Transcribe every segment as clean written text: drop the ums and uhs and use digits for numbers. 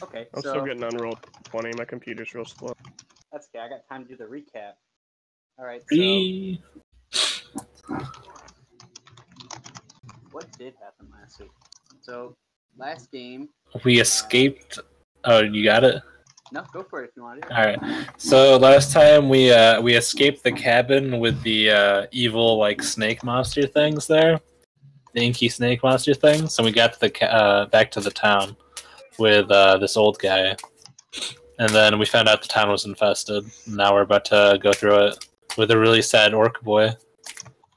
Okay, I'm still getting on roll 20. My computer's real slow. That's okay. I got time to do the recap. All right. So what did happen last week? So last game we escaped. Oh, you got it? No, go for it if you want to. All right. So last time we escaped the cabin with the evil like snake monster things there, the inky snake monster things, and we got to the back to the town with this old guy, and then we found out the town was infested. Now we're about to go through it with a really sad orc boy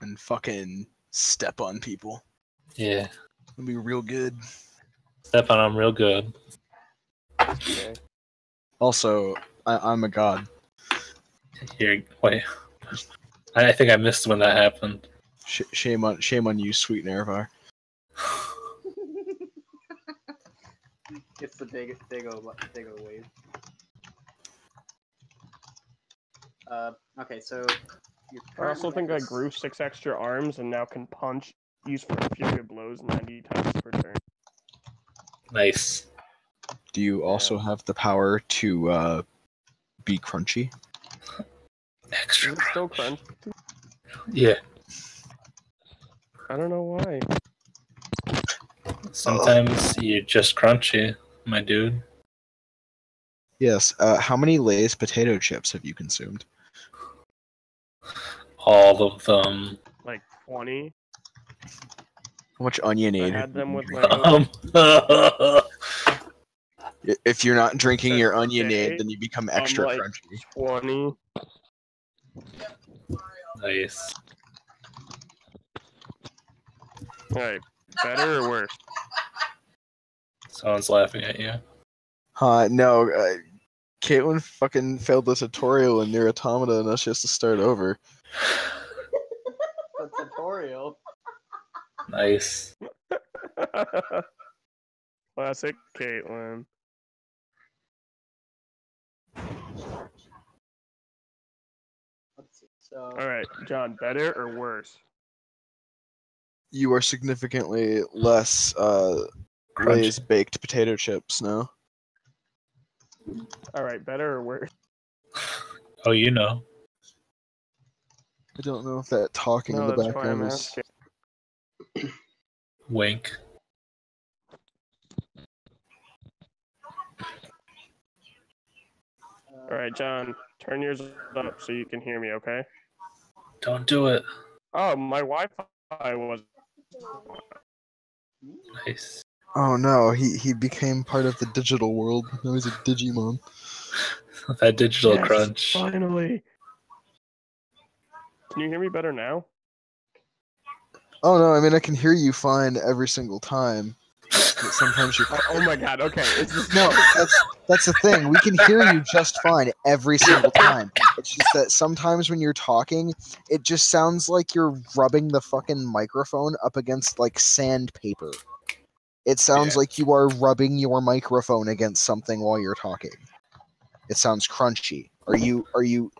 and fucking step on people. Yeah, it'll be real good. Step on them real good. Okay. Also, I'm a god. Here, wait. I think I missed when that happened. Shame on you, sweet Nervar. It's the big wave. Okay, so I also think I grew 6 extra arms and now can punch, use fury of blows 90 times per turn. Nice. Do you also have the power to be crunchy? Extra. Is it still crunch? Yeah. I don't know why. Sometimes you're just crunchy, my dude. Yes. How many Lay's potato chips have you consumed? All of them. Like 20. How much onion I aid? had them with my If you're not drinking your onion Okay. aid, then you become extra like crunchy. 20. Nice. Alright, better or worse? Someone's laughing at you. No. Caitlin fucking failed the tutorial in Near Automata, and now she has to start over. The tutorial. Nice. Classic Caitlin. Let's see. So Alright, John, better or worse? You are significantly less Crunchy. Lay's baked potato chips now. Alright, better or worse? Oh, you know. I don't know if that talking in No, the that's why I'm background is. asking. Wink. Alright, John, turn yours up so you can hear me, okay? Don't do it. Oh, my Wi-Fi was... Nice. Oh no, he became part of the digital world. Now he's a Digimon. That digital Yes, crunch. finally! Can you hear me better now? Oh no, I mean I can hear you fine every single time. But sometimes you. Oh my god, okay. It's just... No, that's the thing. We can hear you just fine every single time. It's just that sometimes when you're talking, it just sounds like you're rubbing the fucking microphone up against like sandpaper. It sounds like you are rubbing your microphone against something while you're talking. It sounds crunchy. Are you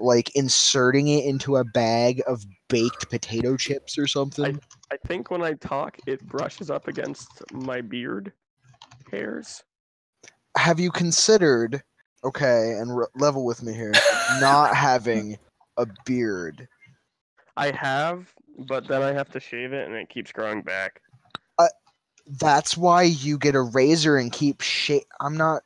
like inserting it into a bag of baked potato chips or something? I think when I talk, it brushes up against my beard hairs. Have you considered, okay, and level with me here, not having a beard? I have, but then I have to shave it and it keeps growing back. That's why you get a razor and keep I'm not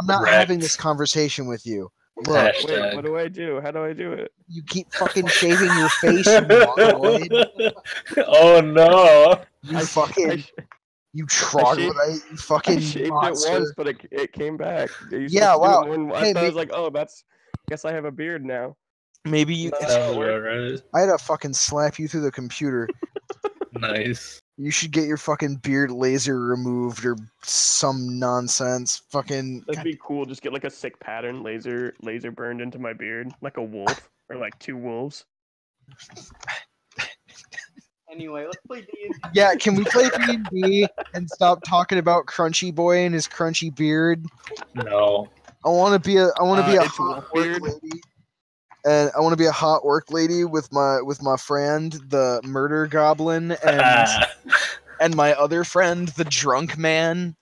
Wrecked. having this conversation with you. Look, Hashtag. Wait, what do I do? How do I do it? you keep fucking shaving your face, you mongoloid. Oh no! You I fucking, you troglodyte, you fucking I shaved monster. it once, but it came back. Yeah, wow. I Hey, thought I was like, oh, guess I have a beard now. Maybe you. Sounds about right. I had to fucking slap you through the computer. Nice. You should get your fucking beard laser removed or some nonsense. Fucking. That'd be cool. Just get like a sick pattern laser burned into my beard, like a wolf or like 2 wolves. anyway, let's play D&D. Yeah, can we play D&D and stop talking about Crunchy Boy and his crunchy beard? No. I want to be a It's hot wolf work beard. lady, and I want to be a hot work lady with my friend the murder goblin and my other friend the drunk man.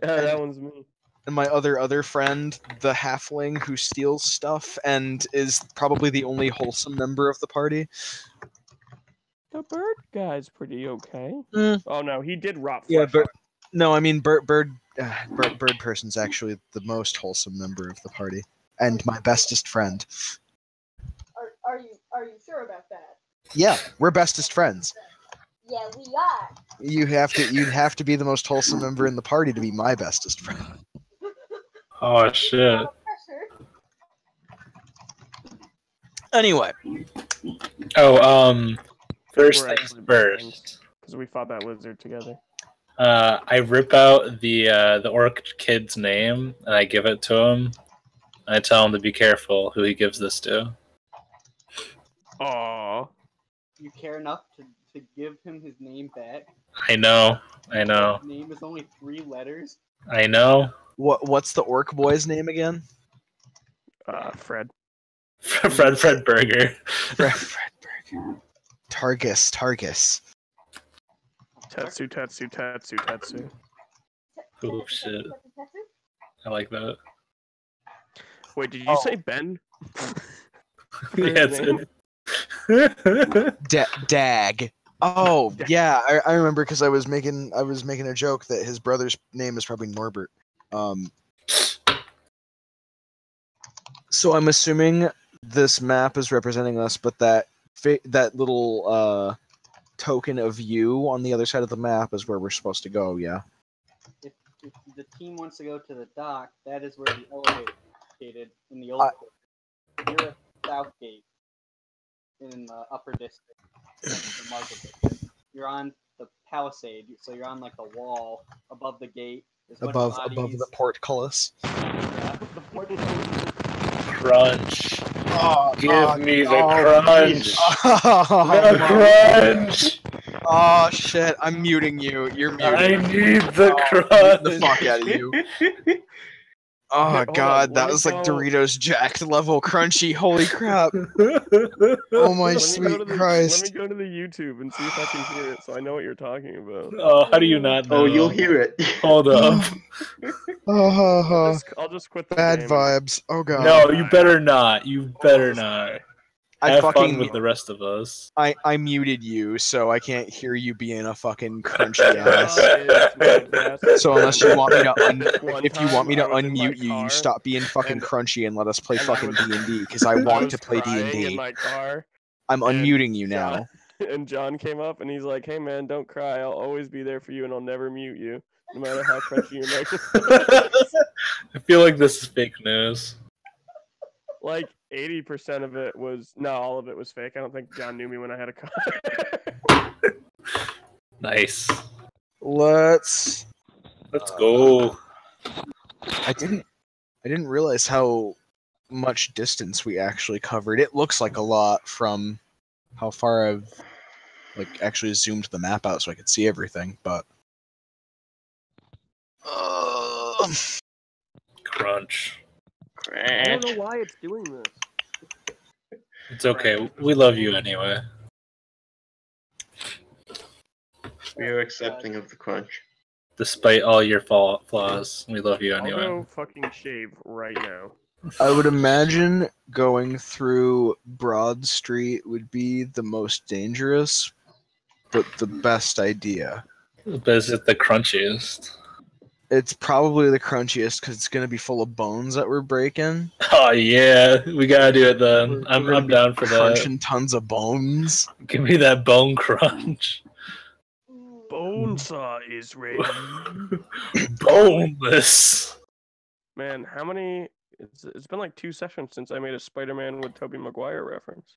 That one's me. And my other friend, the halfling who steals stuff and is probably the only wholesome member of the party. The bird guy's pretty okay. Mm. Oh no, he did rot Yeah, flesh. no, I mean bird person's actually the most wholesome member of the party and my bestest friend. Are you sure about that? Yeah, we're bestest friends. Yeah, we are. You'd have to be the most wholesome member in the party to be my bestest friend. Oh shit. No pressure. Anyway. Oh, first We're things actually first. because we fought that lizard together. I rip out the orc kid's name and I give it to him. And I tell him to be careful who he gives this to. Aww. You care enough to give him his name back? I know. His name is only 3 letters. I know. What's the orc boy's name again? Fred. Fred Burger. Fred Burger. Targus. Tetsu. Oh shit. I like that. Wait, did you say Ben? Yeah, it's Dag. Oh yeah, I remember because I was making a joke that his brother's name is probably Norbert. So I'm assuming this map is representing us, but that little token of you on the other side of the map is where we're supposed to go. Yeah. If the team wants to go to the dock, that is where the elevator is located in the old port. You're at Southgate in the upper district, the market district. You're on the palisade, so you're on like the wall above the gate. Above the portcullis. Yeah, the portcullis. Crunch. Oh, Give me the crunch. The crunch. Oh shit! I'm muting you. You're muted. I need the crunch. Get the fuck out of you. Oh Hold god, on, that let me was like go- Doritos jacked level crunchy. Holy crap! Oh my Let me sweet go to Christ! Let me go to the YouTube and see if I can hear it, so I know what you're talking about. Oh, how do you not know? Oh, you'll hear it. Hold up. I'll just quit the Bad game. vibes. Oh god. No, you better not. You better not. I Have fucking fun with the rest of us. I muted you, so I can't hear you being a fucking crunchy ass. So unless you want me to if you want me to unmute you, you stop being fucking crunchy and let us play fucking D&D because I want to play in D&D. my car, I'm unmuting you now. and John came up and he's like, "Hey man, don't cry. I'll always be there for you, and I'll never mute you, no matter how crunchy your mic is." I feel like this is fake news. Like 80% of it was all of it was fake. I don't think John knew me when I had a car. Nice. Let's go. I didn't realize how much distance we actually covered. It looks like a lot from how far I've like actually zoomed the map out so I could see everything, but Crunch. I don't know why it's doing this. It's okay. We love you anyway. We are accepting of the crunch. Despite all your flaws, we love you anyway. I'll go fucking shave right now. I would imagine going through Broad Street would be the most dangerous, but the best idea. But is it the crunchiest? It's probably the crunchiest because it's gonna be full of bones that we're breaking. Oh yeah, we gotta do it then. I'm down for that. Crunching tons of bones. Give me that bone crunch. Bone saw is ready. Boneless. Man, how many? It's been like 2 sessions since I made a Spider-Man with Tobey Maguire reference.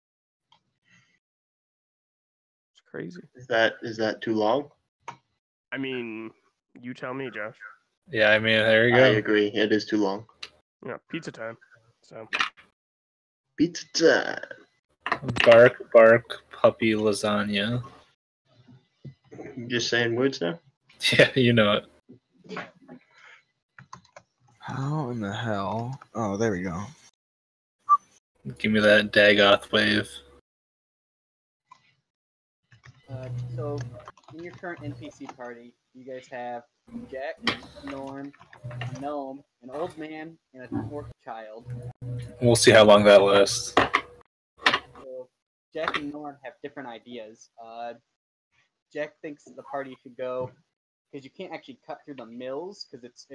It's crazy. Is that too long? I mean, you tell me, Josh. Yeah, I mean, there you go. I agree. It is too long. Yeah, pizza time. So. Pizza time. Bark, bark, puppy lasagna. You just saying words now? Yeah, you know it. How in the hell? Oh, there we go. Give me that Dagoth wave. So, in your current NPC party, you guys have Jack, Norm, a gnome, an old man, and an orc child. We'll see how long that lasts. So, Jack and Norm have different ideas. Jack thinks the party should go because you can't actually cut through the mills because it's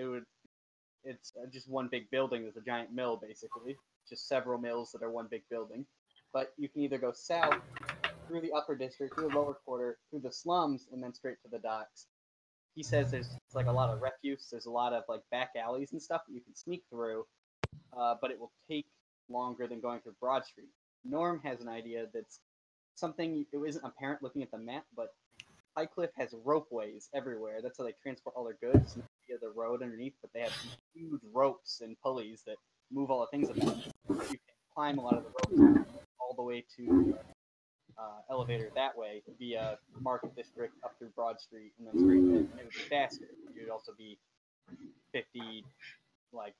just one big building. There's a giant mill basically, just several mills that are one big building. But you can either go south through the upper district, through the lower quarter, through the slums, and then straight to the docks. He says there's like a lot of refuse. There's a lot of like back alleys and stuff that you can sneak through, but it will take longer than going through Broad Street. Norm has an idea that's something it isn't apparent looking at the map, but Highcliff has ropeways everywhere. That's how they transport all their goods via the road underneath, but they have huge ropes and pulleys that move all the things about. You can climb a lot of the ropes all the way to elevator that way via Market District up through Broad Street and then straight in. And it would be faster. It would also be 50, like,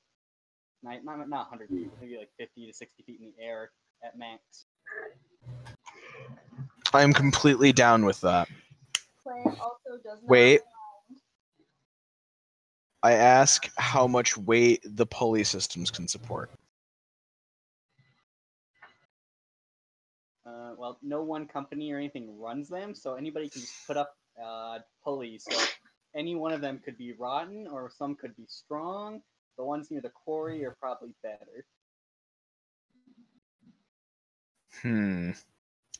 not 100 feet, maybe like 50 to 60 feet in the air at max. I am completely down with that. Plan also does not Wait. I ask how much weight the pulley systems can support. Well, no one company or anything runs them, so anybody can just put up pulleys. So any one of them could be rotten, or some could be strong. The ones near the quarry are probably better.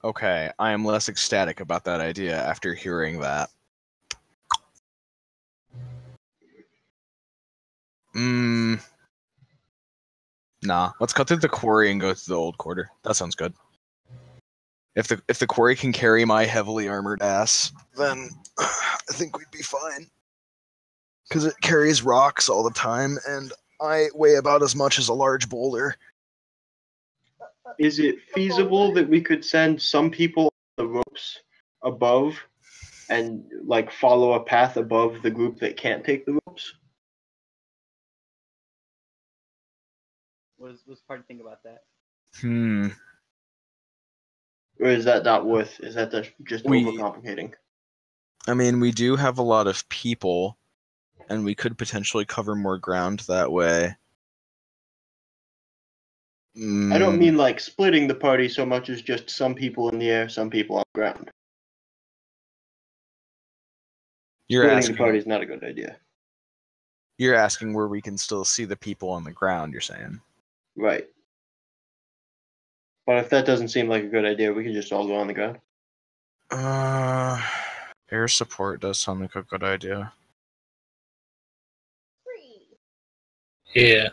Okay, I am less ecstatic about that idea after hearing that. Nah, let's cut through the quarry and go to the old quarter. That sounds good. If the quarry can carry my heavily armored ass, then I think we'd be fine. Because it carries rocks all the time, and I weigh about as much as a large boulder. Is it feasible that we could send some people on the ropes above and like follow a path above the group that can't take the ropes? What does party think about that? Or is that not worth? Is that just overcomplicating? I mean, we do have a lot of people, and we could potentially cover more ground that way. I don't mean like splitting the party so much as just some people in the air, some people on the ground. Splitting the party is not a good idea. You're asking where we can still see the people on the ground, you're saying? Right. But if that doesn't seem like a good idea, we can just all go on the ground. Air support does sound like a good idea. Yeah.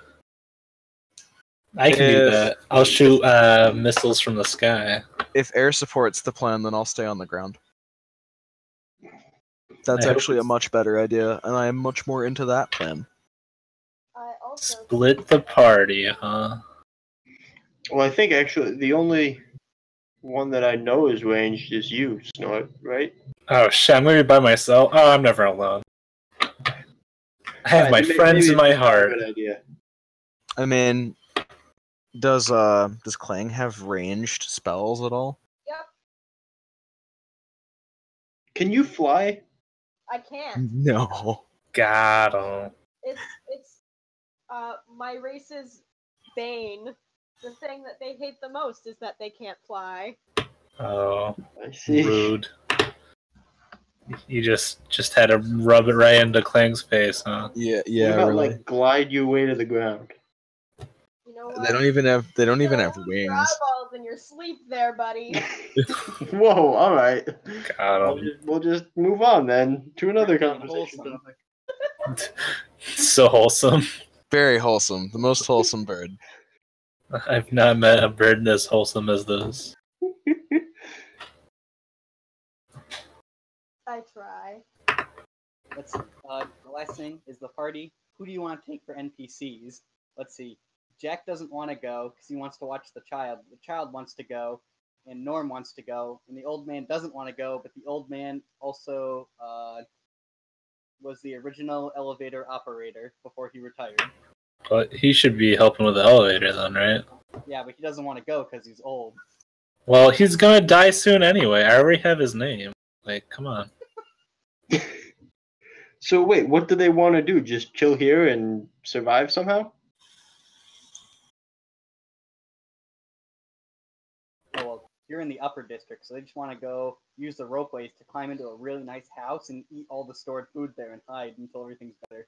I can do that. I'll shoot missiles from the sky. If air support's the plan, then I'll stay on the ground. That's actually a much better idea, and I am much more into that plan. I also Split the party, huh? Well, I think actually the only one that I know is ranged is you, Snort, right? Oh shit, I'm gonna be by myself. Oh, I'm never alone. I have my friends in my heart. Good idea. I mean, does Clang have ranged spells at all? Yep, Can you fly? I can. No. Got him. It's my race's bane. The thing that they hate the most is that they can't fly. Oh, I see. rude. You just had to rub it right into Klang's face, huh? Yeah, What about really. like glide you way to the ground? You know what? They don't even have Your wings. eyeballs in your sleep there, buddy. Whoa! All right. Got him. We'll just move on then to another conversation. So wholesome. Very wholesome. The most wholesome bird. I've not met a bird as wholesome as this. I try. Let's the last thing is the party. Who do you want to take for NPCs? Let's see. Jack doesn't want to go because he wants to watch the child. The child wants to go, and Norm wants to go, and the old man doesn't want to go, but the old man also was the original elevator operator before he retired. But he should be helping with the elevator then, right? Yeah, but he doesn't want to go because he's old. Well, he's gonna die soon anyway. I already have his name. Like, come on. So wait, what do they want to do? Just chill here and survive somehow? Oh well, you're in the upper district, so they just want to go use the ropeways to climb into a really nice house and eat all the stored food there and hide until everything's better.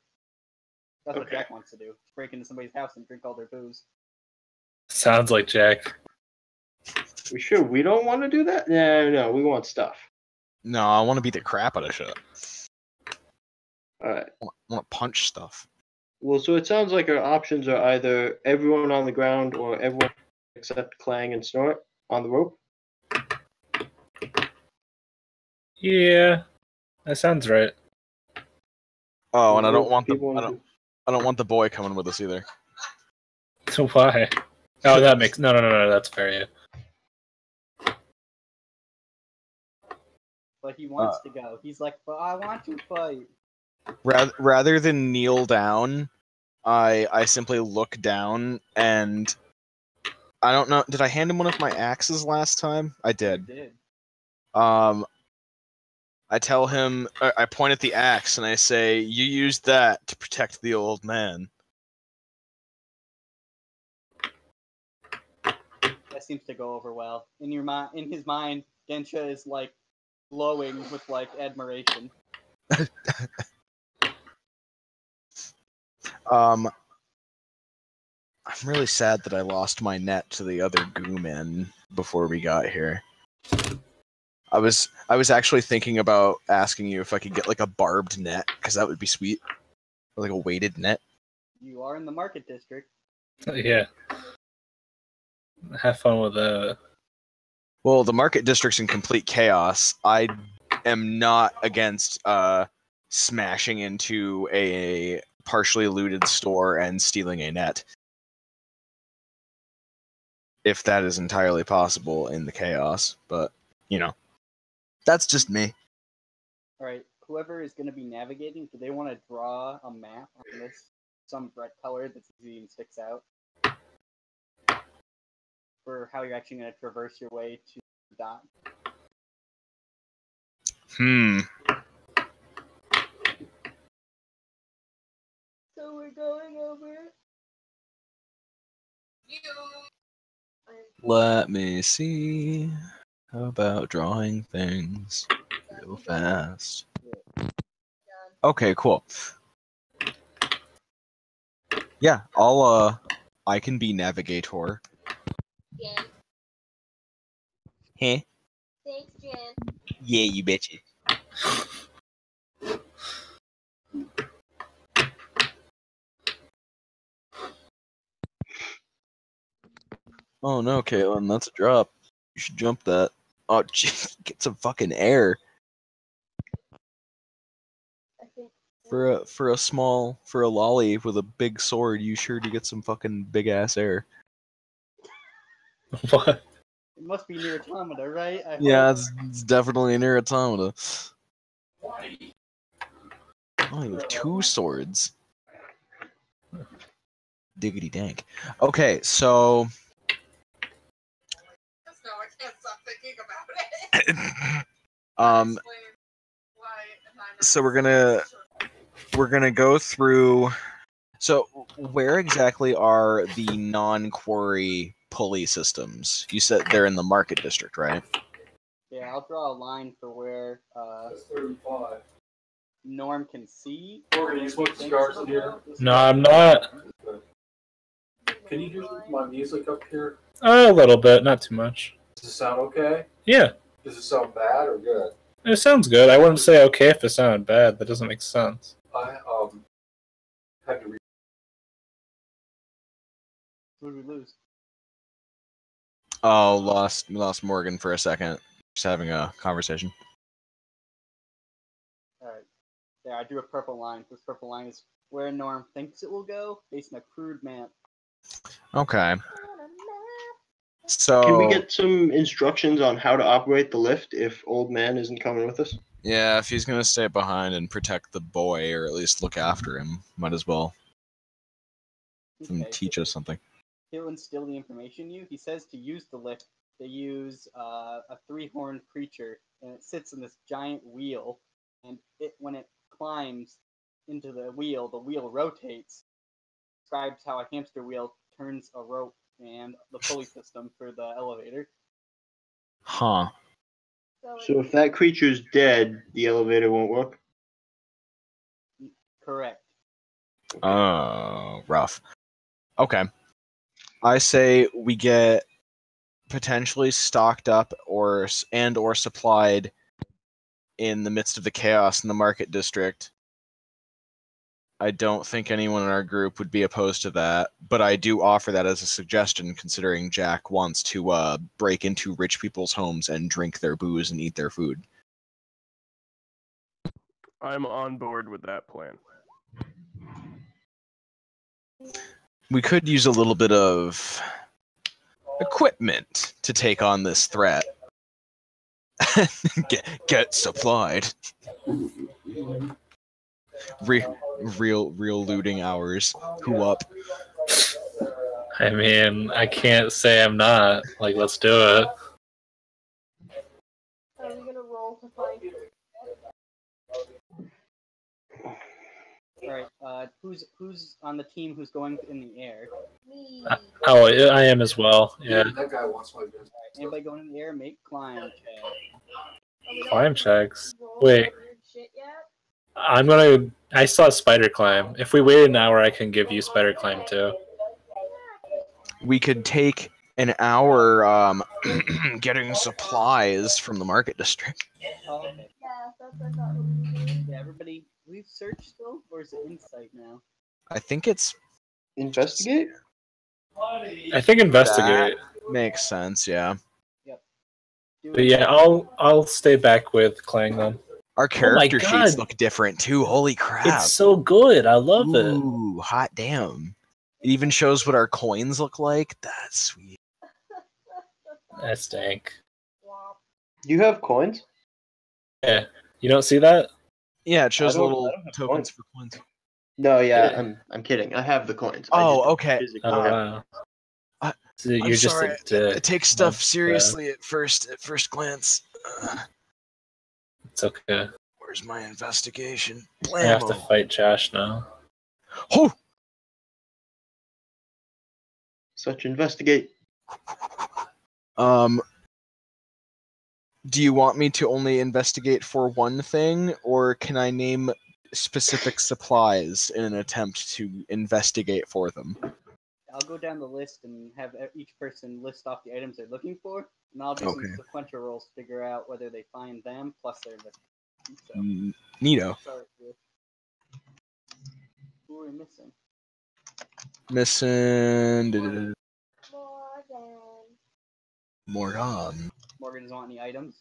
That's what Okay. Jack wants to do. Just break into somebody's house and drink all their booze. Sounds like Jack. We sure we don't want to do that? No, we want stuff. No, I want to beat the crap out of shit. Alright. I want to punch stuff. Well, so it sounds like our options are either everyone on the ground or everyone except Clang and Snort on the rope. Yeah, that sounds right. Oh, and I don't Rope want the people I don't want the boy coming with us either. So why? Oh, that makes no. That's fair. Yeah. But he wants to go. He's like, but I want to fight. Rather than kneel down, I simply look down and I don't know. Did I hand him one of my axes last time? I You did. did. I tell him. I point at the axe and I say, "You used that to protect the old man." That seems to go over well. In his mind, Gensha is like glowing with like admiration. I'm really sad that I lost my net to the other goo men before we got here. I was actually thinking about asking you if I could get like a barbed net, because that would be sweet. Or like a weighted net. You are in the market district. Yeah. Have fun with that. Well, the market district's in complete chaos. I am not against smashing into a partially looted store and stealing a net. If that is entirely possible in the chaos, but you know, that's just me. All right. Whoever is going to be navigating, do they want to draw a map on this, some red color that's easy and sticks out, for how you're actually going to traverse your way to the dot? So we're going over. Let me see. How about drawing things real fast? Okay, cool. Yeah, I can be navigator. Jen. Huh? Thanks, Jen. Yeah, you betcha. Oh no, Caitlin, that's a drop. You should jump that. Oh, jeez, get some fucking air. I think For a lolly with a big sword, you sure do get some fucking big ass air. What? It must be near automata, right? I Yeah, hope. it's definitely near automata. Oh, you have two swords. Diggity dank. Okay, so No, I can't stop thinking about it. so we're gonna go through. So where exactly are the non-quarry pulley systems? You said they're in the market district, right? Yeah, I'll draw a line for where That's 35. Norm can see. Morgan, you smoke cigars in here? No, I'm not. Can you hear my music up here? A little bit, not too much. Does it sound okay? Yeah, Does it sound bad or good? it sounds good. I wouldn't say okay if it sounded bad. That doesn't make sense. I had to read. Who did we lose? Oh, lost Morgan for a second. Just having a conversation. Alright. Yeah, I drew a purple line. This purple line is where Norm thinks it will go, based on a crude map. Okay. So Can we get some instructions on how to operate the lift if old man isn't coming with us? yeah, if he's gonna stay behind and protect the boy, or at least look after him, might as well teach us something. He'll instill the information in you. He says to use the lift, they use a three-horned creature and it sits in this giant wheel. And when it climbs into the wheel rotates. Describes how a hamster wheel turns a rope and the pulley system for the elevator. Huh. So if that creature's dead, the elevator won't work? Correct. Oh, rough. Okay. I say we get potentially stocked up or supplied in the midst of the chaos in the market district. I don't think anyone in our group would be opposed to that, but I do offer that as a suggestion considering Jack wants to break into rich people's homes and drink their booze and eat their food. I'm on board with that plan. We could use a little bit of equipment to take on this threat. get supplied. Real looting hours. Who up? I mean, I can't say I'm not. Like, let's do it. Are we gonna roll to find Alright, who's on the team who's going in the air? me? Oh, I am as well. Yeah. That guy wants my business. Anybody going in the air, make climb check. Oh, we don't Climb have to checks. roll Wait. for weird shit yet? I saw spider climb. If we wait an hour, I can give you spider climb too. We could take an hour getting supplies from the market district. Oh, okay. Yeah, that's what I thought we were doing. Yeah, everybody, we've searched still, or is it insight now? I think it's Investigate? I think investigate. makes sense, yeah. Do But yeah, I'll stay back with Clang then. Our character sheets God. look different too. Holy crap. It's so good. I love it. Ooh, hot damn. It even shows what our coins look like. That's sweet. That stank. Womp. You have coins? Yeah. You don't see that? Yeah, it shows I don't- little I don't have tokens coins. for coins. No, yeah, Yeah. I'm kidding. I have the coins. Oh, I just okay. physically Oh, have- wow. I- So you're I'm just sorry. a dick. I take stuff That's seriously at first glance. It's okay. Where's my investigation? I have to Blammo. fight Josh now. Oh! Such investigate. Do you want me to only investigate for one thing, or can I name specific supplies in an attempt to investigate for them? I'll go down the list and have each person list off the items they're looking for, and I'll do Okay. some sequential rolls to figure out whether they find them plus their investigation. So, Neato. start with who are we missing? Missing Morgan. Morgan. Morgan doesn't want any items.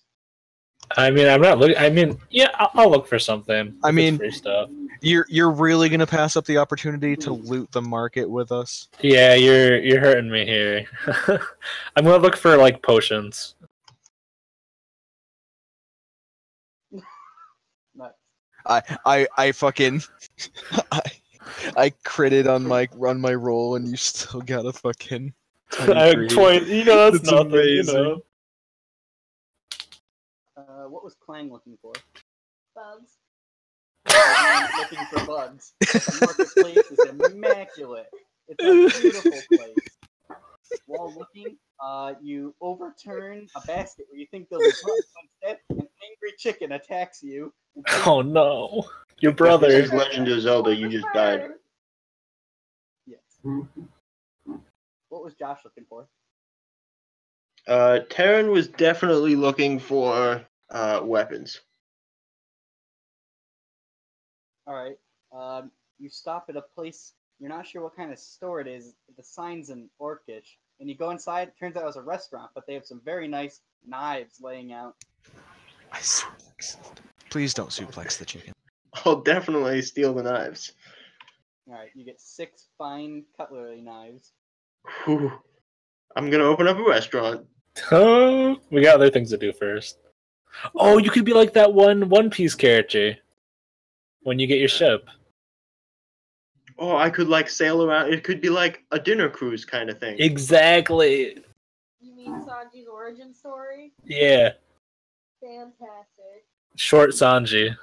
I mean, I'm not looking. I mean, yeah, I'll look for something. I If it's mean- free stuff. You're really gonna pass up the opportunity to loot the market with us? Yeah, you're hurting me here. I'm gonna look for like potions. Nuts. I fucking I critted on my roll and you still got a fucking I have 20. You know, that's That's nothing. amazing. You know. What was Clang looking for? Bugs. Looking for bugs. The marketplace is immaculate. It's a beautiful place. While looking, you overturn a basket where you think there'll be bugs. Instead, an angry chicken attacks you. Oh no, your This brother. is Legend of Zelda. You just died. Yes. What was Josh looking for? Taryn was definitely looking for weapons. All right. You stop at a place. You're not sure what kind of store it is. The sign's in Orcish, and you go inside. It turns out it was a restaurant, but they have some very nice knives laying out. I suplex. Please don't suplex the chicken. I'll definitely steal the knives. All right. You get 6 fine cutlery knives. Whew. I'm gonna open up a restaurant. Oh, we got other things to do first. Oh, you could be like that One Piece character when you get your ship. Oh, I could like sail around. It could be like a dinner cruise kind of thing. Exactly. You mean Sanji's origin story? Yeah. Fantastic. Short Sanji.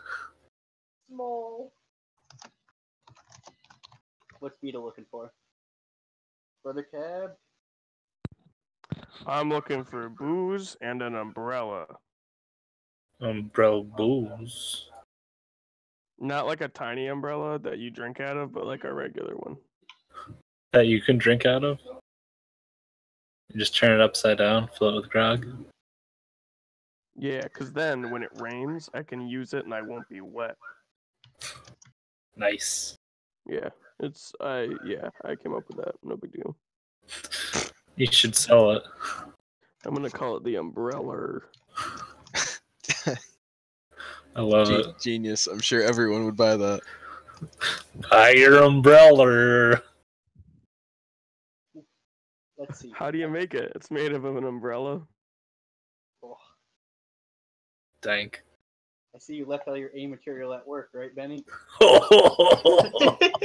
Small. What's Beetle looking for? Brother Cab? I'm looking for booze and an umbrella. Umbrella booze. Not like a tiny umbrella that you drink out of, but like a regular one. That you can drink out of? You just turn it upside down, fill it with grog. Yeah, because then when it rains, I can use it and I won't be wet. Nice. Yeah, I came up with that. No big deal. You should sell it. I'm gonna call it the umbrella. I love it. Genius. I'm sure everyone would buy that. Buy your umbrella. Let's see. How do you make it? It's made of an umbrella. Oh, Dank. I see you left all your A material at work, right, Benny? My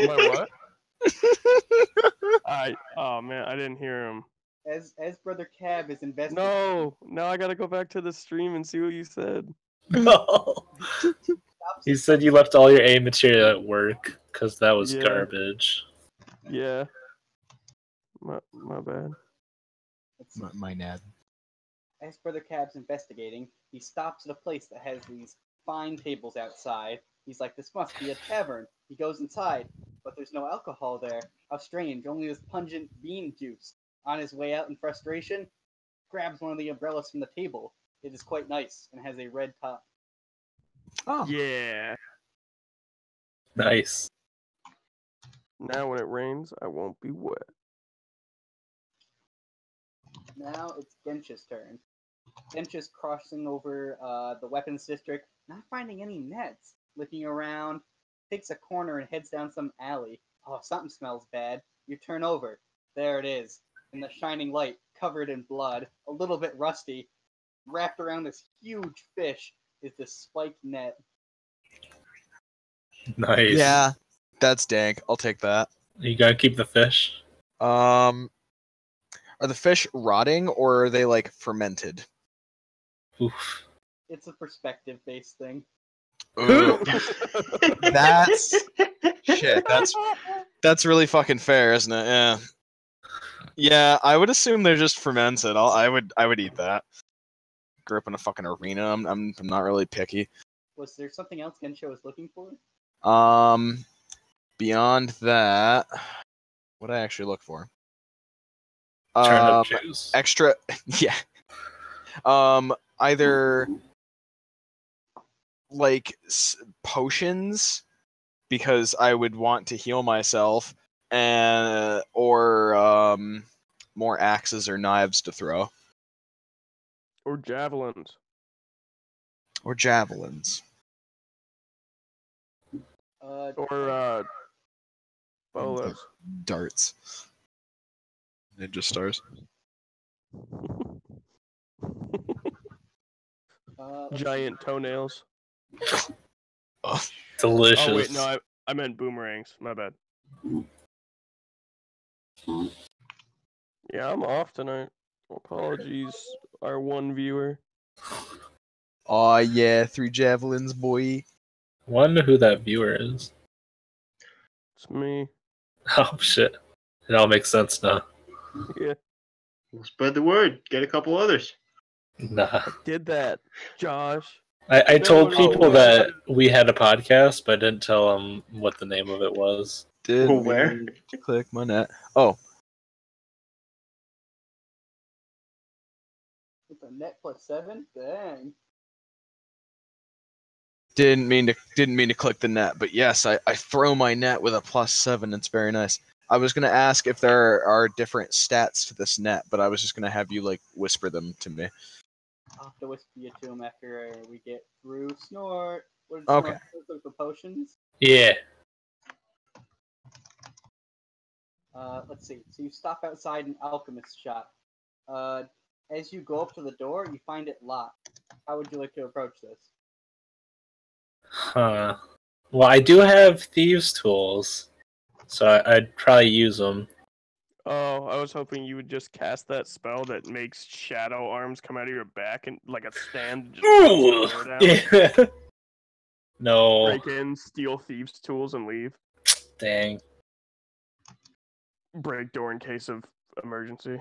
what? Oh man, I didn't hear him. As Brother Cab is investigating. No, now I gotta go back to the stream and see what you said. No. He said you left all your A material at work because that was Yeah. garbage. Yeah. My bad. My nad. As Brother Cab's investigating, he stops at a place that has these fine tables outside. He's like, this must be a tavern. He goes inside, but there's no alcohol there. How strange, only this pungent bean juice. On his way out in frustration, grabs one of the umbrellas from the table. It is quite nice and has a red top. Oh. Yeah. Nice. Now when it rains, I won't be wet. Now it's Gensha's turn. Gensha's crossing over the weapons district, not finding any nets. Looking around, takes a corner and heads down some alley. Oh, something smells bad. You turn over. There it is. In the shining light, covered in blood, a little bit rusty. Wrapped around this huge fish is this spiked net. Nice. Yeah, that's dank. I'll take that. You gotta keep the fish. Are the fish rotting or are they like fermented? Oof. It's a perspective-based thing. Ooh. That's shit. That's really fucking fair, isn't it? Yeah. Yeah, I would assume they're just fermented. I would eat that. Grew up in a fucking arena. I'm not really picky. Was there something else Gensha was looking for? Beyond that, what did I actually look for? Turnip juice. Extra, yeah. Either like potions, because I would want to heal myself, and or more axes or knives to throw, Or javelins. or javelins. Or bolos. Darts. Ninja stars. Giant toenails. Delicious. Oh wait, no, I meant boomerangs. My bad. Yeah, I'm off tonight. Apologies, our one viewer. Aw, yeah, 3 javelins, boy. Wonder who that viewer is. It's me. Oh shit. It all makes sense now. Yeah, We'll spread the word. Get a couple others. Nah. did that, Josh. I told No, people no. that we had a podcast, but I didn't tell them what the name of it was. Did Well, where? mean to click my net. Oh, With a net +7? Dang. didn't mean to click the net, but yes, I throw my net with a +7. It's very nice. I was gonna ask if there are different stats to this net, but I was just gonna have you like whisper them to me. I'll have to whisper you to him after we get through Snort. What did Okay. Snort look for potions? Yeah. Let's see. So you stop outside an alchemist shop. As you go up to the door, you find it locked. How would you like to approach this? Huh. Well, I do have thieves' tools, so I'd probably use them. Oh, I was hoping you would just cast that spell that makes shadow arms come out of your back and like a stand. Just Ooh, the door down, yeah. No, break in, steal thieves' tools, and leave. dang. Break door in case of emergency.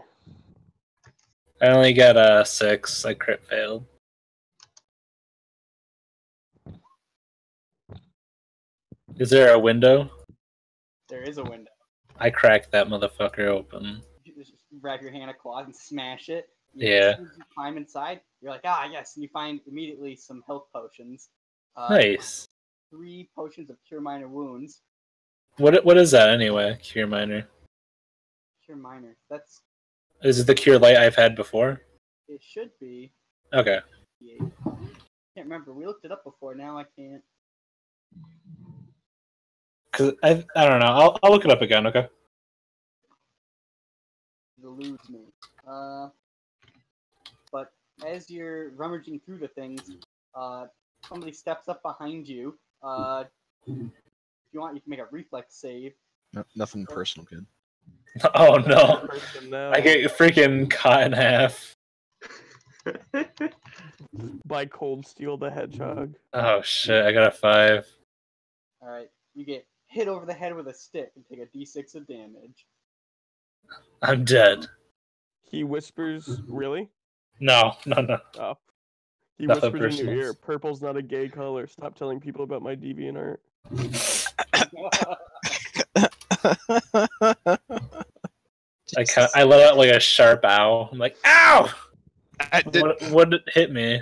I only got a 6. I crit failed. Is there a window? There is a window. I cracked that motherfucker open. You just grab your hand claw and smash it. Yeah. As soon as you climb inside, you're like, yes, and you find immediately some health potions. Nice. 3 potions of cure minor wounds. What is that anyway? Cure minor. Cure minor. That's Is it the cure light I've had before? it. Should be. Okay. Can't remember. We looked it up before. Now I can't. Cause I don't know. I'll look it up again. Okay. Eludes me. But as you're rummaging through the things, somebody steps up behind you. If you want, you can make a reflex save. No, nothing personal, kid. Oh no! Personnel. I get freaking cut in half. By Cold Steel the Hedgehog. Oh shit! I got a 5. All right, you get hit over the head with a stick and take a d6 of damage. I'm dead. He whispers, really? No. Oh. He Nothing whispers in your ear, personal. purple's not a gay color. Stop telling people about my DeviantArt. I let out like a sharp ow. I'm like, ow! Did- What hit me?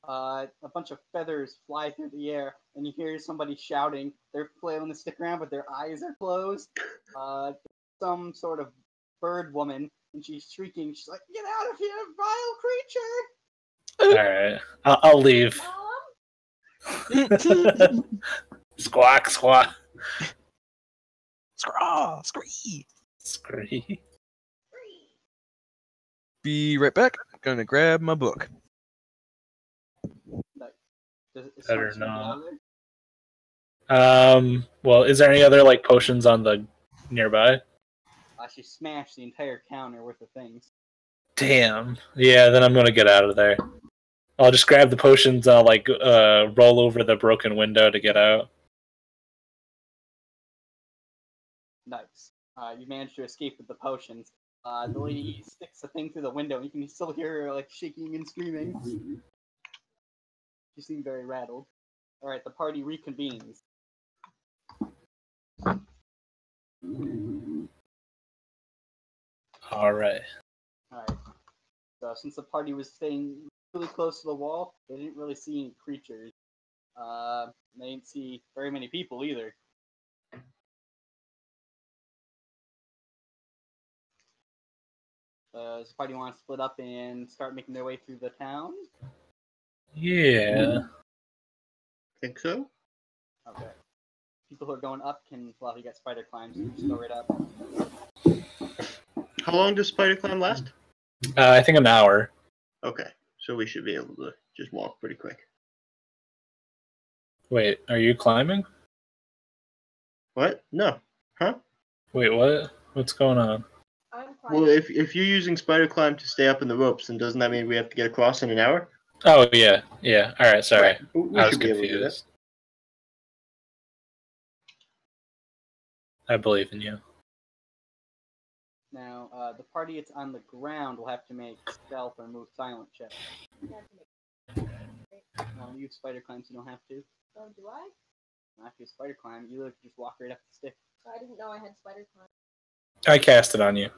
A bunch of feathers fly through the air, and you hear somebody shouting. They're flailing the stick around, but their eyes are closed. Some sort of bird woman, and she's shrieking. She's like, "Get out of here, vile creature!" Alright. I'll leave. Squawk, squawk. Scraw, scree. Scree. Be right back. I'm gonna grab my book. Better not. Well, is there any other like potions on the nearby? She smashed the entire counter worth of things. Damn. Yeah, then I'm gonna get out of there. I'll just grab the potions. I'll like roll over the broken window to get out. Nice. You managed to escape with the potions. The lady sticks the thing through the window, and you can still hear her like shaking and screaming. She seemed very rattled. All right, the party reconvenes. All right. All right. So since the party was staying really close to the wall, they didn't really see any creatures. They didn't see very many people either. Does the party want to split up and start making their way through the town? Yeah. Think so? Okay. People who are going up can, well, you got spider climb, so you just go right up. How long does spider climb last? I think an hour. Okay, so we should be able to just walk pretty quick. Wait, are you climbing? What? No. Huh? Wait, what? What's going on? I'm Well, fine. if you're using spider climb to stay up in the ropes, then doesn't that mean we have to get across in an hour? Oh yeah. All right. Sorry, Right. We I was should be able to do that. confused. I believe in you. Now, the party that's on the ground will have to make stealth or move silent checks. You have spider climb, so you don't have to. Oh, do I? After you spider climb, you literally just walk right up the stick. I didn't know I had spider climb. I cast it on you.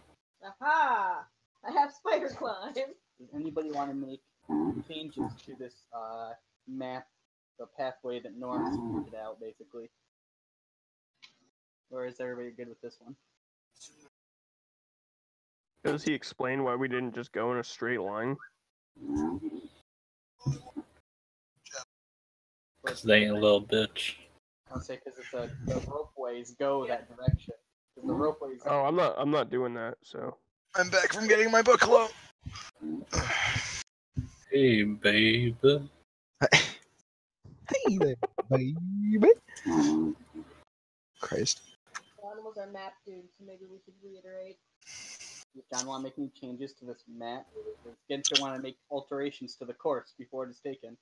Aha! I have spider climb. Does anybody want to make changes to this map, the pathway that Norm's pointed out, basically? Or is everybody good with this one? Does he explain why we didn't just go in a straight line? Cause they ain't a little bitch. I'll say because it's the ropeways go that direction. 'Cause the ropeways. Oh, I'm not doing that. So I'm back from getting my book. Hello. Hey, baby. Hey there, baby. Christ. was our map dude, so maybe we should reiterate. Does John want to make any changes to this map? Does Genscher want to make alterations to the course before it is taken?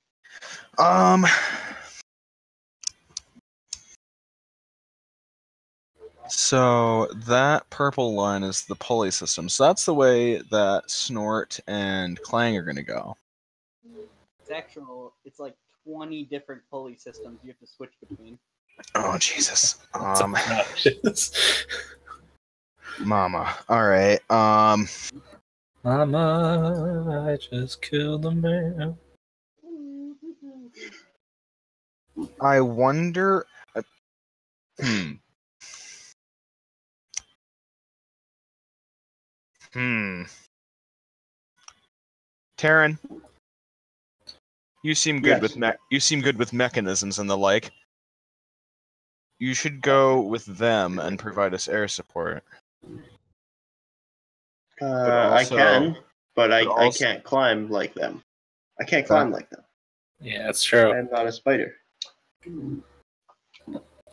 So that purple line is the pulley system. So that's the way that Snort and Clang are gonna go. It's like 20 different pulley systems you have to switch between. Oh Jesus. Obnoxious. Mama. Alright. Mama, I just killed a man. I wonder. Taryn, you seem good Yes. with mechanisms and the like. You should go with them and provide us air support. I can, but I can't climb like them. I can't climb like them. Yeah, that's true. I am not a spider.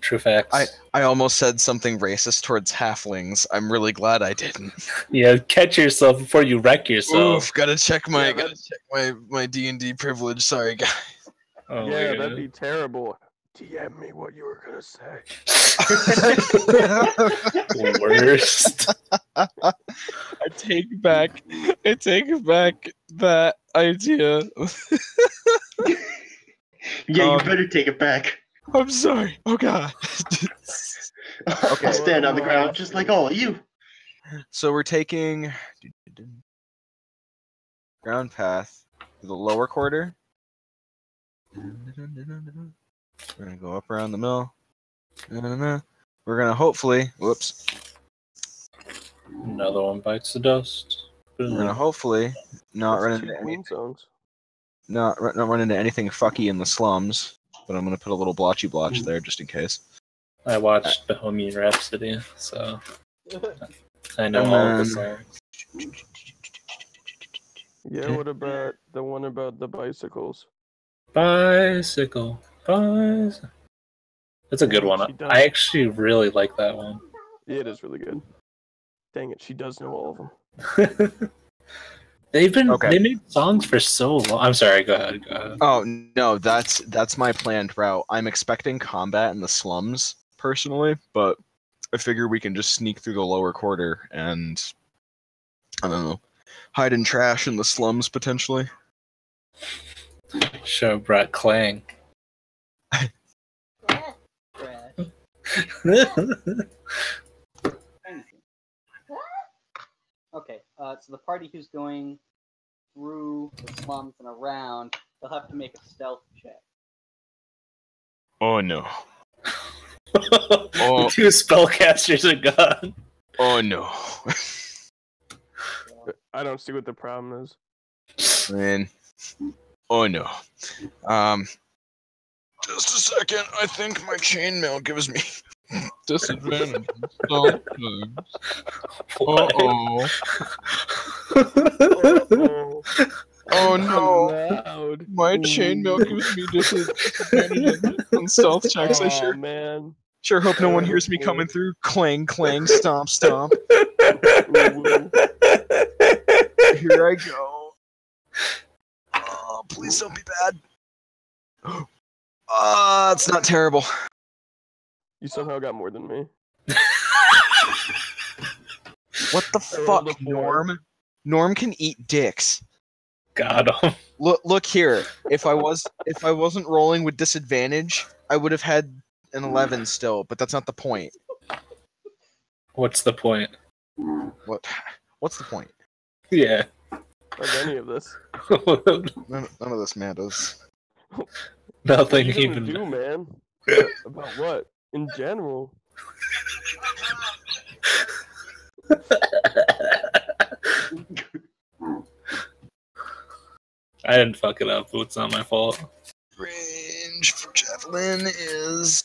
True facts. I almost said something racist towards halflings. I'm really glad I didn't. Yeah, catch yourself before you wreck yourself. Oof, gotta check my D&D privilege. Sorry, guys. Oh yeah, my that'd God. be terrible. DM me what you were gonna say. Worst. I take back that idea. Yeah, you better take it back. I'm sorry. Oh God. I'll stand on the ground just like all of you. So we're taking ground path to the lower quarter. We're gonna go up around the mill. We're gonna hopefully. Whoops. Another one bites the dust. We're gonna hopefully not run into Queen songs. not run into anything fucky in the slums. But I'm gonna put a little blotchy blotch there just in case. I watched Bohemian Rhapsody, so I know all of the songs. Yeah, what about the one about the bicycles? Bicycle. That's a good one. She does. I actually really like that one. Yeah, it is really good. Dang it, she does know all of them. They made songs for so long. I'm sorry, go ahead. Oh no, that's my planned route. I'm expecting combat in the slums personally, but I figure we can just sneak through the lower quarter and I don't know, hide in trash in the slums potentially. Show brought Clang. Okay, so the party who's going through the slums and around, they'll have to make a stealth check. Oh no. The two spellcasters are gone. Oh no. I don't see what the problem is. Man. Oh no. Just a second. I think my chainmail gives me disadvantage. Uh-oh. Oh no. Loud. My chainmail gives me disadvantage on stealth checks. I sure hope no one hears me coming through. Clang, clang, stomp, stomp. Here I go. Oh, please don't be bad. It's not terrible. You somehow got more than me. What the fuck, Norm? Norm can eat dicks. Got him. Look here. If I wasn't rolling with disadvantage, I would have had an 11 still, but that's not the point. What's the point? What's the point? Yeah. Of any of this. None of this matters. Nothing What are you even. gonna do, man? About what? In general. I didn't fuck it up, but it's not my fault. Range for javelin is.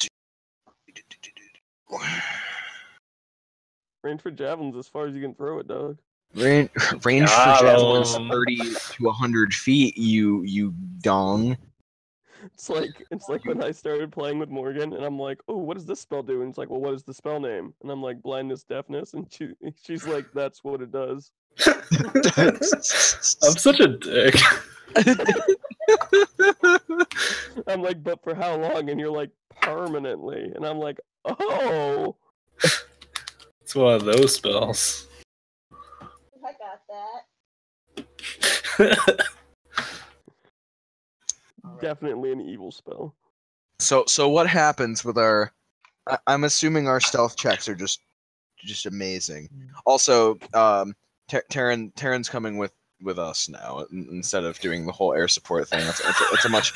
Range for javelins as far as you can throw it, dog. Range for javelin is 30 to 100 feet. You dong. It's like when I started playing with Morgan, and I'm like, "Oh, what does this spell do?" And it's like, "Well, what is the spell name?" And I'm like, "Blindness, deafness," and she's like, "That's what it does." I'm such a dick. I'm like, "But for how long?" And you're like, "Permanently." And I'm like, "Oh." It's one of those spells. I got that. Definitely an evil spell. So what happens with our? I'm assuming our stealth checks are just amazing. Also, Taryn's coming with us now instead of doing the whole air support thing. It's a much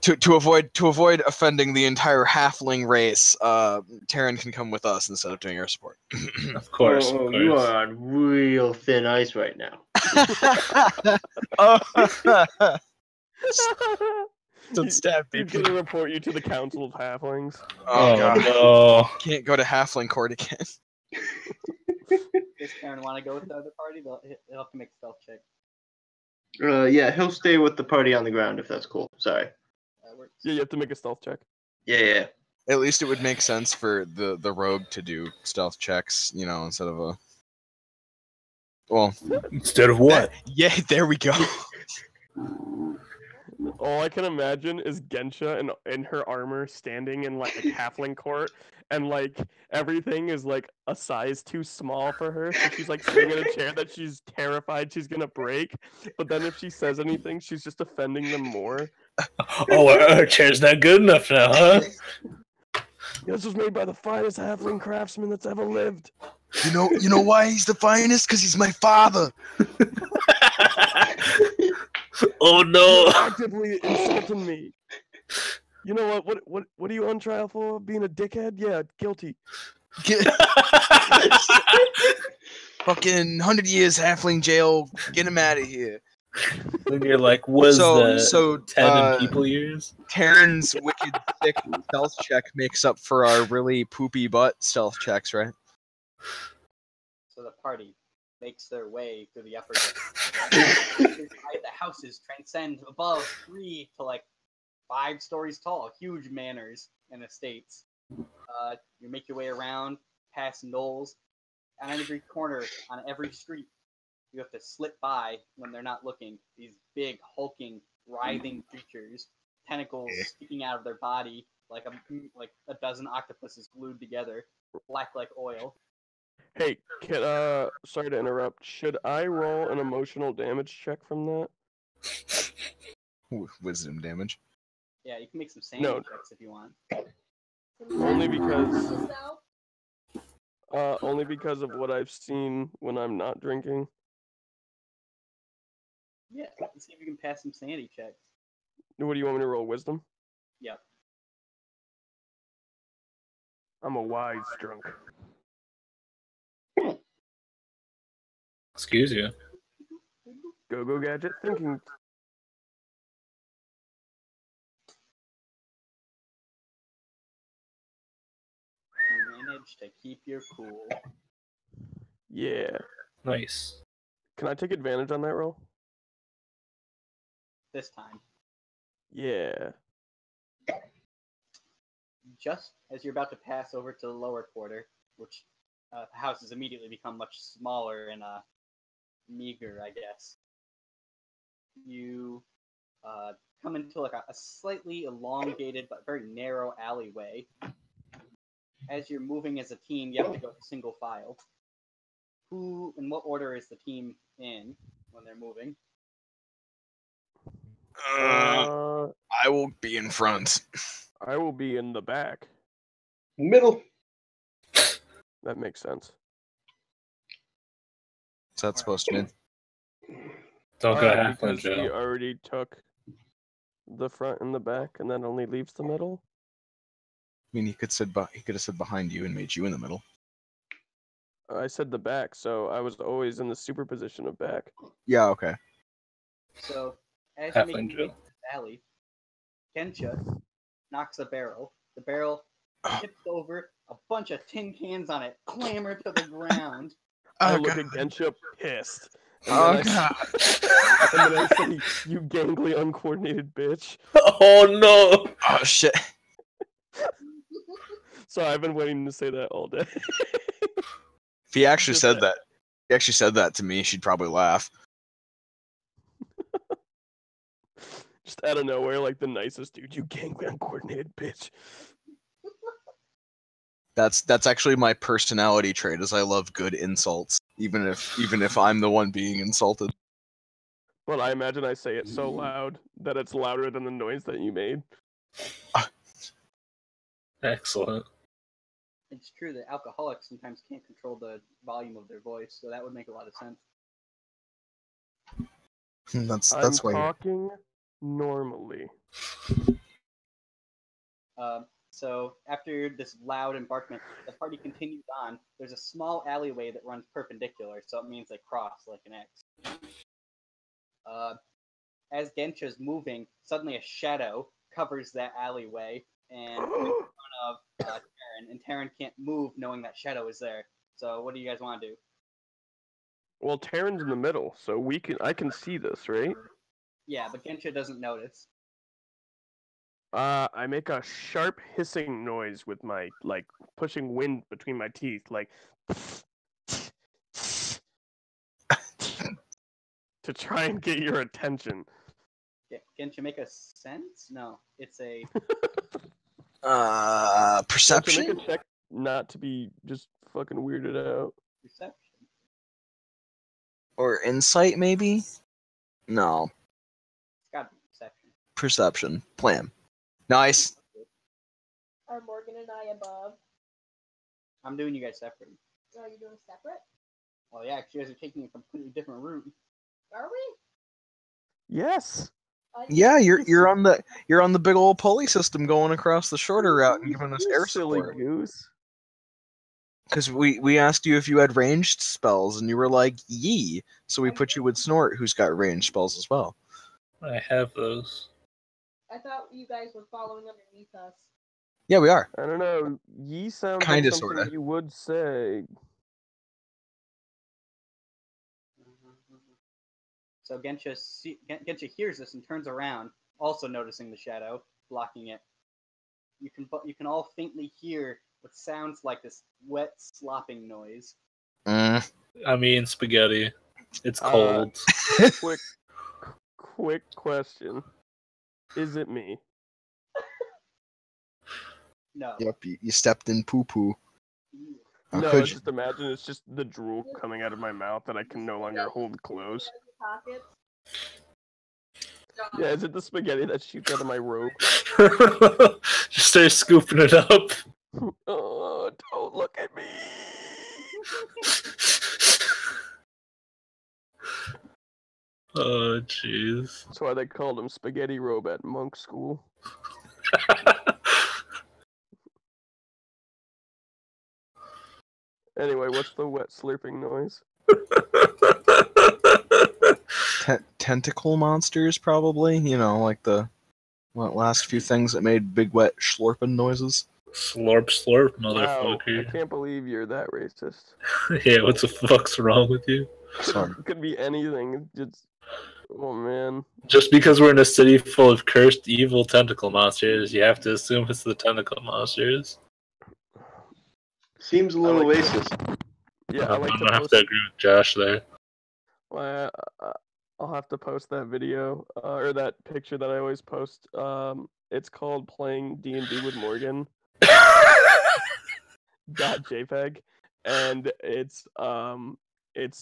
to avoid offending the entire halfling race. Taryn can come with us instead of doing air support. Of course, Oh, of you course. are on real thin ice right now. Don't stab me, He's gonna report you to the Council of Halflings. Oh god, no. can't go to halfling court again. Does Karen want to go with the other party? They'll have to make a stealth check. Yeah, he'll stay with the party on the ground if that's cool. Sorry. That works. Yeah, you have to make a stealth check. Yeah. At least it would make sense for the rogue to do stealth checks, instead of a. Well, Instead of what? yeah, there we go. All I can imagine is Gensha in her armor standing in like a halfling court, and like everything is like a size too small for her, so she's like sitting in a chair that she's terrified she's gonna break. But then if she says anything, she's just offending them more. Oh, our chair's not good enough now, huh? This was made by the finest halfling craftsman that's ever lived. You know why he's the finest? Because he's my father. Oh no! You're actively insulting me. You know what are you on trial for? Being a dickhead? Yeah, guilty. Fucking 100 years halfling jail. Get him out of here. When you're like, was So 10 in people years? Taryn's wicked thick stealth check makes up for our really poopy butt stealth checks, right? So the party makes their way through the upper deck. The houses transcend above 3 to like 5 stories tall, huge manors and estates. You make your way around, past knolls, and on every corner, on every street, you have to slip by when they're not looking. These big, hulking, writhing creatures, tentacles sticking out of their body like a dozen octopuses glued together, black like oil. Hey, sorry to interrupt. Should I roll an emotional damage check from that? Wisdom damage. Yeah, you can make some sanity No. checks if you want. Only because of what I've seen when I'm not drinking. Yeah, let's see if you can pass some sanity checks. What do you want me to roll? Wisdom? Yep. I'm a wise drunk. Excuse you. Go gadget thinking. You managed to keep your cool. Yeah. Nice. Can I take advantage on that roll? This time. Yeah. Just as you're about to pass over to the lower quarter, which the houses immediately become much smaller and meager, I guess. You come into like a slightly elongated but very narrow alleyway. As you're moving as a team, you have to go single file. Who, in what order is the team in when they're moving? I will be in front. I will be in the back. Middle. That makes sense. What's that supposed to mean? Don't go halfling Because he jail. already took the front and the back, and then only leaves the middle. I mean, he could have said behind you and made you in the middle. I said the back, so I was always in the superposition of back. Yeah, okay. So, as you make Halfling your way jail. to the alley, Gensha knocks a barrel. The barrel tips over, a bunch of tin cans on it clamber to the ground. I look at Gensha pissed. Oh And then god. and then I say, "You gangly, uncoordinated bitch." Oh no! Oh shit. So I've been waiting to say that all day. If he actually Just said that, he actually said that to me, she'd probably laugh. Just out of nowhere, like the nicest dude. You gangly, uncoordinated bitch. That's actually my personality trait, is I love good insults, even if I'm the one being insulted. But I imagine I say it so loud that it's louder than the noise that you made. Excellent. It's true that alcoholics sometimes can't control the volume of their voice, so that would make a lot of sense. That's I'm why. talking normally. So after this loud embarkment, the party continues on. There's a small alleyway that runs perpendicular, so it means they cross like an X. As Gensha's moving, suddenly a shadow covers that alleyway and in front of Terran, and Terran can't move knowing that shadow is there. So what do you guys want to do? Well, Terran's in the middle, so I can see this, right? Yeah, but Gensha doesn't notice. I make a sharp hissing noise with my, like, pushing wind between my teeth, like, to try and get your attention. Gensha, make a sense? No, it's a Perception? Make a check not to be just fucking weirded out. perception. Or insight, maybe? No. It's gotta be perception. Perception. Plan. Nice. Are Morgan and I above? I'm doing you guys separate. Are you doing separate? Well, yeah, 'cause you guys are taking a completely different route. Are we? Yes. Yeah, you're on the big old pulley system going across the shorter route and giving us You air silly support. goose. Because we asked you if you had ranged spells, and you were like, yee. So we put you with Snort, who's got ranged spells as well. I have those. I thought you guys were following underneath us. Yeah, we are. I don't know. Ye sounds Kinda, like something sorta. you would say. So Gensha hears this and turns around, also noticing the shadow blocking it. You can all faintly hear what sounds like this wet slopping noise. Mm. I mean, spaghetti. It's cold. Quick question. Is it me? No. Yep, you stepped in poo-poo. How No, could you? just imagine it's just the drool coming out of my mouth that I can no longer hold close. Pockets. Yeah, is it the spaghetti that shoots out of my robe? Just start scooping it up. Oh, don't look at me! Oh, jeez. That's why they called him Spaghetti Robe at monk school. Anyway, what's the wet slurping noise? Tentacle monsters, probably. You know, like the last few things that made big wet slurping noises. Slurp, slurp, Wow, I motherfucker. can't believe you're that racist. Yeah, what the fuck's wrong with you? Sorry. Could be anything. Just, oh man. Just because we're in a city full of cursed evil tentacle monsters, you have to assume it's the tentacle monsters. Seems a little like- racist. Yeah, I like I'm to gonna have post. to agree with Josh there. Well, I'll have to post that video or that picture that I always post. It's called "Playing D&D with Morgan." .jpg, and it's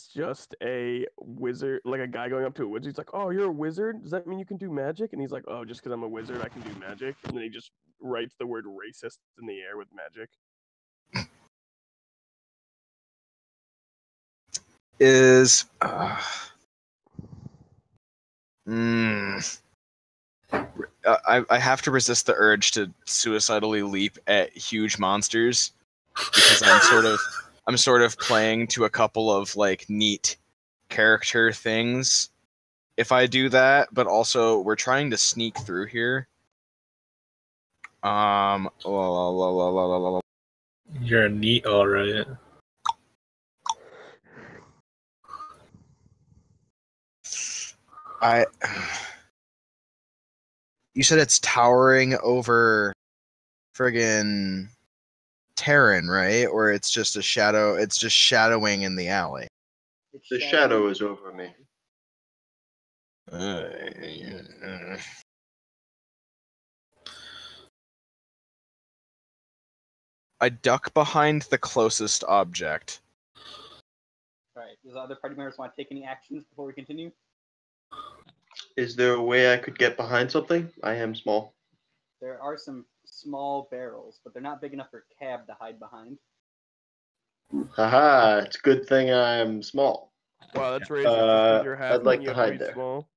just a wizard, like a guy going up to a wizard. He's like, "Oh, you're a wizard? Does that mean you can do magic?" And he's like, "Oh, just because I'm a wizard, I can do magic." And then he just writes the word "racist" in the air with magic. Is I have to resist the urge to suicidally leap at huge monsters because I'm sort of playing to a couple of like neat character things if I do that, but also we're trying to sneak through here. You're a neat, alright. I. You said it's towering over friggin' Terran, right? Or it's just a shadow. It's just shadowing in the alley. It's The shadowing- shadow is over me. I duck behind the closest object. Alright, does the other party members want to take any actions before we continue? Is there a way I could get behind something? I am small. There are some small barrels, but they're not big enough for a cab to hide behind. Haha, it's a good thing I'm small. Wow, that's racist. Just 'cause you're I'd half, like you to have to hide be there. small.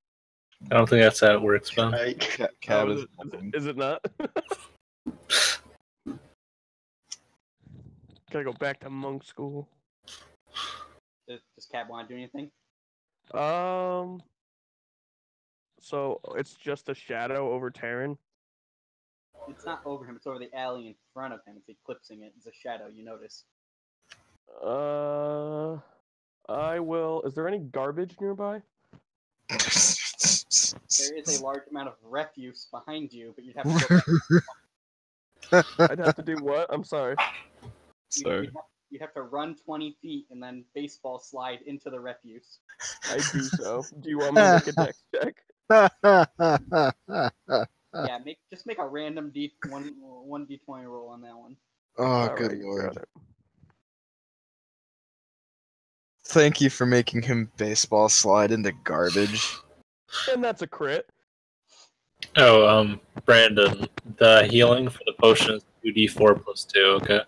I don't think that's how it works, Ben. Cab Oh, is is it not? Gotta go back to monk school. Does Cab want to do anything? So it's just a shadow over Terran. It's not over him, it's over the alley in front of him. It's eclipsing it. It's a shadow, you notice. I will. Is there any garbage nearby? There is a large amount of refuse behind you, but you'd have to go back. I'd have to do what? I'm sorry. Sorry. You'd have to run 20 feet and then baseball slide into the refuse. I do so. Do you want me to make a dex check? Yeah, just make a random one d20 roll on that one. Oh, All good right, lord. got it. Thank you for making him baseball slide into garbage. And that's a crit. Oh, Brandon, the healing for the potion is 2d4 plus 2, okay?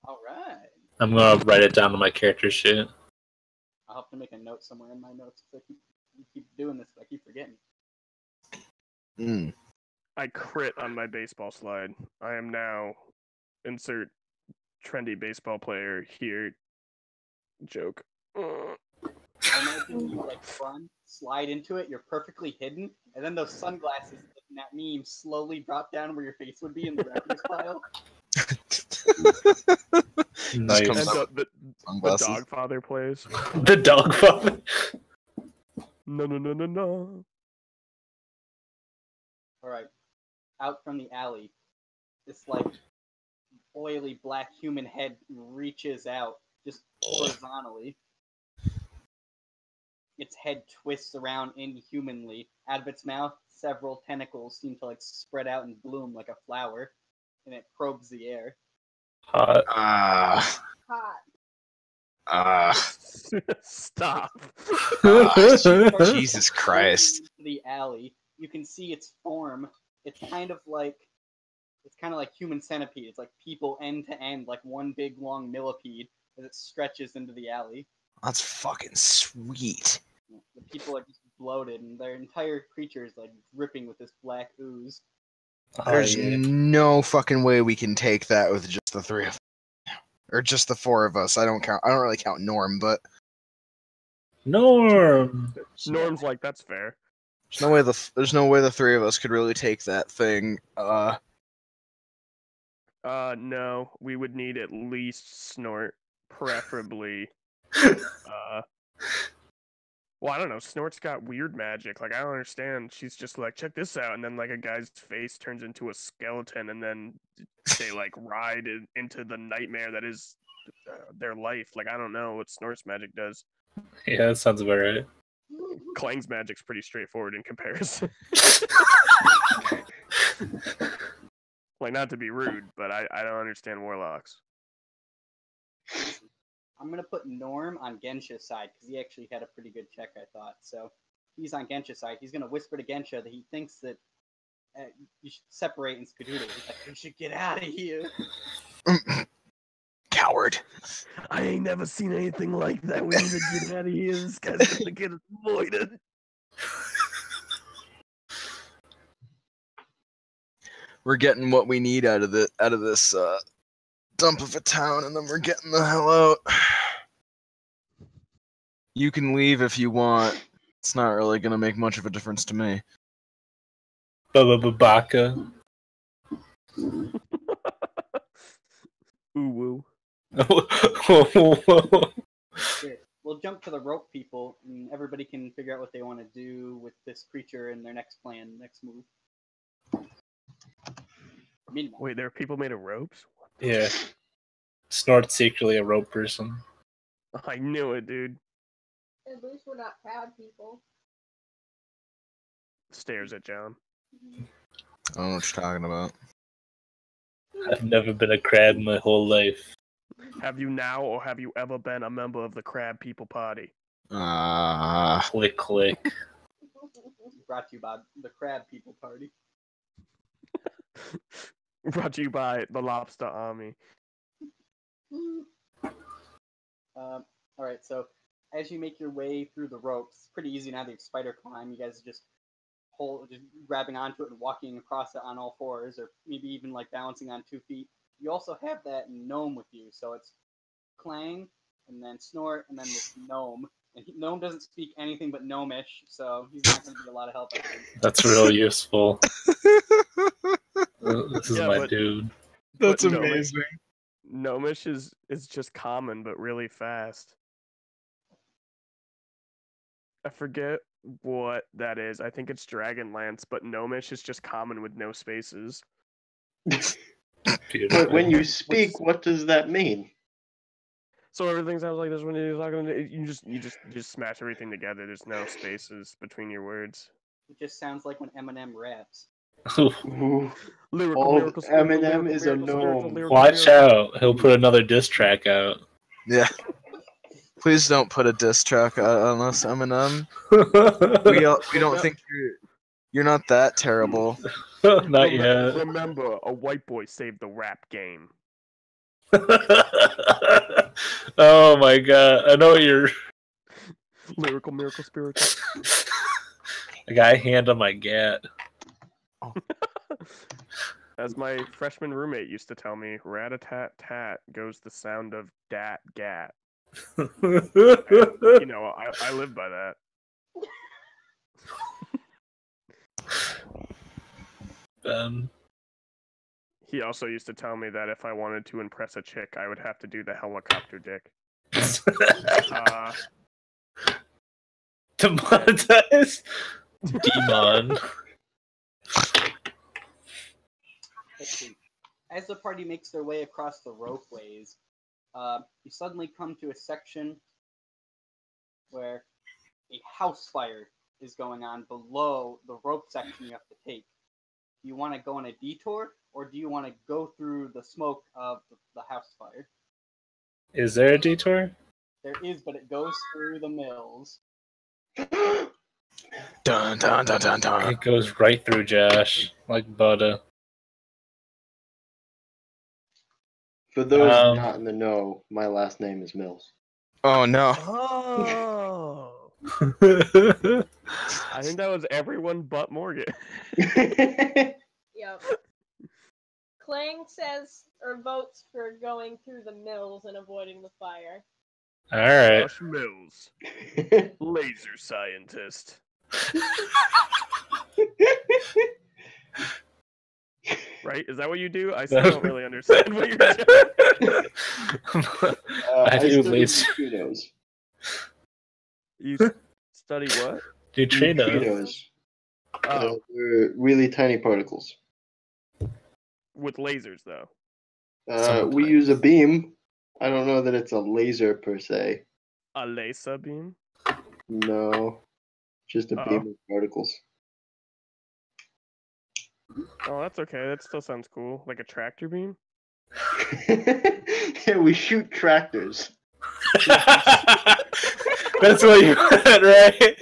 Alright. I'm gonna write it down on my character sheet. I'll have to make a note somewhere in my notes because I keep doing this, but I keep forgetting. Mm. I crit on my baseball slide. I am now insert trendy baseball player here. Joke. I imagine you run, slide into it, you're perfectly hidden, and then those sunglasses in that meme slowly drop down where your face would be in the refuse pile. Nice. comes And up the Sunglasses. dog father plays. The dog father. No. Alright. Out from the alley, this oily black human head reaches out just horizontally. Its head twists around inhumanly. Out of its mouth, several tentacles seem to spread out and bloom like a flower, and it probes the air. Hot. Hot. Stop. Jesus Christ. Into the alley, you can see its form. It's kind of like human centipede. It's like people end to end, like one big long millipede as it stretches into the alley. That's fucking sweet. The people are just bloated, and their entire creature is dripping with this black ooze. There's no fucking way we can take that with just the three of us. Or just the four of us. I don't really count Norm, but Norm. Norm's like, that's fair. there's no way the three of us could really take that thing. No, we would need at least Snort, preferably. Well, I don't know. Snort's got weird magic. I don't understand. She's just like, check this out, and then a guy's face turns into a skeleton, and then they ride into the nightmare that is their life. I don't know what Snort's magic does. Yeah, that sounds about right. Klang's magic's pretty straightforward in comparison. Not to be rude, but I don't understand warlocks. I'm gonna put Norm on Gensha's side because he actually had a pretty good check, I thought. So he's on Gensha's side. He's gonna whisper to Gensha that he thinks that you should separate and skedoodle. He's like, "We should get out of here." Coward. I ain't never seen anything like that. We need to get out of here. This guy's gonna get avoided. We're getting what we need out of this dump of a town, and then we're getting the hell out. You can leave if you want. It's not really gonna make much of a difference to me. Baka. Ooh woo. We'll we'll jump to the rope people, and everybody can figure out what they want to do with this creature in their next plan, next move. Meanwhile, Wait, there are people made of ropes? Yeah. Snort's secretly a rope person. I knew it, dude. At least we're not crab people. Stares at John. I don't know what you're talking about. I've never been a crab in my whole life. Have you now, or have you ever been a member of the Crab People Party? Click, click. brought to you by the Crab People Party. Brought to you by the Lobster Army. All right, so as you make your way through the ropes, it's pretty easy now that you spider climb. You guys just grabbing onto it and walking across it on all fours, or maybe even like balancing on 2 feet. You also have that gnome with you, so it's Clang, and then Snort, and then this gnome. And gnome doesn't speak anything but gnomish, so he's not going to be a lot of help, I think. That's real useful. This is my dude. That's But amazing. Gnomish is just common, but really fast. I forget what that is. I think it's Dragonlance, but Gnomish is just common with no spaces. But when you speak, what does that mean? So everything sounds like this when you're talking. You just smash everything together. There's no spaces between your words. It just sounds like when Eminem raps. Ooh. Lyrical, Oh, miracle, spiritual, Eminem lyrical, is a miracle, spiritual, gnome. lyrical, Watch miracle. out. He'll put another diss track out. Yeah. Please don't put a diss track out on us, Eminem. We don't think you're not that terrible. Not yet. Remember, a white boy saved the rap game. Oh my god. I know what you're. Lyrical, miracle, spiritual. I got a hand on my gat. As my freshman roommate used to tell me, rat-a-tat-tat goes the sound of dat-gat. And, you know, I live by that. He also used to tell me that if I wanted to impress a chick, I would have to do the helicopter dick. Demonetize? Demon. Let's see. As the party makes their way across the ropeways, you suddenly come to a section where a house fire is going on below the rope section you have to take. Do you want to go on a detour, or do you want to go through the smoke of the house fire? Is there a detour? There is, but it goes through the mills. Dun dun dun dun dun. It goes right through Josh, like butter. For those not in the know, my last name is Mills. Oh no. Oh! I think that was everyone but Morgan. Yep. Clang says or votes for going through the mills and avoiding the fire. Alright. Josh Mills, laser scientist. Right? Is that what you do? I still don't really understand what you're doing. I do study laser. neutrinos. You study what? Neutrino. Neutrinos. Oh, They're really tiny particles. with lasers, though. We use a beam. I don't know that it's a laser per se. A laser beam? No, just a beam of particles. Oh, that's okay. That still sounds cool. Like a tractor beam? Yeah, we shoot tractors. That's what you meant, right?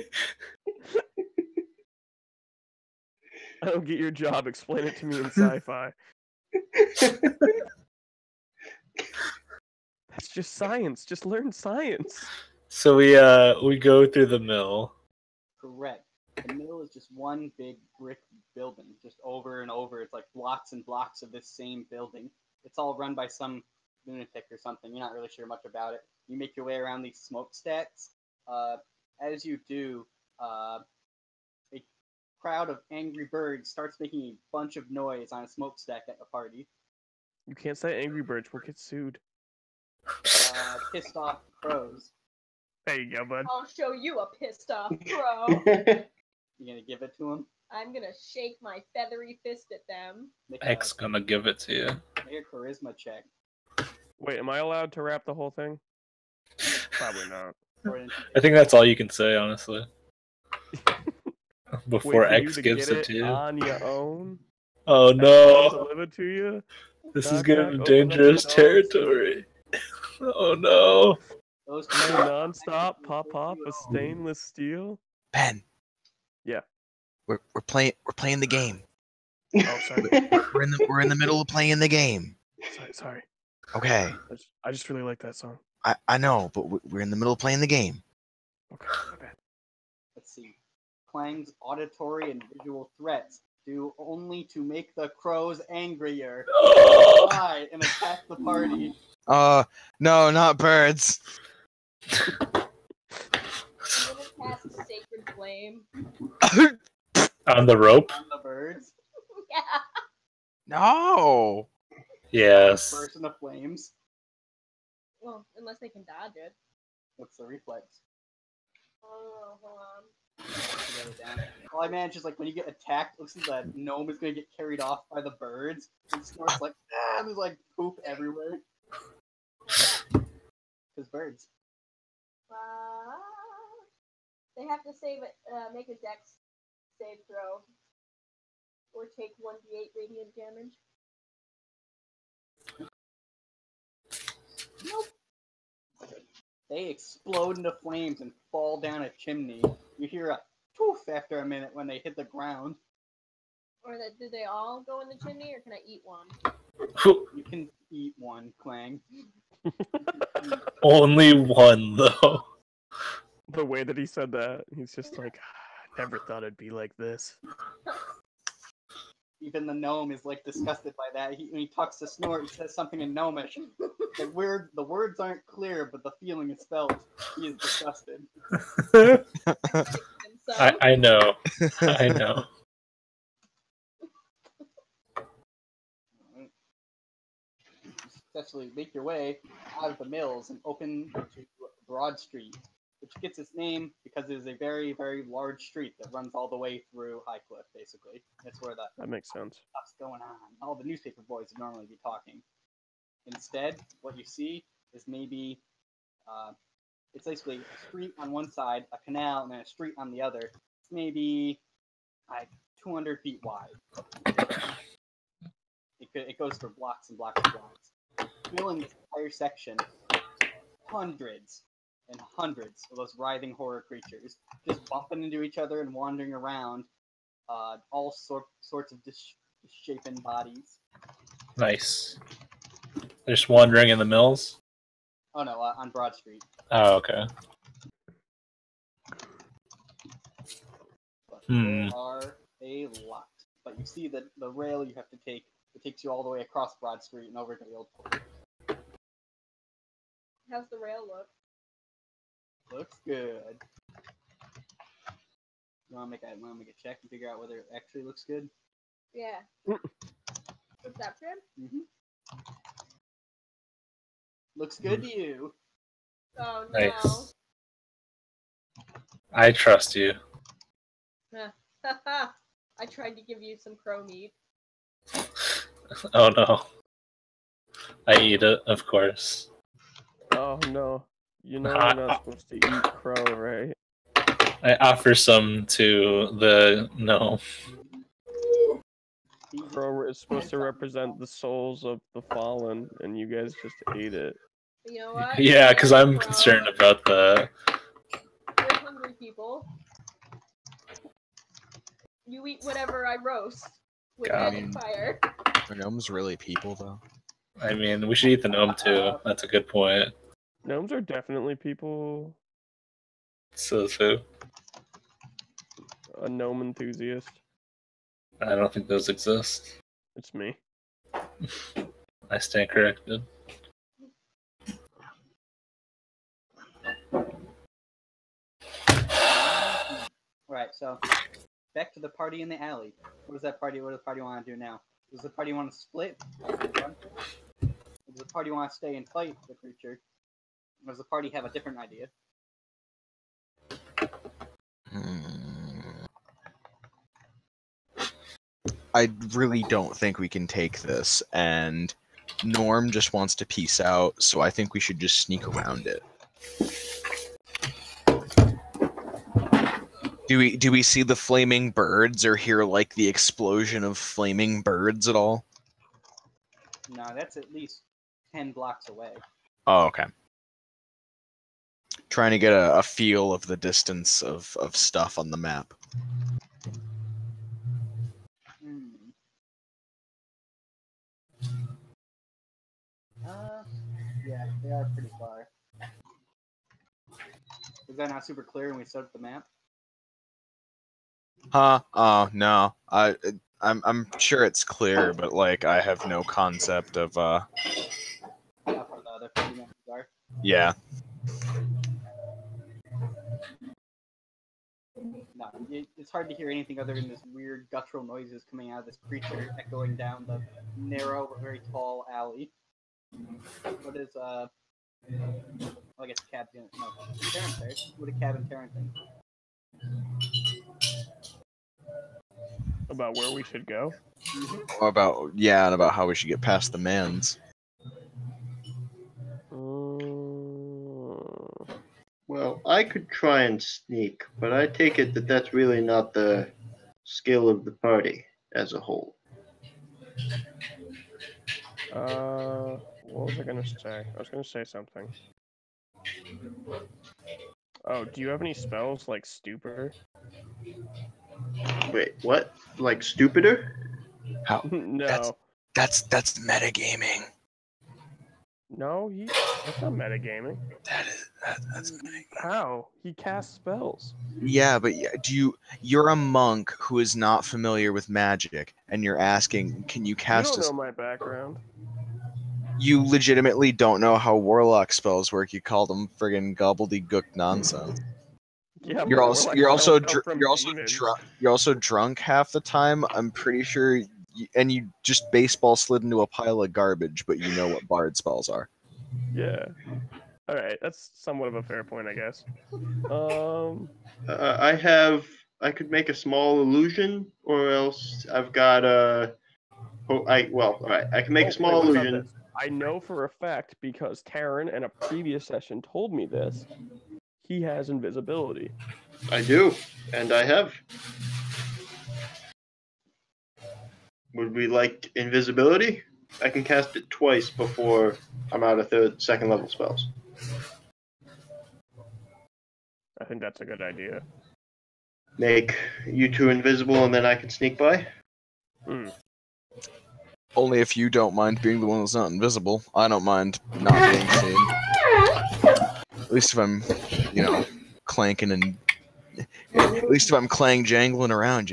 I don't get your job. Explain it to me in sci-fi. That's just science. Just learn science. So we go through the mill. Correct. The mill is just one big brick building, just over and over. It's like blocks and blocks of this same building. It's all run by some lunatic or something. You're not really sure much about it. You make your way around these smokestacks. As you do, a crowd of angry birds starts making a bunch of noise on a smokestack at the party. You can't say Angry Birds. We'll get sued. Pissed off crows. There you go, bud. I'll show you a pissed off crow. You gonna give it to him? I'm gonna shake my feathery fist at them. Make X gonna give it to you. make a charisma check. Wait, am I allowed to rap the whole thing? Probably not. I think that's all you can say, honestly. Before Wait, for X you to gives get it to you. on your own? Oh To no! deliver to you? This is Knock, getting knock, into open up the dangerous door, territory. Oh no! Those Play two non-stop, pop off with stainless steel? Ben. Yeah. We're playing the game. Oh, sorry. We're in the middle of playing the game. Sorry. Okay. I just really like that song. I know, but we're in the middle of playing the game. Okay, my bad. Let's see. Clang's auditory and visual threats do only to make the crows angrier. Fly and attack the party. No, not birds. I'm gonna cast Sacred Flame. On the rope? On the birds. Yeah. No. Yes. Burst into flames. Well, unless they can dodge it. What's the reflex? Oh, hold on. Get it down. All I manage is like when you get attacked, it looks like that gnome is gonna get carried off by the birds. And Snort's like, and there's like poop everywhere. Because birds. They have to make a dex save throw. Or take 1d8 radiant damage. Nope. They explode into flames and fall down a chimney. You hear a poof after a minute when they hit the ground. Or do they all go in the chimney, or can I eat one? You can eat one, Clang. Only one, though. The way that he said that, he's just like, I never thought it'd be like this. Even the gnome is like disgusted by that. When he talks to Snort, he says something in gnomish. The words aren't clear, but the feeling is felt. He is disgusted. I know. I know. Successfully make your way out of the mills and open to Broad Street, which gets its name because it is a very, very large street that runs all the way through Highcliffe, basically. That's where That makes sense. stuff's going on. All the newspaper boys would normally be talking. Instead, what you see is maybe it's basically a street on one side, a canal, and then a street on the other. It's maybe like 200 feet wide. It goes for blocks and blocks and blocks. Filling this entire section, hundreds and hundreds of those writhing horror creatures, just bumping into each other and wandering around, all sorts of misshapen bodies. Nice. They're just wandering in the mills? Oh no, on Broad Street. Oh, okay. But there are a lot. But you see that the rail you have to take, it takes you all the way across Broad Street and over to the old port. How's the rail look? Looks good. You want to make a check and figure out whether it actually looks good? Yeah. Perception? Mm-hmm. Looks good to you. Oh no. Nice. I trust you. I tried to give you some crow meat. Oh no. I eat it, of course. Oh no. You know we're not supposed to eat crow, right? I offer some to the gnome. Crow is supposed to represent the souls of the fallen, and you guys just ate it. You know what? Yeah, because I'm Crow, concerned about the... We're hungry people. You eat whatever I roast with magic fire. Are gnomes really people, though? I mean, we should eat the gnome too. That's a good point. Gnomes are definitely people. So who? A gnome enthusiast. I don't think those exist. It's me. I stand corrected. Right, so back to the party in the alley. What does the party want to do now? Does the party want to split? Or does the party want to stay and fight the creature? Or does the party have a different idea? I really don't think we can take this, and Norm just wants to peace out, so I think we should just sneak around it. Do we see the flaming birds or hear like the explosion of flaming birds at all? No, that's at least 10 blocks away. Oh, okay. Trying to get a feel of the distance of stuff on the map. Yeah, they are pretty far. Is that not super clear when we set up the map? Huh? Oh no. I'm sure it's clear, but like I have no concept of How far the other 50 meters are? yeah. No, it's hard to hear anything other than this weird guttural noises coming out of this creature echoing down the narrow but very tall alley. What is I guess cabin. No, Terran there. What did cabin Terran think? About where we should go? Or about and about how we should get past the mans. Well, I could try and sneak, but I take it that that's really not the skill of the party as a whole. What was I gonna say? I was gonna say something. Oh, do you have any spells like Stupor? Wait, what? Like stupider? How? No. That's metagaming. No, that's not metagaming. That's metagaming. How? He casts spells. Yeah, but you're a monk who is not familiar with magic, and you're asking, can you cast You don't know my background. You legitimately don't know how warlock spells work. You call them friggin' gobbledygook nonsense. Yeah, You're also demons. drunk half the time. I'm pretty sure, and you just baseball slid into a pile of garbage, but you know what bard spells are. Yeah. All right, that's somewhat of a fair point, I guess. I could make a small illusion, or else I've got a. All right. I can make a small wait, what about illusion. this? I know for a fact because Taryn in a previous session told me this. He has invisibility. I do, and I have. Would we like invisibility? I can cast it twice before I'm out of second level spells. I think that's a good idea. Make you two invisible, and then I can sneak by. Only if you don't mind being the one that's not invisible. I don't mind not being seen. At least if I'm, clanking and... At least if I'm jangling around,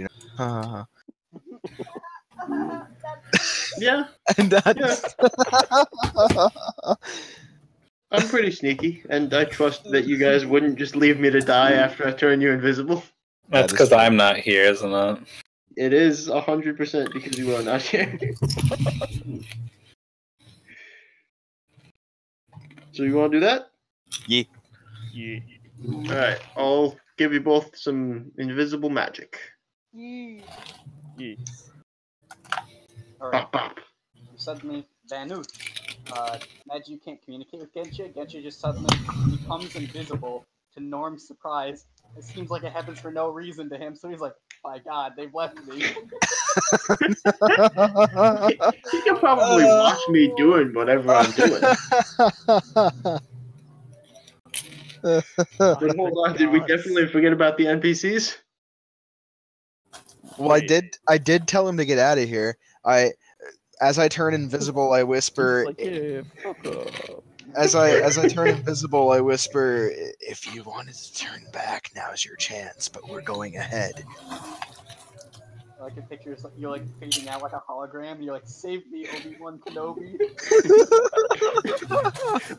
Yeah. And that's... I'm pretty sneaky, and I trust that you guys wouldn't just leave me to die after I turn you invisible. That's because I'm not here, isn't it? It is 100% because you are not here. So you want to do that? Yeah. Alright, I'll give you both some invisible magic. Alright. Bop, bop. You suddenly vanish. Imagine you can't communicate with Gensha. Gensha just suddenly becomes invisible to Norm's surprise. It seems like it happens for no reason to him, so he's like, my god, they've left me. He can probably watch me doing whatever I'm doing. But hold on, did we definitely forget about the NPCs? Well, I did tell him to get out of here. As I turn invisible, I whisper. Like, yeah, fuck up. As I turn invisible, I whisper, "If you wanted to turn back, now's your chance. But we're going ahead." I can picture you're like fading out like a hologram. You're like, "Save me, Obi-Wan Kenobi."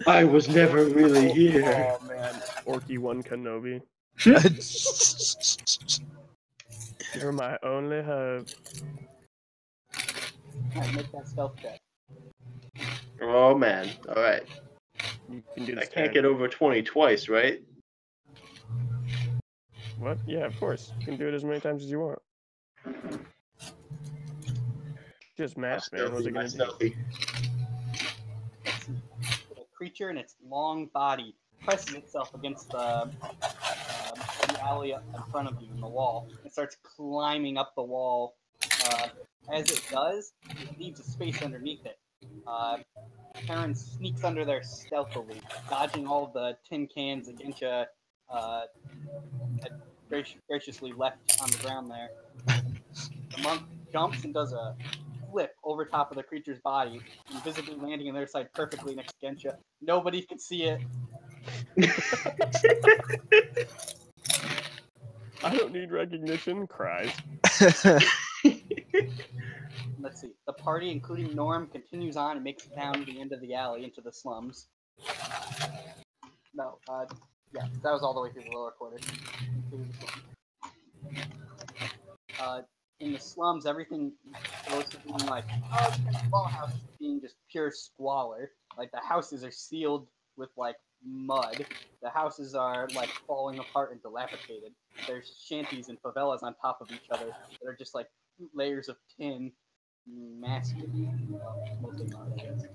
I was never really here. Oh man, Orky One Kenobi. You're my only hope. Alright, make that stealth check. Oh man, alright. You can do I this. can't get over 20 twice, right? What? Yeah, of course. You can do it as many times as you want. Just math, man. What's it gonna do? Stealthy. The creature in its long body presses itself against the alley in front of you in the wall and starts climbing up the wall. As it does, it leaves a space underneath it. Karen sneaks under there stealthily, dodging all the tin cans that Gensha had graciously left on the ground there. The monk jumps and does a flip over top of the creature's body, invisibly landing on their side perfectly next to Gensha. Nobody can see it. I don't need recognition. Cries. Let's see. The party, including Norm, continues on and makes it down the end of the alley into the slums. No, yeah, that was all the way through the lower quarters. In the slums, everything goes to being like, oh, the small house being just pure squalor. Like, the houses are sealed with, like, mud. The houses are, like, falling apart and dilapidated. There's shanties and favelas on top of each other that are just, like, layers of tin. Massive. Mostly mud, I guess.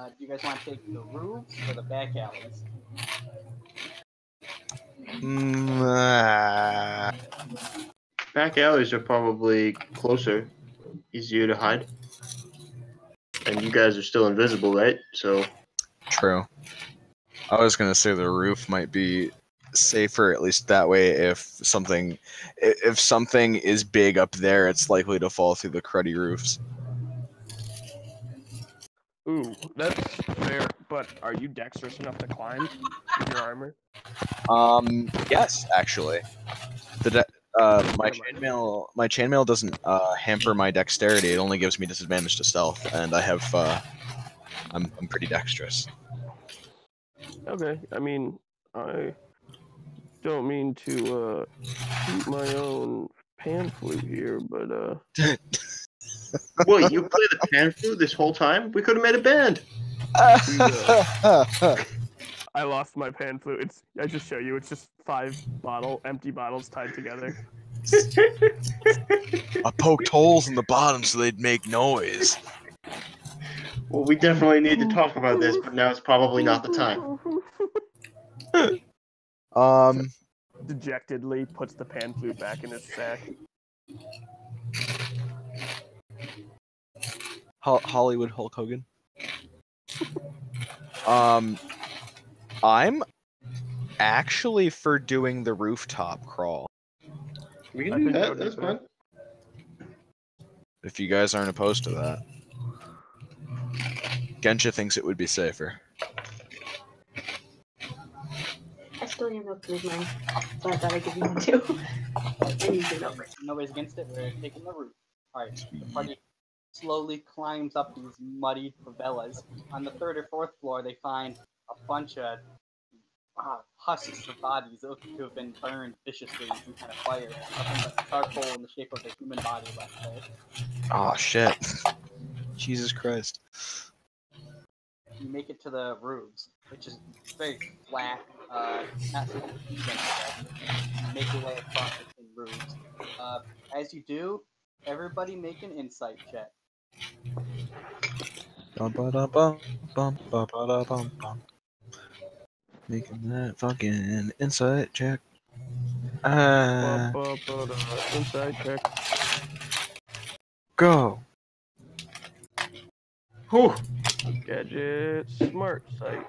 Do you guys want to take the roofs or the back alleys? Back alleys are probably closer, easier to hide. And you guys are still invisible, right? So. True. I was gonna say the roof might be safer, at least that way. If something is big up there, it's likely to fall through the cruddy roofs. Ooh, that's fair. But are you dexterous enough to climb with your armor? Yes, actually. My chainmail doesn't hamper my dexterity. It only gives me disadvantage to stealth, and I have I'm pretty dexterous. Okay, I mean, I don't mean to toot my own pan flute here, but What, you play the pan flute this whole time? We could have made a band. I lost my pan flute. I just show you. It's just 5 empty bottles tied together. I poked holes in the bottom so they'd make noise. Well, we definitely need to talk about this, but now it's probably not the time. Dejectedly puts the pan flute back in his sack. Hollywood Hulk Hogan. I'm actually for doing the rooftop crawl. We can do that. That's fine. If you guys aren't opposed to that. Gensha thinks it would be safer. I still need to move mine, so I thought I'd give you one too. I need your number. Nobody's against it. We're taking the roof. Alright, the party slowly climbs up these muddy favelas. On the 3rd or 4th floor, they find a bunch of husks of bodies that look to have been burned viciously in some kind of fire. Nothing but charcoal in the shape of a human body left there. Oh shit. Jesus Christ. You make it to the roofs, which is very flat, not so deep. You make your way across the roofs. As you do, everybody make an insight check. Making that fucking insight check. Inside check. Go. Whew. Gadget smart sight.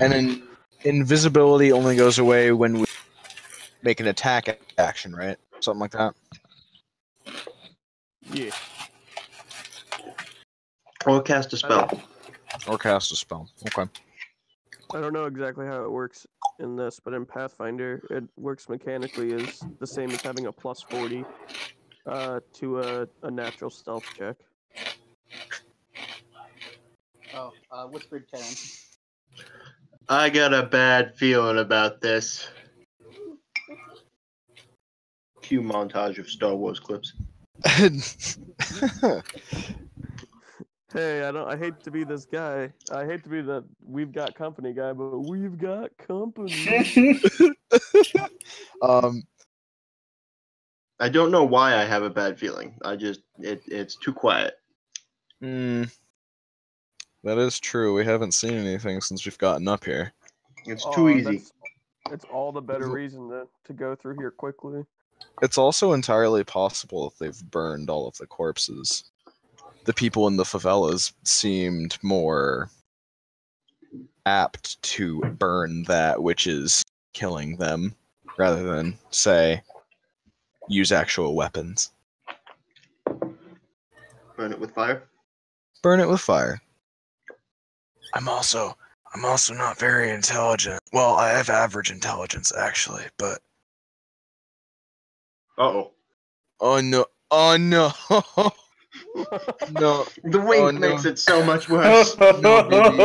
And then invisibility only goes away when we make an attack action, right? Something like that. Yeah. Or cast a spell. Or cast a spell. Okay. I don't know exactly how it works in this, but in Pathfinder, it works mechanically as the same as having a plus 40 to a natural stealth check. Oh, whispered Karen. I got a bad feeling about this. Cue montage of Star Wars clips. Hey, I hate to be this guy. I hate to be the we've got company guy, but we've got company. I don't know why I have a bad feeling. It's too quiet. That is true. We haven't seen anything since we've gotten up here. It's too easy. It's all the better reason to go through here quickly. It's also entirely possible if they've burned all of the corpses. The people in the favelas seemed more apt to burn that which is killing them rather than, say, use actual weapons. Burn it with fire. Burn it with fire. I'm also not very intelligent. Well, I have average intelligence actually, but Uh-oh. oh no. No. The wink no. makes it so much worse. No, baby.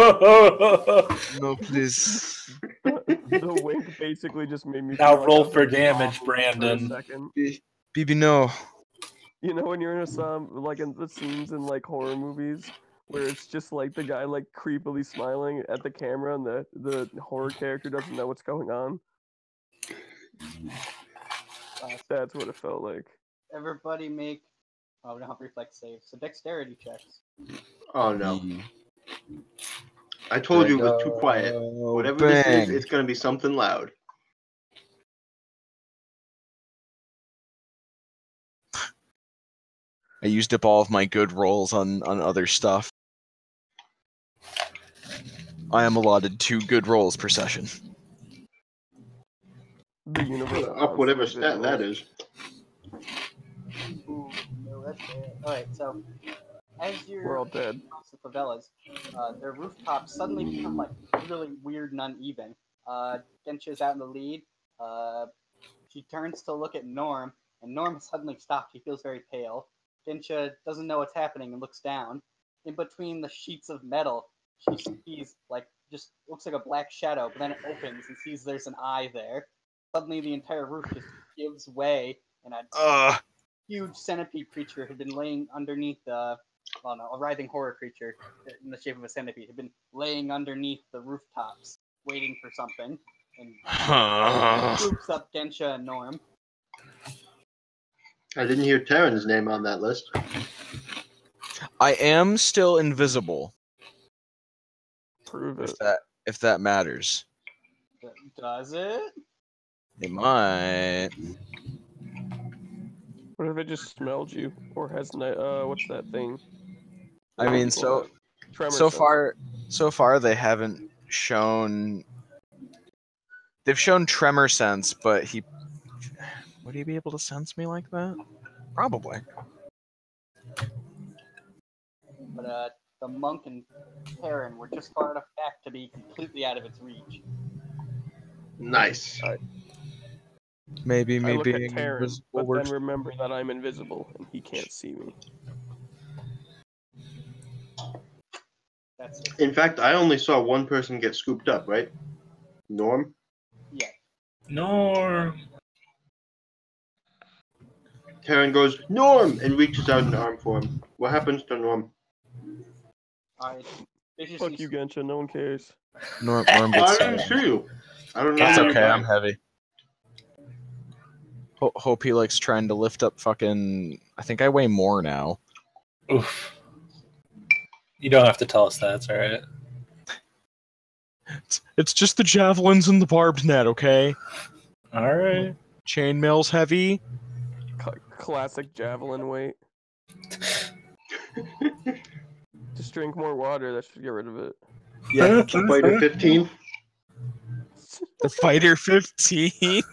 No, please. The wink basically just made me Now feel roll like I for was in a damage, saw movie Brandon. For a second. BB, no. You know when you're in a saw, like in the scenes in like horror movies where it's just like the guy like creepily smiling at the camera and the horror character doesn't know what's going on. That's what it felt like. Everybody make we don't have reflex saves, so dexterity checks. Oh no. I told you it was too quiet. Whatever this is, it's gonna be something loud. I used up all of my good rolls on other stuff. I am allotted 2 good rolls per session. The universe Up whatever stat that is. Ooh, no, that's bad. Alright, so as you're We're all dead. across the favelas, their rooftops suddenly become like really weird and uneven. Gensha's out in the lead. She turns to look at Norm, and Norm has suddenly stopped. He feels very pale. Gensha doesn't know what's happening and looks down. In between the sheets of metal, she sees like just looks like a black shadow, but then it opens and sees there's an eye there. Suddenly, the entire roof just gives way, and a huge centipede creature had been laying underneath a writhing horror creature in the shape of a centipede had been laying underneath the rooftops, waiting for something, and swoops up Gensha and Norm. I didn't hear Terran's name on that list. I am still invisible. Prove it. If that matters. Does it? It might. What if it just smelled you, or has what's that thing? I mean, so far they haven't shown. They've shown tremor sense, but would he be able to sense me like that? Probably. But the monk and Terran were just far enough back to be completely out of its reach. Nice. Maybe I look being at Terran, invisible but works. then remember that I'm invisible and he can't see me. That's it. In fact, I only saw one person get scooped up, right? Norm? Yeah. Norm. Terran goes, Norm! And reaches out an arm for him. What happens to Norm? Fuck you, Gensha. No one cares. Norm I gets didn't see you. I don't know. That's you're okay, I'm dying. heavy. Hope he likes trying to lift up fucking... I think I weigh more now. Oof. You don't have to tell us that, it's alright. It's just the javelins and the barbed net, okay? Alright. Chainmail's heavy. Classic javelin weight. Just drink more water. That should get rid of it. Yeah. Fighter 15? The Fighter 15.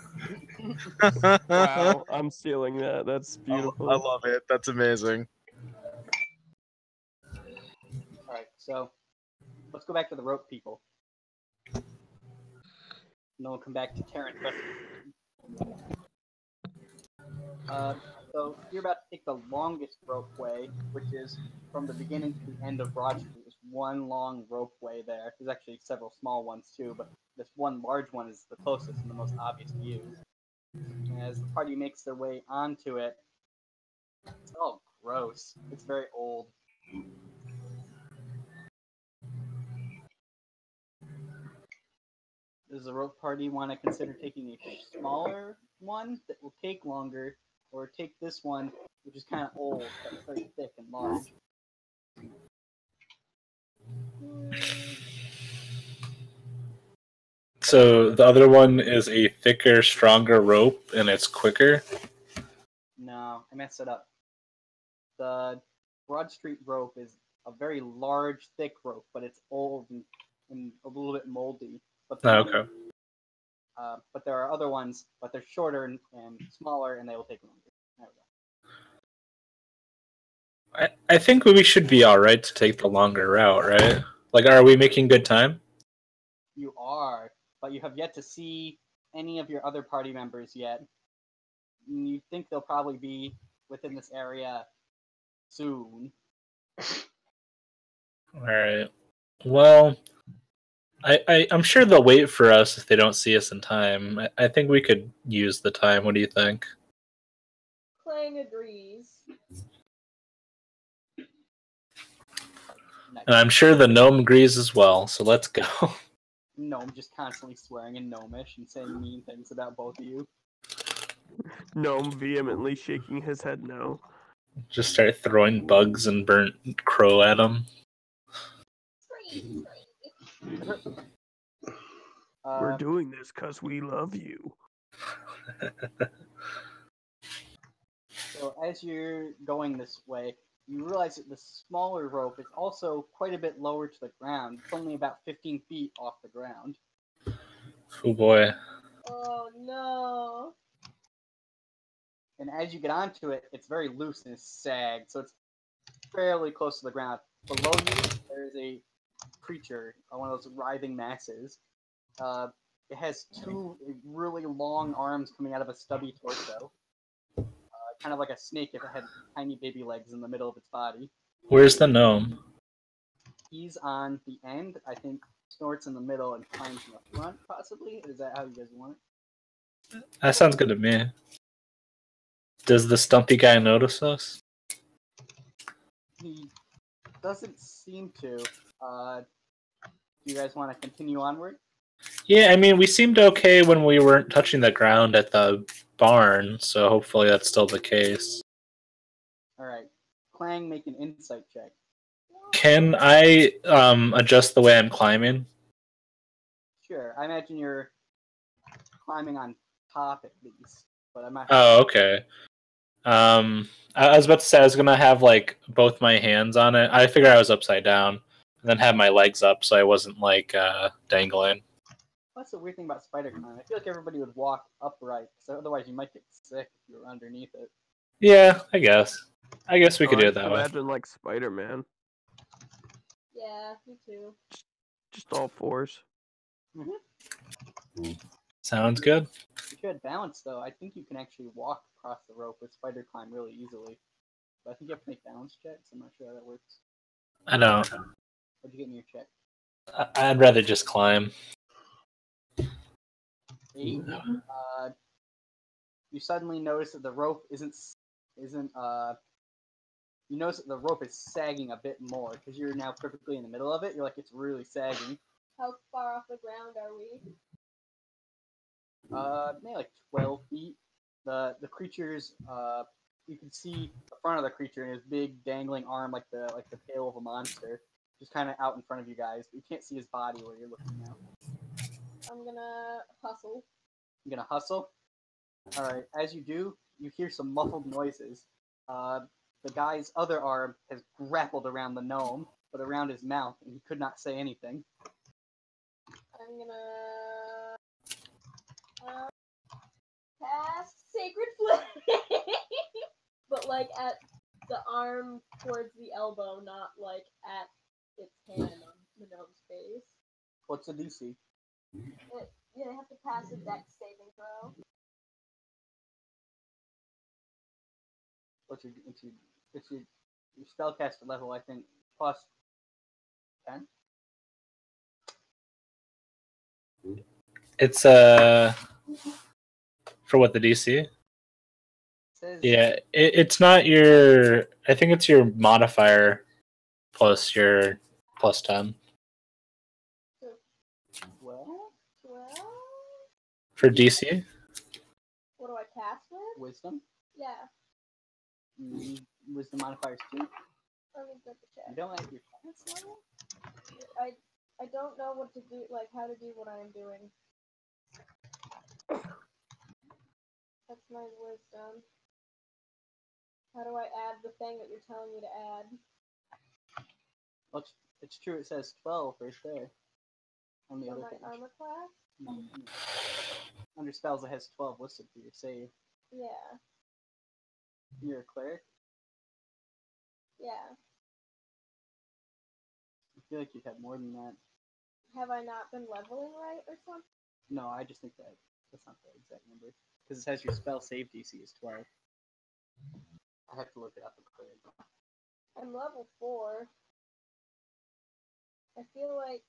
Wow, I'm stealing that. That's beautiful. I love it. That's amazing. Alright, so let's go back to the rope people. And then we'll come back to Terran. So you're about to take the longest ropeway, which is from the beginning to the end of Broad Street. There's one long ropeway there. There's actually several small ones too, but this one large one is the closest and the most obvious to use. As the party makes their way onto it, it's all gross. It's very old. Does the rope party want to consider taking a smaller one that will take longer, or take this one, which is kind of old, but very thick and large? So the other one is a thicker, stronger rope, and it's quicker. No, I messed it up. The Broad Street rope is a very large, thick rope, but it's old and a little bit moldy. But Okay. but there are other ones, but they're shorter and smaller, and they will take longer. There we go. I think we should be all right to take the longer route, right? Like, are we making good time? You are, but you have yet to see any of your other party members yet. You think they'll probably be within this area soon. All right. Well, I'm sure they'll wait for us if they don't see us in time. I think we could use the time. What do you think? Clang agrees. Nice. And I'm sure the gnome agrees as well. So let's go. Gnome just constantly swearing in gnomish and saying mean things about both of you. Gnome vehemently shaking his head no. Just start throwing bugs and burnt crow at them. We're doing this because we love you. So as you're going this way, you realize that the smaller rope is also quite a bit lower to the ground. It's only about 15 feet off the ground. Oh boy. Oh no. And as you get onto it, it's very loose and it's sagged, so it's fairly close to the ground. Below you, there is a creature, one of those writhing masses. It has two really long arms coming out of a stubby torso. Kind of like a snake if it had tiny baby legs in the middle of its body. Where's the gnome? He's on the end. I think Snort's in the middle and Klein's in the front, possibly. Is that how you guys want it? That sounds good to me. Does the stumpy guy notice us? He doesn't seem to. Do you guys want to continue onward? Yeah, I mean, we seemed okay when we weren't touching the ground at the barn, so hopefully that's still the case. Alright. Clang, make an insight check. Can I adjust the way I'm climbing? Sure. I imagine you're climbing on top at least, but I'm not Oh, okay. I was about to say I was gonna have like both my hands on it. I figured I was upside down, and then have my legs up so I wasn't like dangling. That's the weird thing about spider climb. I feel like everybody would walk upright, so otherwise you might get sick if you were underneath it. Yeah, I guess. I guess we could do it that way. Imagine like Spider-Man, Yeah, me too. just all fours. Sounds good. If you had balance, though, I think you can actually walk across the rope with spider climb really easily. But I think you have to make balance checks. I'm not sure how that works. I don't. What'd you get in your check? I'd rather just climb. 8. You suddenly notice that the rope isn't. You notice that the rope is sagging a bit more because you're now perfectly in the middle of it. You're like, it's really sagging. How far off the ground are we? Maybe like 12 feet. The creature's you can see the front of the creature and his big dangling arm like the tail of a monster, just kind of out in front of you guys. But you can't see his body where you're looking now. I'm gonna hustle. You're gonna hustle. All right. As you do, you hear some muffled noises. The guy's other arm has grappled around the gnome, but around his mouth, and he could not say anything. I'm gonna cast Sacred Flame, but like at the arm towards the elbow, not like at its hand on the gnome's face. What's the DC? You have to pass a dex saving throw. What's your spellcaster level? I think plus 10. It's For what, the DC? Says Yeah, it's not your. I think it's your modifier plus your plus 10 well, 12? for DC. What do I cast with? wisdom. Yeah. Wisdom modifiers too. Let me double check. You don't have your class level. I don't know what to do, like how to do what I am doing. That's my wisdom. How do I add the thing that you're telling me to add? Well, it's true. It says 12 right there. On the For other my page. armor class? Under spells, it has 12 listed for your save. Yeah. You're a cleric. Yeah. I feel like you'd have more than that. Have I not been leveling right or something? No, I just think that's not the exact number. Because it says your spell save DC is 12. I have to look it up. I'm level 4. I feel like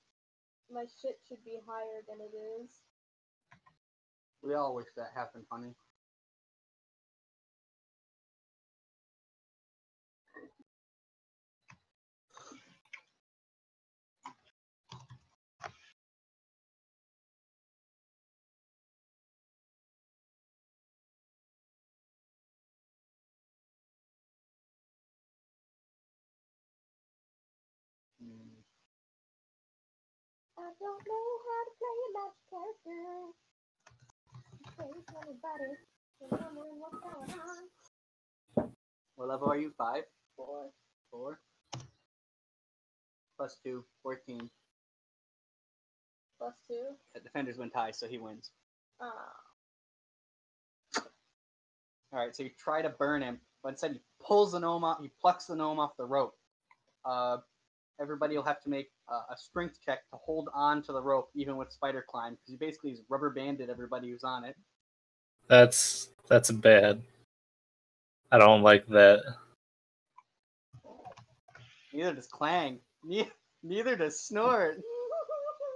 my shit should be higher than it is. We all wish that happened, honey. I don't know how to play a match character. Face anybody. Remembering what's going on. What level are you? 5? 4. 4? Plus 2, 14. Plus 2. The defenders win ties, so he wins. Ah. Alright, so you try to burn him, but instead he pulls the gnome off, he plucks the gnome off the rope. Everybody will have to make a strength check to hold on to the rope, even with spider climb, because he basically has rubber banded everybody who's on it. That's bad. I don't like that. Neither does Clang. Neither does Snort.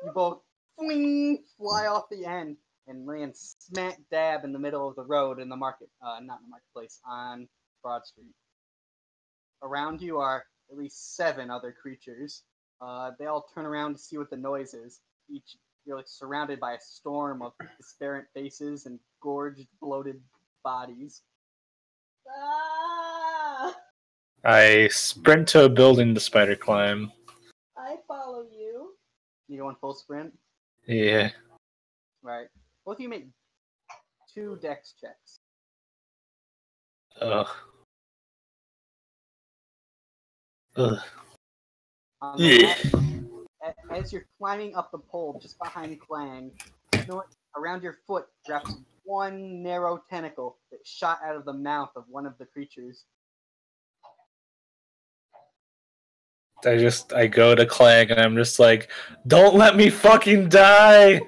You both fly off the end and land smack dab in the middle of the road in the market, not in the marketplace, on Broad Street. Around you are at least 7 other creatures. They all turn around to see what the noise is. You're like surrounded by a storm of disparate faces and gorged, bloated bodies. Ah! I sprint to a building to spider climb. I follow you. You go on full sprint? Yeah. Right. Both of you make 2 dex checks. Ugh. Ugh. Yeah. As you're climbing up the pole just behind Clang, around your foot wraps one narrow tentacle that shot out of the mouth of one of the creatures. I go to Clang and I'm just like, don't let me fucking die!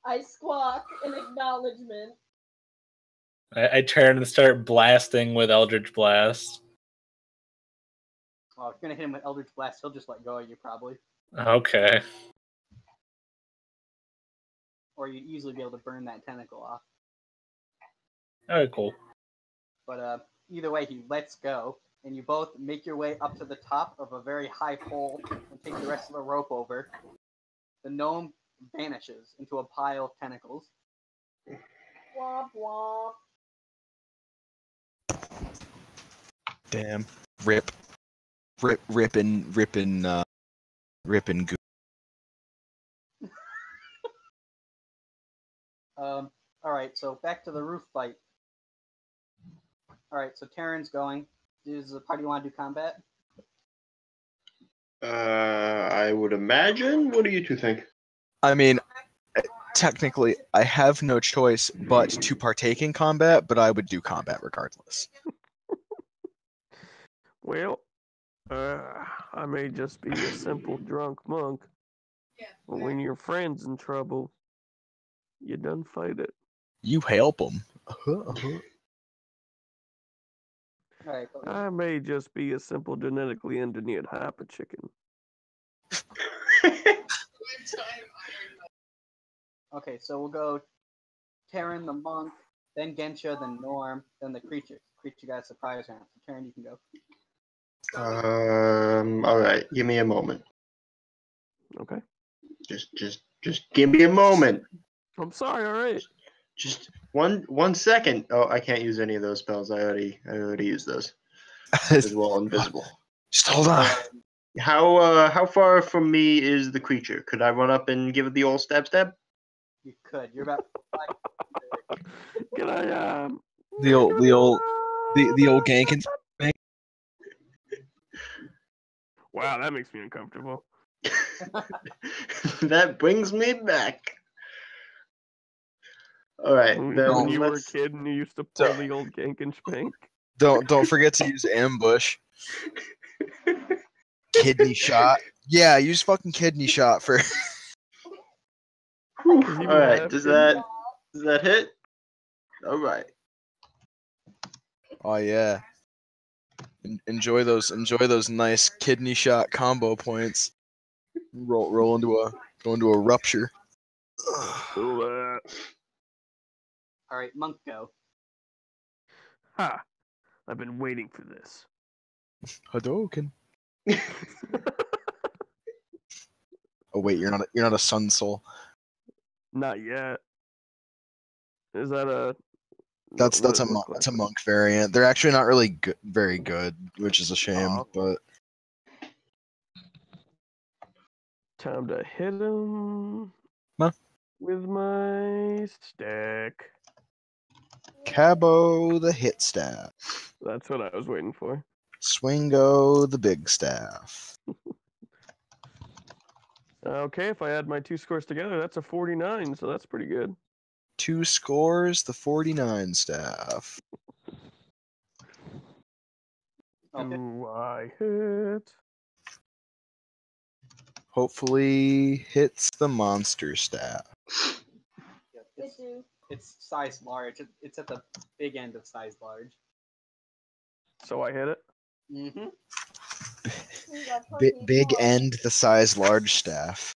I squawk in acknowledgement. I turn and start blasting with Eldritch Blast. Oh, if you're gonna hit him with Eldritch Blast, he'll just let go of you probably. Okay. Or you'd easily be able to burn that tentacle off. Alright, cool. But either way, he lets go, and you both make your way up to the top of a very high pole and take the rest of the rope over. The gnome vanishes into a pile of tentacles. Womp womp. Damn. Ripping goo. Alright, so back to the roof fight. Alright, so Terran's going. Does the party want to do combat? I would imagine. What do you two think? I mean, technically, I have no choice but to partake in combat, but I would do combat regardless. Well, I may just be a simple drunk monk, but when your friend's in trouble, you done fight it. You help them. Alright, I may just be a simple genetically engineered hyper chicken. okay, so we'll go Terran, the monk, then Gensha, then Norm, then the creature. Creature got a surprise round. So Terran, you can go. All right. Give me a moment. Okay. Just give me a moment. I'm sorry. All right. Just one second. Oh, I can't use any of those spells. I already used those. As well, invisible. Just hold on. How far from me is the creature? Could I run up and give it the old stab? You could. You're about 5. Can I The old gank and Wow, that makes me uncomfortable. That brings me back. All right. When you were a kid and you used to pull the old gank and spank. don't forget to use ambush. Kidney shot. Yeah, use fucking kidney shot for. All right. Does that hit? All right. Oh yeah. Enjoy those nice kidney shot combo points. Go into a rupture. All right, monk, go. Ha! I've been waiting for this. Hadouken. Oh wait, you're not a sun soul. Not yet. Is that a? That's a monk variant. They're actually not really very good, which is a shame. But time to hit him with my stick. Cabo the hit staff. That's what I was waiting for. Swingo the big staff. Okay, if I add my 2 scores together, that's a 49, so that's pretty good. 2 scores, the 49 staff. Okay. Do I hit? Hopefully hits the monster staff. Yeah, it's size large. It's at the big end of size large. So I hit it? Mm-hmm. Big end the size large staff.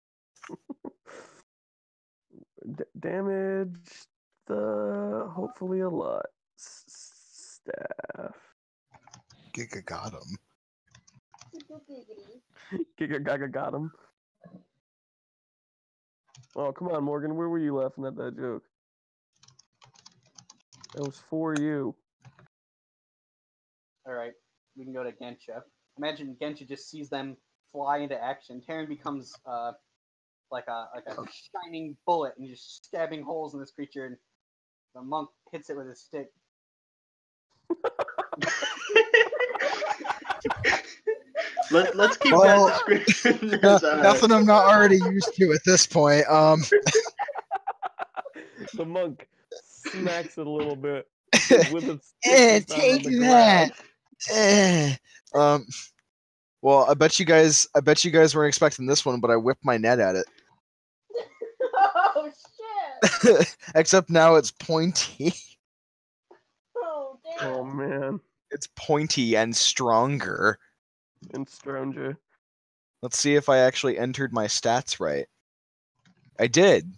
Damage hopefully a lot. Staff. Giga got him. Giga got him. Oh, come on, Morgan. Where were you laughing at that joke? That was for you. All right, we can go to Gensha. Imagine Gensha just sees them fly into action. Terran becomes like a shining bullet and just stabbing holes in this creature. And the monk hits it with his stick. Let's keep that description. Nothing I'm not already used to at this point. The monk smacks it a little bit with his stick take that. Well, I bet you guys weren't expecting this one, but I whipped my net at it. Oh shit! Except now it's pointy. Oh damn! Oh man. It's pointy and stronger. And stranger. Let's see if I actually entered my stats right. I did.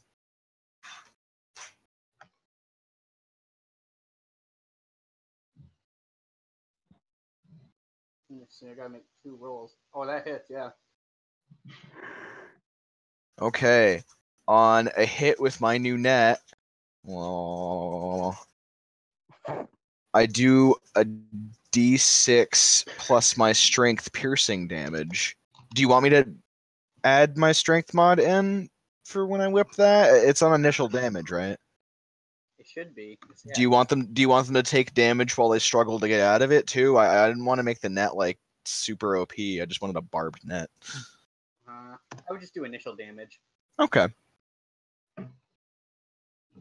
Let's see, I gotta make 2 rolls. Oh, that hits, yeah. Okay. On a hit with my new net, I do a d6 plus my strength piercing damage. Do you want me to add my strength mod in for when I whip that? It's on initial damage, right? It should be. Yeah. Do you want them to take damage while they struggle to get out of it too? I didn't want to make the net like super OP. I just wanted a barbed net. I would just do initial damage. Okay.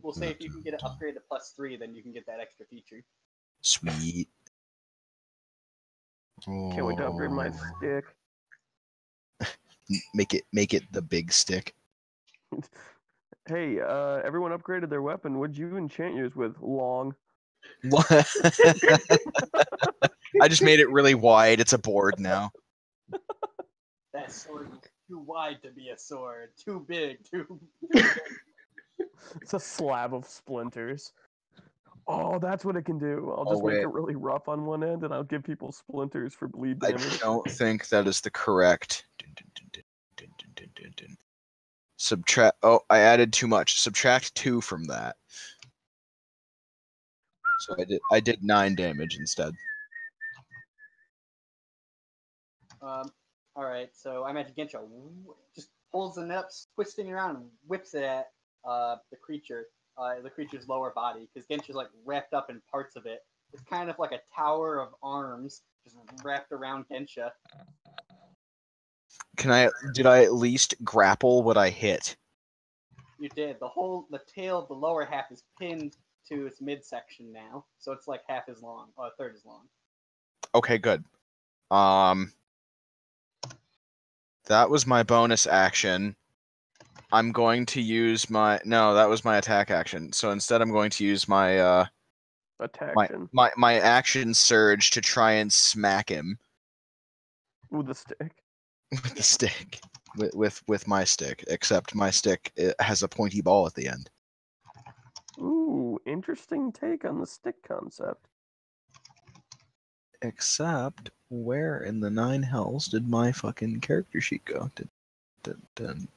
We'll say if you can get it upgraded to +3, then you can get that extra feature. Sweet. Can't wait to upgrade my stick. Make it the big stick. Hey, everyone upgraded their weapon. What'd you enchant yours with? Long. What? I just made it really wide. It's a board now. That sword is too wide to be a sword. Too big. It's a slab of splinters. Oh, that's what it can do. I'll Oh, just make wait. it really rough on one end, and I'll give people splinters for bleed I damage. don't think that is the correct. Subtract. Oh, I added too much. Subtract 2 from that. So I did 9 damage instead. All right, so I imagine Gensha just pulls the net up, twisting around, and whips it at the creature's lower body, because Gensha's like wrapped up in parts of it. It's kind of like a tower of arms just wrapped around Gensha. Did I at least grapple what I hit? You did. The tail of the lower half is pinned to its midsection now, so it's like half as long, or a third as long. Okay, good. That was my bonus action. I'm going to use that was my attack action. So instead I'm going to use my Attaction. my action surge to try and smack him With a stick. with the stick. With my stick, except my stick has a pointy ball at the end. Ooh, interesting take on the stick concept. Except, where in the 9 hells did my fucking character sheet go?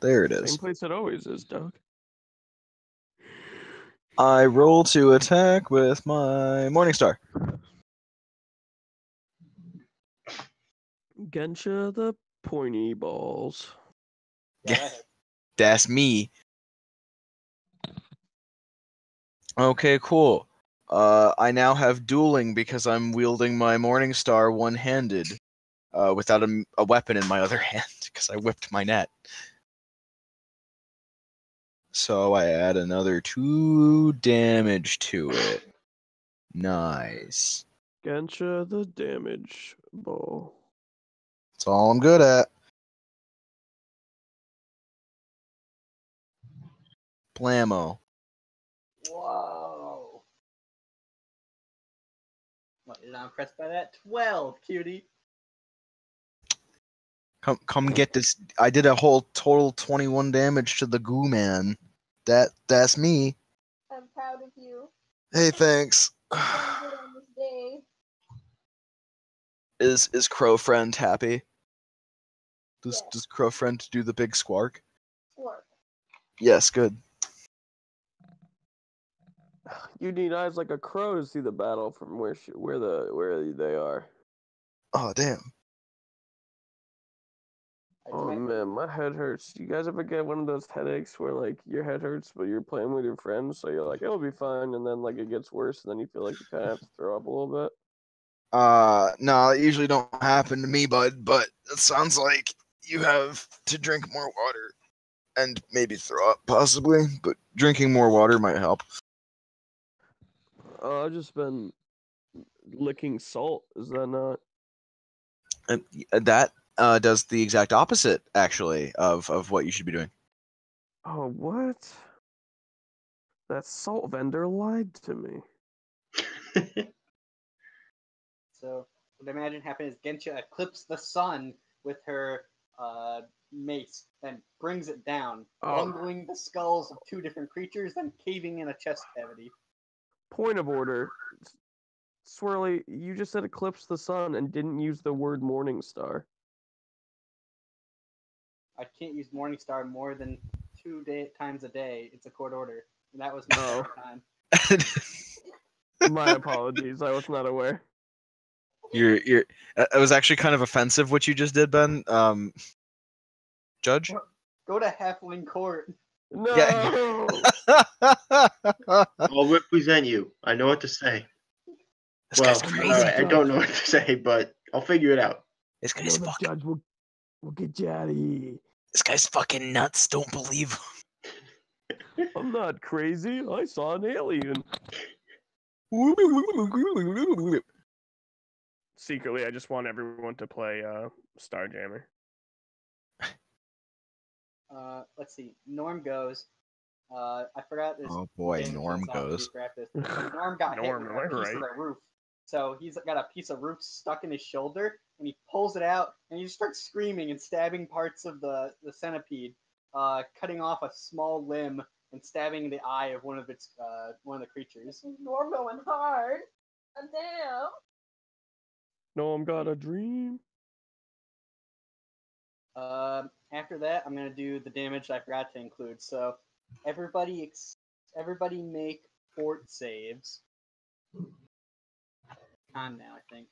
There it Same is. place it always is, Doug. I roll to attack with my Morningstar. Gensha the pointy balls. Yeah, That's me. Okay, cool. I now have dueling because I'm wielding my Morningstar one-handed, without a weapon in my other hand, because I whipped my net. So I add another 2 damage to it. Nice. Gensha the damage ball. That's all I'm good at. Blammo. Whoa. What, you're not impressed by that? 12, cutie. Come get this. I did a whole total 21 damage to the goo man. That's me. I'm proud of you. Hey, thanks. You've done good on this day. Is Crow Friend happy? Yes. Does Crow Friend do the big squark? Work. Yes, good. You need eyes like a crow to see the battle from where they are. Oh, damn. Oh man, my head hurts. You guys ever get one of those headaches where like your head hurts, but you're playing with your friends, so you're like, it'll be fine, and then like it gets worse, and then you feel like you kind of have to throw up a little bit. No, it usually don't happen to me, bud, but it sounds like you have to drink more water and maybe throw up, possibly, but drinking more water might help. I've just been licking salt. Is that not? And that does the exact opposite, actually, of what you should be doing. Oh, what? That salt vendor lied to me. So, what I imagine happened is Gensha eclipsed the sun with her mace and brings it down, bungling the skulls of 2 different creatures, then caving in a chest cavity. Point of order. Swirly, you just said eclipse the sun and didn't use the word morning star. I can't use Morningstar more than 2 times a day. It's a court order, and that was my second time. My apologies. I was not aware. You're. It was actually kind of offensive what you just did, Ben. Judge. Go to Halfling Court. No. Yeah. I'll represent you. I know what to say. This Well, guy's crazy. all right, I don't know what to say, but I'll figure it out. This I know guy's the fucking. judge will get you out of here. This guy's fucking nuts. Don't believe him. I'm not crazy. I saw an alien. Secretly, I just want everyone to play Starjammer. Let's see. Norm goes. I forgot this. Oh boy, damage Norm is on goes. this. Norm got Norm, hit am with I a piece of right? the roof. So he's got a piece of roof stuck in his shoulder, and he pulls it out, and he just starts screaming and stabbing parts of the centipede, cutting off a small limb and stabbing the eye of one of the creatures. Norm going hard. And damn. Norm got a dream. After that, I'm gonna do the damage I forgot to include. So, everybody make fort saves. On now, I think.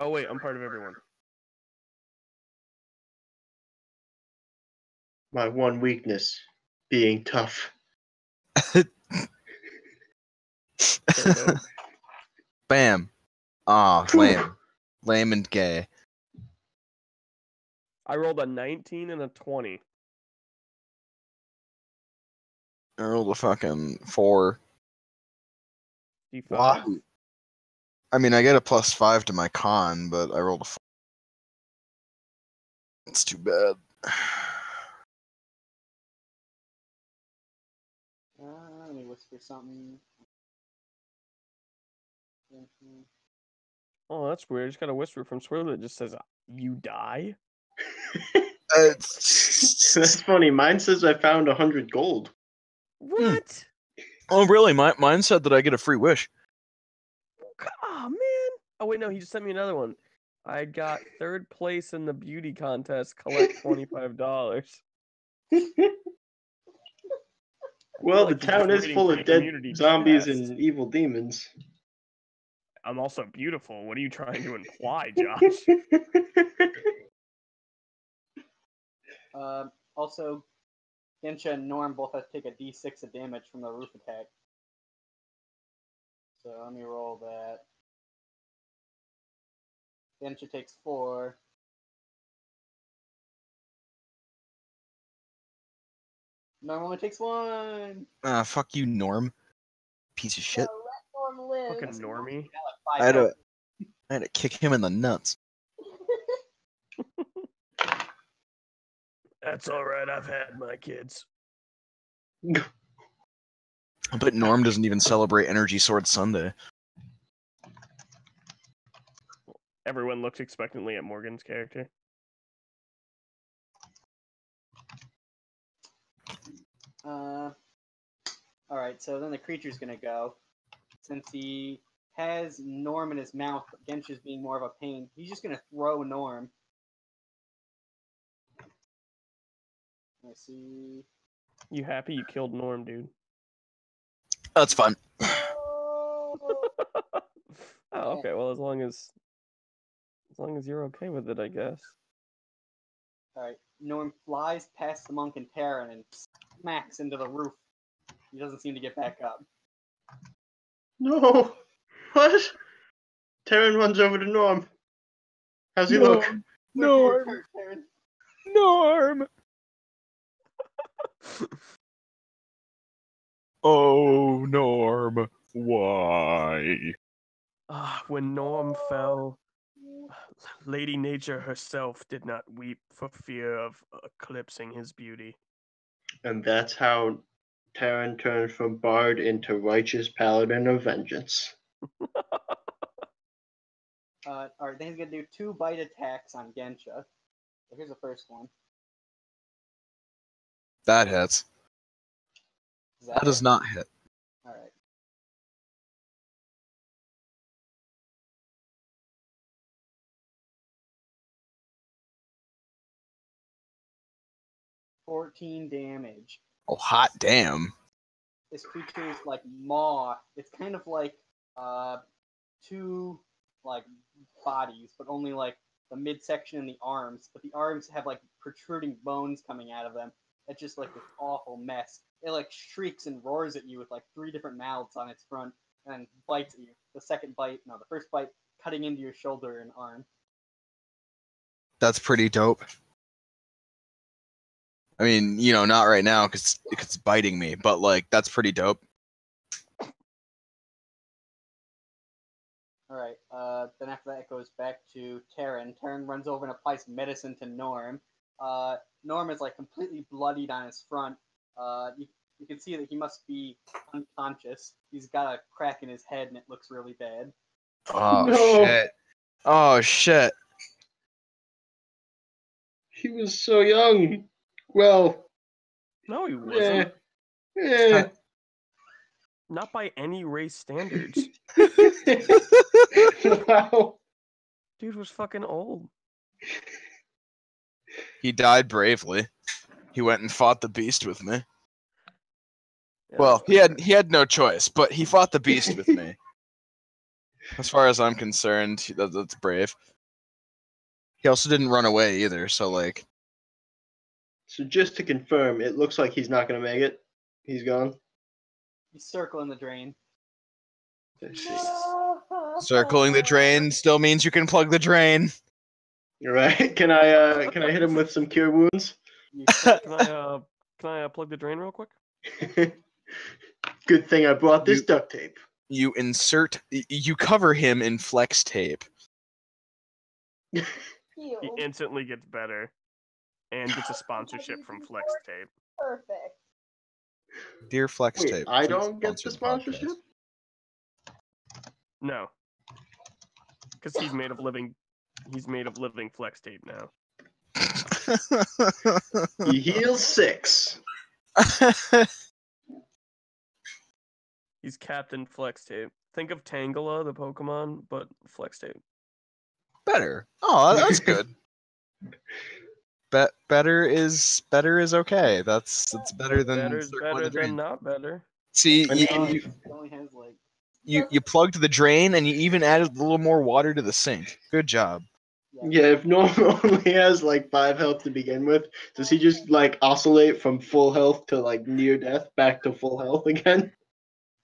Oh wait, I'm part of everyone. My one weakness, being tough. Bam. Ah, lame. Lame and gay. I rolled a 19 and a 20. I rolled a fucking 4. D5. Wow. I mean, I get a +5 to my con, but I rolled a 4. It's too bad. Let me whisper something. Oh, that's weird. I just got a whisper from Swirl that just says, "You die." That's funny. Mine says I found 100 gold. What? Oh, really? Mine said that I get a free wish. Oh man. Oh wait, no, he just sent me another one. I got 3rd place in the beauty contest. Collect $25. Well, like the he's just town is waiting full for of the dead community zombies chest. and evil demons. I'm also beautiful. What are you trying to imply, Josh? Also, Gensha and Norm both have to take a d6 of damage from the roof attack. So let me roll that. Gensha takes 4. Norm only takes 1. Ah, fuck you, Norm. Piece of shit. So let Norm live. Fucking normie. I had to kick him in the nuts. That's all right. I've had my kids. But Norm doesn't even celebrate Energy Sword Sunday. Everyone looks expectantly at Morgan's character. Alright, so then the creature's gonna go. Since he has Norm in his mouth, Gensha's being more of a pain, he's just gonna throw Norm. Let's see. You happy you killed Norm, dude? That's fun. Oh. Oh, okay. Well, as long as you're okay with it, I guess. Alright, Norm flies past the monk and Terran and smacks into the roof. He doesn't seem to get back up. No! What? Terran runs over to Norm. How's he look? Norm. Terran. Norm. Oh, Norm. Why? When Norm fell, Lady Nature herself did not weep for fear of eclipsing his beauty. And that's how Terran turned from bard into righteous paladin of vengeance. Alright, then he's gonna do 2 bite attacks on Gensha. So here's the first one. That hits. That does not hit. Alright. $14 damage. Oh, hot damn. This creature's like maw. It's kind of like 2 like bodies, but only like the midsection and the arms. But the arms have like protruding bones coming out of them. It's just like this awful mess. It like shrieks and roars at you with like 3 different mouths on its front and bites at you. The first bite cutting into your shoulder and arm. That's pretty dope. I mean, you know, not right now because it's biting me, but like that's pretty dope. Alright, then after that it goes back to Terran. Terran runs over and applies medicine to Norm. Norm is like completely bloodied on his front. You can see that he must be unconscious. He's got a crack in his head and it looks really bad. Oh No. shit. Oh shit. He was so young. Well, No, he wasn't. eh. Not by any race standards. Wow. Dude was fucking old. He died bravely. He went and fought the beast with me. Yeah, Well, that's he had no choice, but he fought the beast with me. As far as I'm concerned, that's brave. He also didn't run away either, so like. So just to confirm, it looks like he's not gonna make it. He's gone. He's circling the drain. Let's see. Circling the drain still means you can plug the drain. All right. Can I hit him with some cure wounds? You Can I plug the drain real quick? Good thing I brought this duct tape. You you cover him in flex tape. He instantly gets better and gets a sponsorship from Flex Tape. Perfect. Dear flex Wait, tape. I please don't get sponsor the sponsorship? podcast. No. Because he's made of living Flex Tape now. He heals 6. He's Captain Flex Tape. Think of Tangela, the Pokemon, but Flex Tape. Better. Oh, that's good. Better is okay. It's better than Better's circling better the drain. than not better. See, I mean, He only has like you plugged the drain and you even added a little more water to the sink. Good job. yeah, if Norman only has like 5 health to begin with, does he just like oscillate from full health to like near death back to full health again?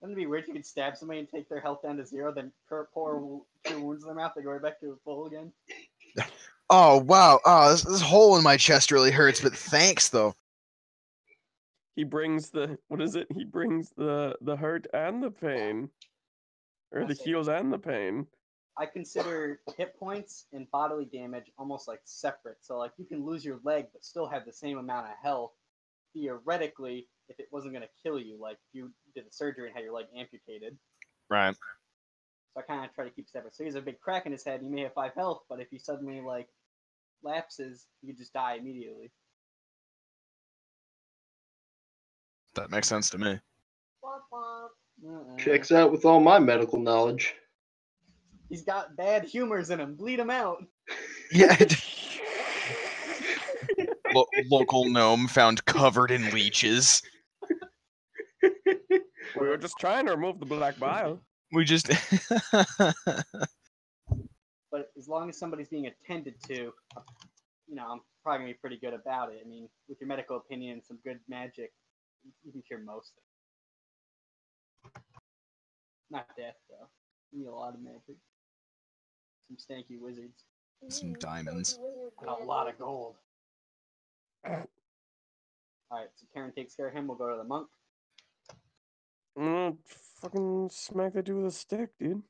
Wouldn't it be weird if you could stab somebody and take their health down to 0, then pour cure wounds in their mouth, they go right back to full again? Oh wow. Oh, this hole in my chest really hurts, but thanks though. He brings the He brings the hurt and the pain. Or the heals and the pain. I consider hit points and bodily damage almost like separate. So like you can lose your leg but still have the same amount of health theoretically if it wasn't going to kill you, like if you did the surgery and had your leg amputated. Right. So I kind of try to keep separate. So he has a big crack in his head. He may have 5 health, but if he suddenly like lapses, he could just die immediately. That makes sense to me. Womp womp. Checks out with all my medical knowledge. He's got bad humors in him. Bleed him out. Yeah. Local gnome found covered in leeches. We were just trying to remove the black bile. We just. But as long as somebody's being attended to, I'm probably gonna be pretty good about it. I mean, with your medical opinion and some good magic, you can cure most things. Not death, though. You need a lot of magic. Some stanky wizards. Some diamonds. And a lot of gold. Alright, so Karen takes care of him. We'll go to the monk. I'm gonna fucking smack that dude with a stick, dude.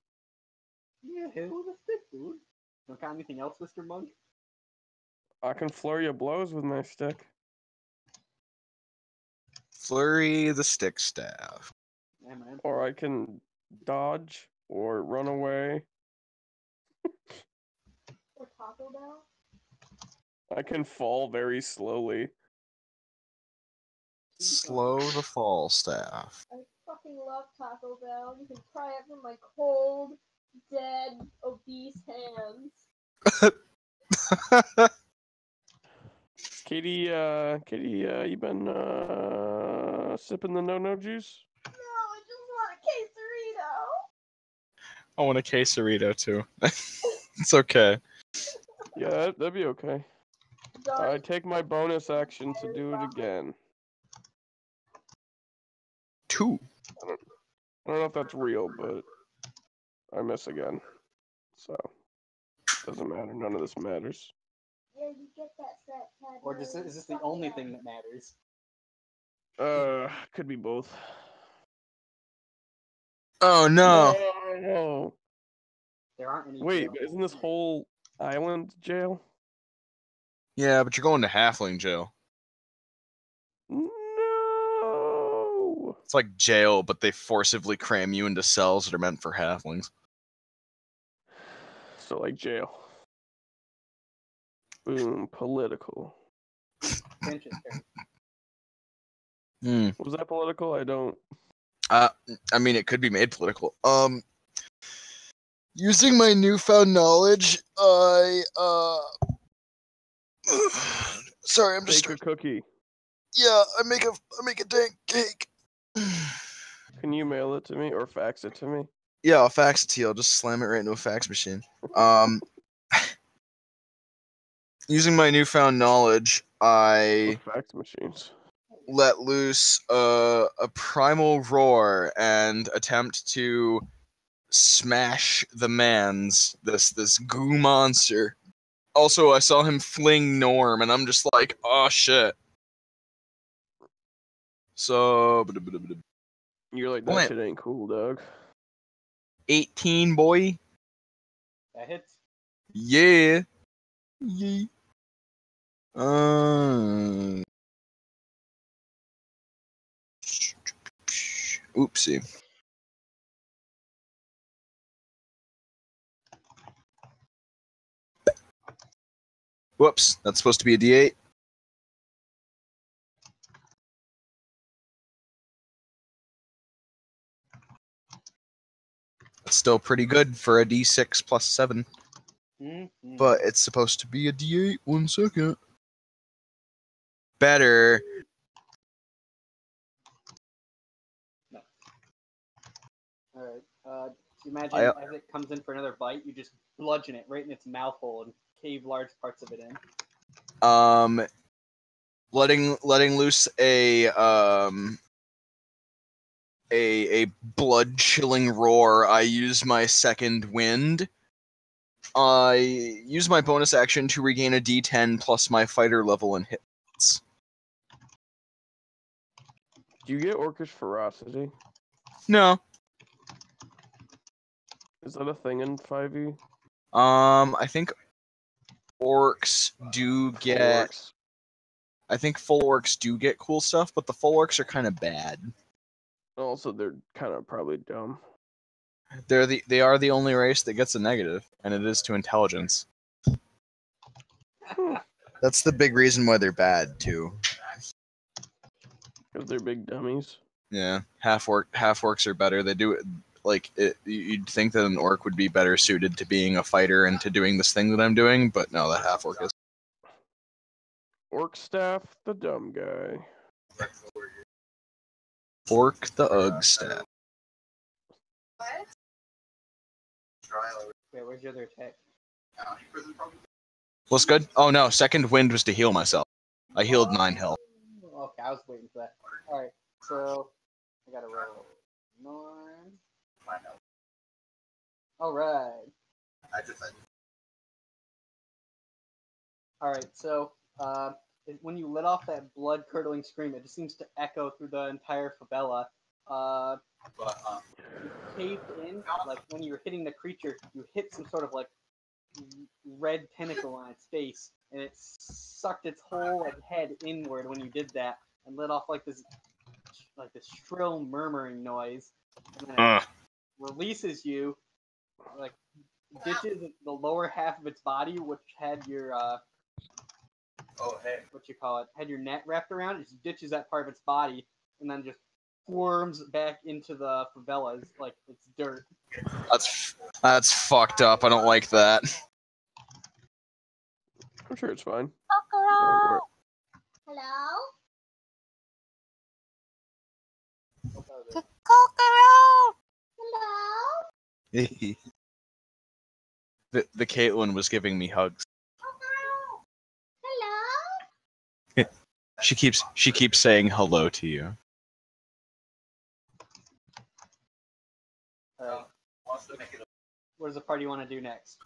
Yeah, hit him with a stick, dude. Don't got anything else, Mr. Monk? I can flurry of blows with my stick. Flurry the stick staff. Yeah, man. Or I can dodge or run away. Or Taco Bell. I can fall very slowly. Slow the fall staff. I fucking love Taco Bell. You can pry it from my cold, dead, obese hands. Katie, you been sipping the no juice? No, I just want a quesarito. I want a quesarito too. It's okay. Yeah, that'd be okay. Darn I take my bonus action to do it again. 2. I don't know if that's real, but I miss again. So, doesn't matter. None of this matters. Yeah, you get that set, Ted. Or is this the only thing that matters? Could be both. Oh no. No. There aren't any. Wait, jails. but isn't this whole island jail? Yeah, but you're going to halfling jail. No. It's like jail, but they forcibly cram you into cells that are meant for halflings. So like jail. Boom, political. Finch's turn. Was that political? I don't. I mean, it could be made political. Using my newfound knowledge, sorry, I'm just. Bake a cookie. Yeah, I make a dang cake. Can you mail it to me or fax it to me? Yeah, I'll fax it to you. I'll just slam it right into a fax machine. Using my newfound knowledge, I Fax machines. let loose a primal roar and attempt to smash the man's this goo monster. Also, I saw him fling Norm, and I'm just like, oh shit. So, You're like, that shit ain't cool, dog. 18, boy. That hits. Yeah. Oopsie. Whoops, that's supposed to be a D8. That's still pretty good for a D6 plus 7. Mm-hmm. But it's supposed to be a D8. 1 second. Better. No. Alright. You imagine as it comes in for another bite, you just bludgeon it right in its mouth hole and cave large parts of it in. Letting loose a blood chilling roar, I use my second wind. I use my bonus action to regain a D10 plus my fighter level and hits. Do you get Orcish Ferocity? No. Is that a thing in 5e? I think orcs do get. Orcs. I think full orcs do get cool stuff, but the full orcs are kind of bad. Also, they're kind of probably dumb. They are the only race that gets a negative, and it is to intelligence. That's the big reason why they're bad too. Because they're big dummies. Yeah, half orcs are better. They do it like you'd think that an orc would be better suited to being a fighter and to doing this thing that I'm doing, but no, that half orc is. Orc staff, the dumb guy. Orc the Ugg staff. Wait, where's your other attack? What's good? Oh no, second wind was to heal myself. I healed 9 health. Okay, I was waiting for that. Alright, so I gotta roll 9. Alright. Alright, so when you let off that blood-curdling scream, it just seems to echo through the entire favela. You caved in, like when you were hitting the creature, you hit some sort of like red tentacle on its face, and it sucked its whole like head inward when you did that, and let off like this shrill murmuring noise, and then it releases you, like ditches the lower half of its body, which had your had your net wrapped around it. Just ditches that part of its body, and then just worms back into the favelas like it's dirt. That's fucked up. I don't like that. I'm sure it's fine. Hello? Hello? The Caitlin was giving me hugs. Hello? She keeps saying hello to you. What does the party want to do next?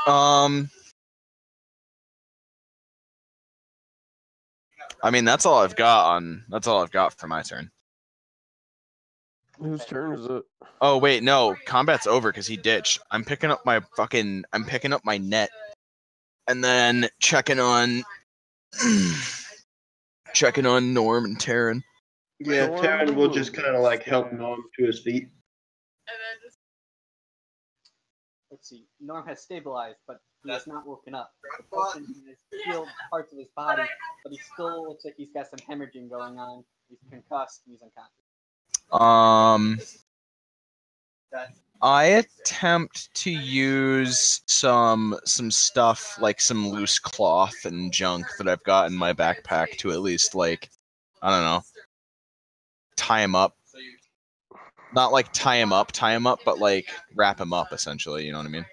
I mean, that's all I've got for my turn. Whose turn is it? Oh wait, no, combat's over because he ditched. I'm picking up my net, and then checking on Norm and Taryn. Yeah, Taryn will just kind of like help Norm to his feet. Let's see. Norm has stabilized, but he has not woken up. The potion has healed parts of his body, but he still looks like he's got some hemorrhaging going on. He's concussed. He's unconscious. I attempt to use some stuff like some loose cloth and junk that I've got in my backpack to at least like, I don't know, tie him up. Not like tie him up, but like wrap him up essentially. You know what I mean?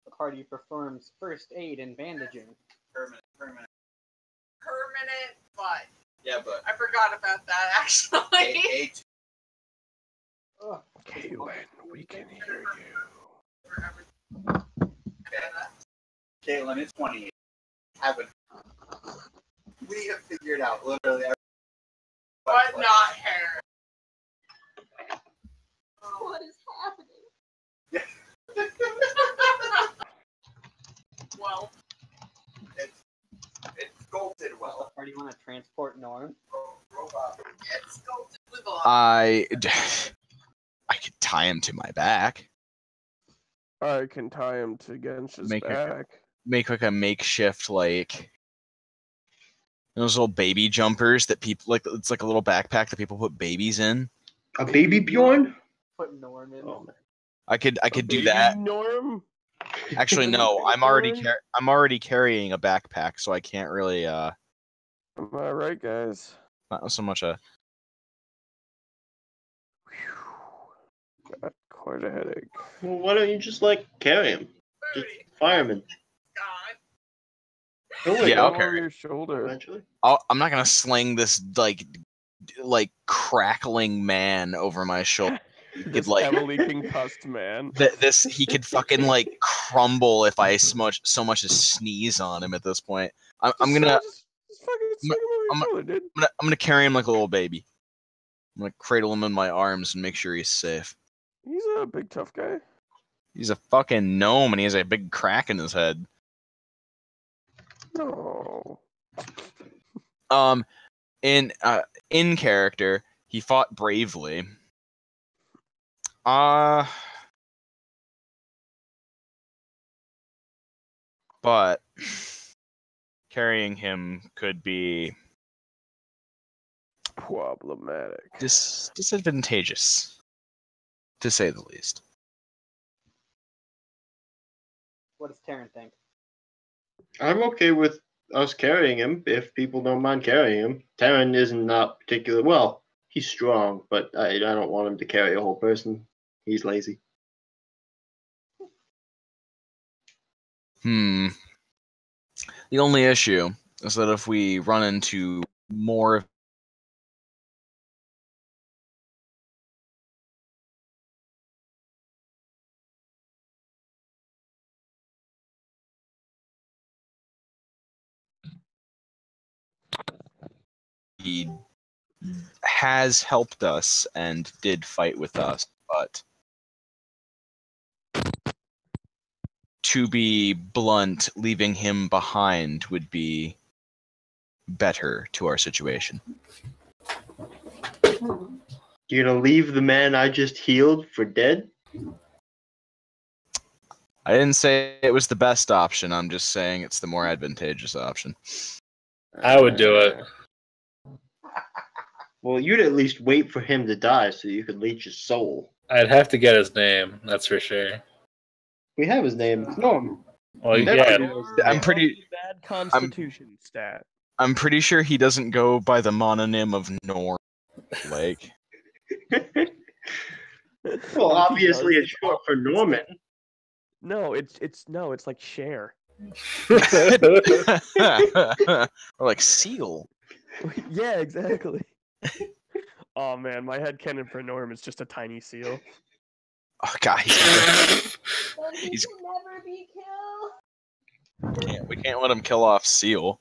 The party performs first aid and bandaging. Permanent, but I forgot about that actually. Ugh. Kaylin, we can hear you. Caitlin, it's 28. We have figured out literally everything. But not hair. What is happening? Well, it's sculpted well. Party want to transport Norm? it's sculpted with a I could tie him to my back. I can tie him to Gensha's back. Make like a makeshift like those little baby jumpers that people like. It's like a little backpack that people put babies in. A baby Bjorn? Put Norm in. Oh. I could do Baby that. Norm? Actually, no. I'm already carrying a backpack, so I can't really. Am I right, guys? Not so much a. Got quite a headache. Well, why don't you just like carry him? Just fireman. god. He'll Yeah, wake I'll up On your shoulder. eventually. I'm not gonna sling this like crackling man over my shoulder. He could This like heavily concussed man. this. He could fucking like crumble if I so much as sneeze on him at this point. I'm gonna Just fucking swing him over your shoulder, dude. I'm gonna carry him like a little baby. I'm gonna cradle him in my arms and make sure he's safe. He's a big tough guy. He's a fucking gnome and he has a big crack in his head. No. In character, he fought bravely. But carrying him could be Problematic. disadvantageous, to say the least. What does Taryn think? I'm okay with us carrying him if people don't mind carrying him. Taryn is not particular. Well, he's strong, but I don't want him to carry a whole person. He's lazy. The only issue is that if we run into more he has helped us and did fight with us, but to be blunt, leaving him behind would be better to our situation. You're gonna leave the man I just healed for dead? I didn't say it was the best option, I'm just saying it's the more advantageous option. I would do it. Well, you'd at least wait for him to die so you could leech his soul. I'd have to get his name, that's for sure. We have his name. It's Norm. Well, Everybody yeah, knows his I'm name. pretty Bad constitution stat. I'm pretty sure he doesn't go by the mononym of Norm. Like Well, obviously it's short for Norman. No, it's like share. or like Seal. Yeah, exactly. Oh man, my headcanon for Norm is just a tiny seal. Oh god, Then he He's- can never be killed. we can't let him kill off Seal.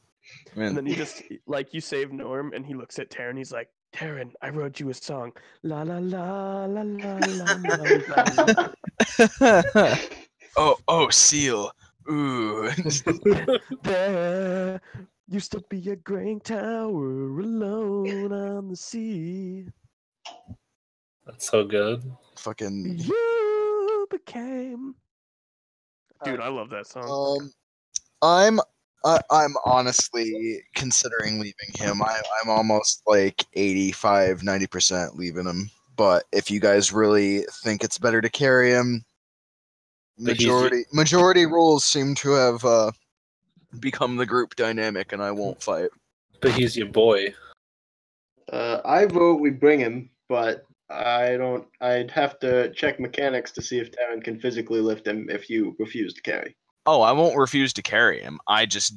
I And mean, then he just like you save Norm and he looks at Taryn, he's like, Taryn, I wrote you a song. La la la la la la la. oh, Seal. Ooh. There used to be a great tower alone on the sea. that's so good. Fucking You became Dude, I love that song. I'm honestly considering leaving him. I'm almost like 85, 90% leaving him. But if you guys really think it's better to carry him, majority rules seem to have become the group dynamic, and I won't fight. But he's your boy. I vote we bring him, but I don't. I'd have to check mechanics to see if Taryn can physically lift him if you refuse to carry. Oh, I won't refuse to carry him. I just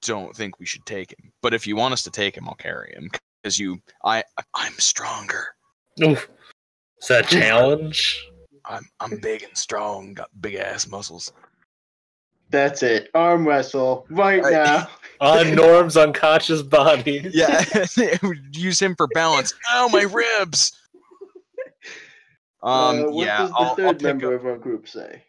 don't think we should take him. But if you want us to take him, I'll carry him. Because I'm stronger. Oof. Is that a challenge? I'm big and strong, got big ass muscles. That's it. Arm wrestle right now. On Norm's unconscious body. Yeah, use him for balance. Ow, my ribs. What yeah, does the I'll third pick member up. of our group say?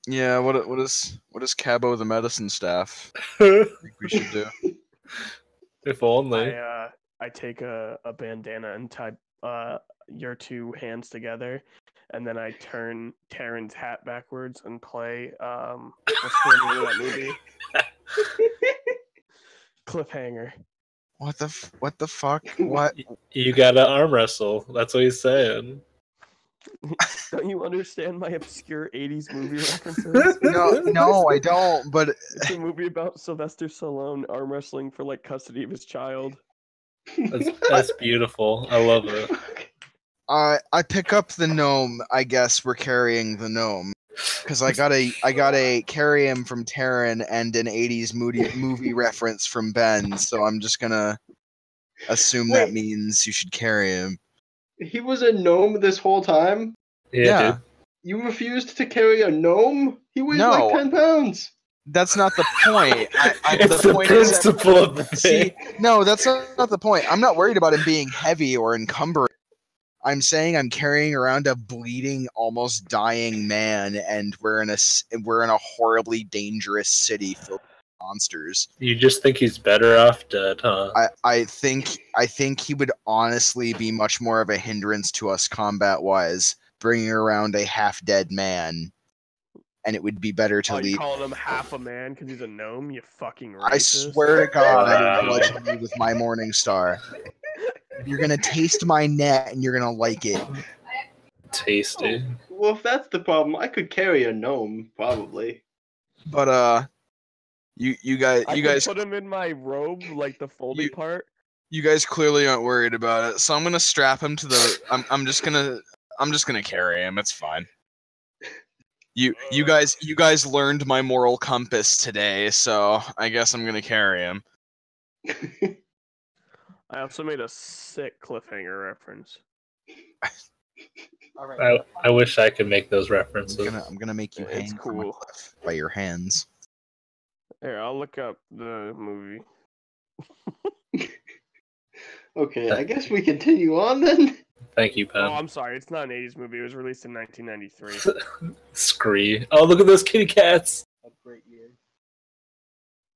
Yeah, what is Cabo the medicine staff think we should do? If only. I take a bandana and tie your two hands together, and then I turn Taryn's hat backwards and play what's the name of that movie? Cliffhanger. What the fuck? What? You gotta arm wrestle. That's what he's saying. Don't you understand my obscure 80s movie references? No, I don't. But It's a movie about Sylvester Stallone arm wrestling for like custody of his child. That's beautiful. I love it. I pick up the gnome. I guess we're carrying the gnome because I gotta carry him from Taryn and an 80s movie reference from Ben. So I'm just gonna assume that means you should carry him. He was a gnome this whole time? Yeah. Dude. You refused to carry a gnome? He weighs No. like 10 pounds. That's not the point. It's the principle of the thing. No, that's not the point. I'm not worried about him being heavy or encumbered. I'm saying I'm carrying around a bleeding, almost dying man, and we're in a horribly dangerous city filled with monsters. You just think he's better off dead, huh? I think he would honestly be much more of a hindrance to us combat-wise, bringing around a half-dead man, and it would be better to You leave. calling him half a man because he's a gnome? You fucking racist. I swear to God, I Wow. didn't bludgeon you with my morning star. You're gonna taste my net, and you're gonna like it. Tasty. Well, if that's the problem, I could carry a gnome, probably. But you guys put him in my robe, like the foldy part. You guys clearly aren't worried about it, so I'm gonna strap him to the. I'm just gonna carry him. It's fine. You guys learned my moral compass today, so I guess I'm gonna carry him. I also made a sick cliffhanger reference. All right. I wish I could make those references. I'm gonna make you It's hang from a cool. cliff by your hands. Here, I'll look up the movie. Okay, I guess we continue on then. Thank you, Oh, Pen. I'm sorry. It's not an 80s movie. It was released in 1993. Scree. Oh, look at those kitty cats. A great year.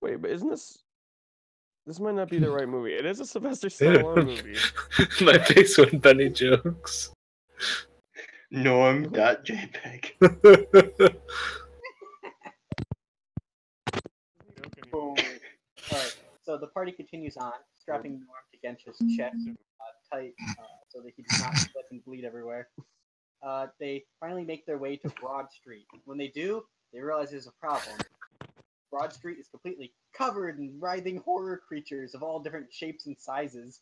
Wait, but isn't this... This might not be the right movie. It is a Sylvester Stallone movie. My face when Benny jokes. Norm.jpg. Boom. Alright, so the party continues on, strapping Norm to Gensha's chest tight so that he does not slip and bleed everywhere. They finally make their way to Broad Street. When they do, they realize there's a problem. Broad Street is completely covered in writhing horror creatures of all different shapes and sizes.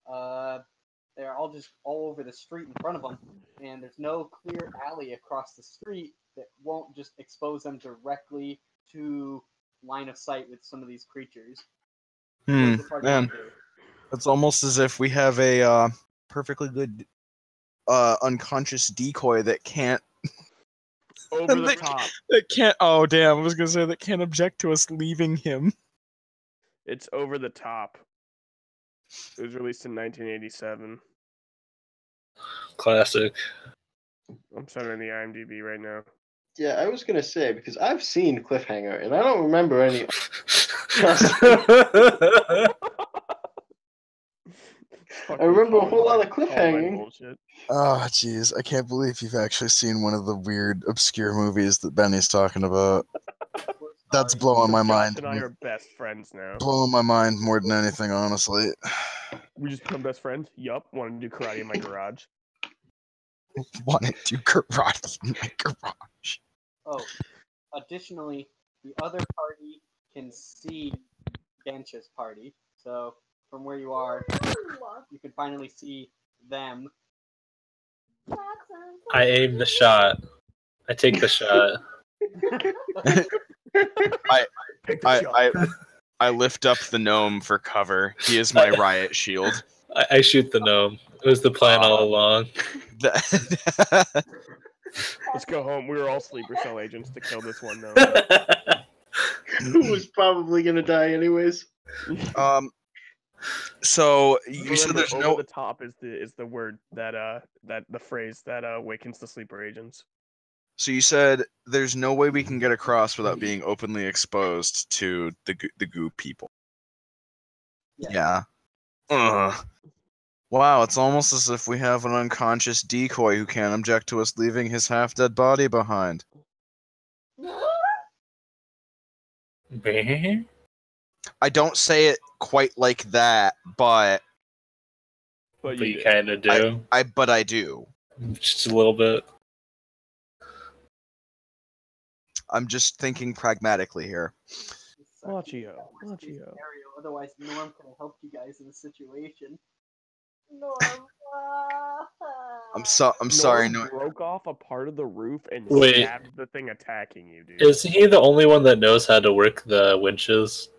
They're all just all over the street in front of them, and there's no clear alley across the street that won't just expose them directly to line of sight with some of these creatures. Man, it's almost as if we have a perfectly good unconscious decoy that can't. Over the top. That can't. Oh damn! I was gonna say that can't object to us leaving him. It's Over the Top. It was released in 1987. Classic. I'm sending the IMDb right now. Yeah, I was gonna say, because I've seen Cliffhanger, and I don't remember any. Fuck I you remember a calling whole lot my- of calling my cliffhanging. bullshit. Oh, jeez. I can't believe you've actually seen one of the weird, obscure movies that Benny's talking about. That's blowing my Josh mind. and I are best friends now. Blowing my mind more than anything, honestly. We just become best friends? Yup. Want to do karate in my garage? Want to do karate in my garage. Oh, additionally, the other party can see Gensha's party. So from where you are, you can finally see them. I aim the shot. I take the shot. Take the shot. I lift up the gnome for cover. He is my riot shield. I shoot the gnome. It was the plan all along. Let's go home. We were all sleeper cell agents to kill this one gnome. Who was probably gonna die anyways? So you Remember, said there's over no. the top is the word that the phrase that awakens the sleeper agents. So you said there's no way we can get across without being openly exposed to the goo people. Yeah. Ugh. Wow, it's almost as if we have an unconscious decoy who can't object to us leaving his half-dead body behind. I don't say it quite like that, but But you kind of do. But I do. Just a little bit. I'm just thinking pragmatically here. Machio. Otherwise, Norm could have helped you guys in the situation. Norm. I'm sorry. No, broke off a part of the roof and Wait. stabbed the thing attacking you, dude. Is he the only one that knows how to work the winches?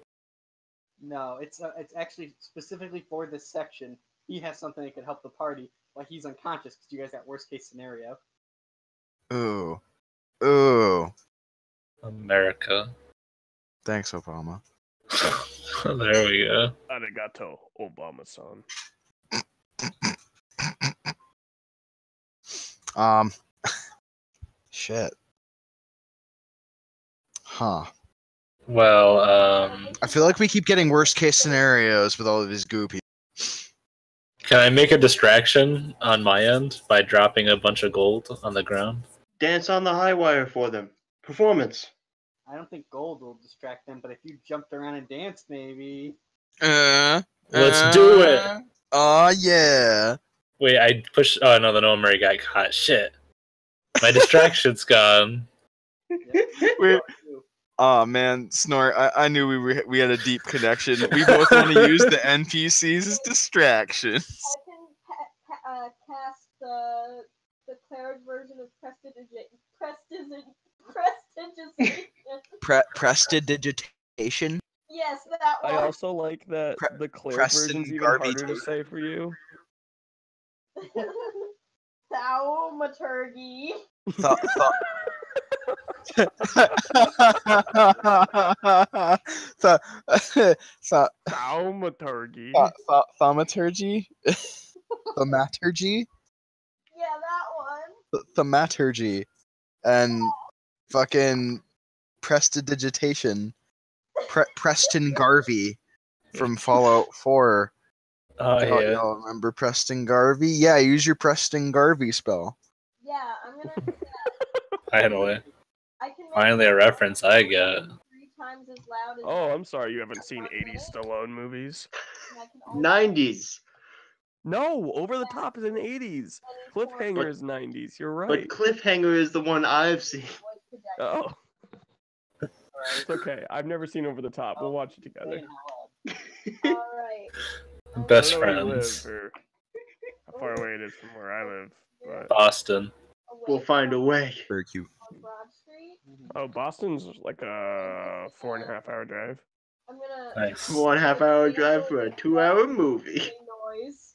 No, it's actually specifically for this section. He has something that could help the party while he's unconscious because you guys got worst case scenario. Ooh. America. Thanks, Obama. There we go. Arigato, Obama-san. Shit. Huh. Well, I feel like we keep getting worst case scenarios with all of these goopy. can I make a distraction on my end by dropping a bunch of gold on the ground? Dance on the high wire for them. Performance. I don't think gold will distract them, but if you jumped around and danced, maybe. Let's do it! Oh, yeah. Wait, I pushed. Oh no, the gnome already got caught. Shit. My distraction's gone. Wait. Oh man, Snort! I knew we had a deep connection. We both want to use the NPCs as distractions. I can cast the cleric version of Prestidigitation. Yes, that one. I also like that the cleric version's even harder to say for you. Thaumaturgy. Thaumaturgy. Thaumaturgy? Thaumaturgy? Yeah, that one. Thaumaturgy. And fucking prestidigitation. Preston Garvey from Fallout 4. Oh yeah. Y'all remember Preston Garvey? Yeah, use your Preston Garvey spell. Yeah, I'm gonna do that. Finally. I can make Finally a reference I get. 3 times as loud as Oh, I'm sorry you haven't seen 80s Stallone movies. and I can only 90s. No, Over the Top is in the 80s. Cliffhanger is 90s. You're right. But Cliffhanger is the one I've seen. voice project. Oh. It's okay. I've never seen Over the Top. We'll watch it together. Alright. Best I don't know where you friends. live or how far away it is from where I live. But... Boston. We'll find a way. Very cute. On Broad Street. Oh, Boston's like a 4.5-hour drive. I'm gonna Nice. 1.5 hour drive for a 2-hour movie. noise.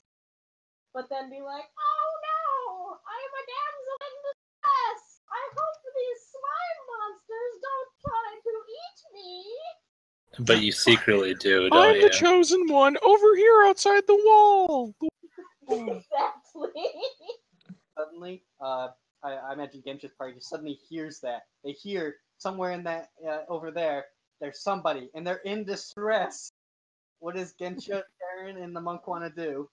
But then be like, oh no! I'm a damsel in distress! I hope these slime monsters don't try to eat me! But you secretly do, don't I'm you? the chosen one over here outside the wall. Exactly. Suddenly, I imagine Gensha's party just suddenly hears that. They hear somewhere in that over there's somebody, and they're in distress. What does Gensha, Karen, and the monk want to do?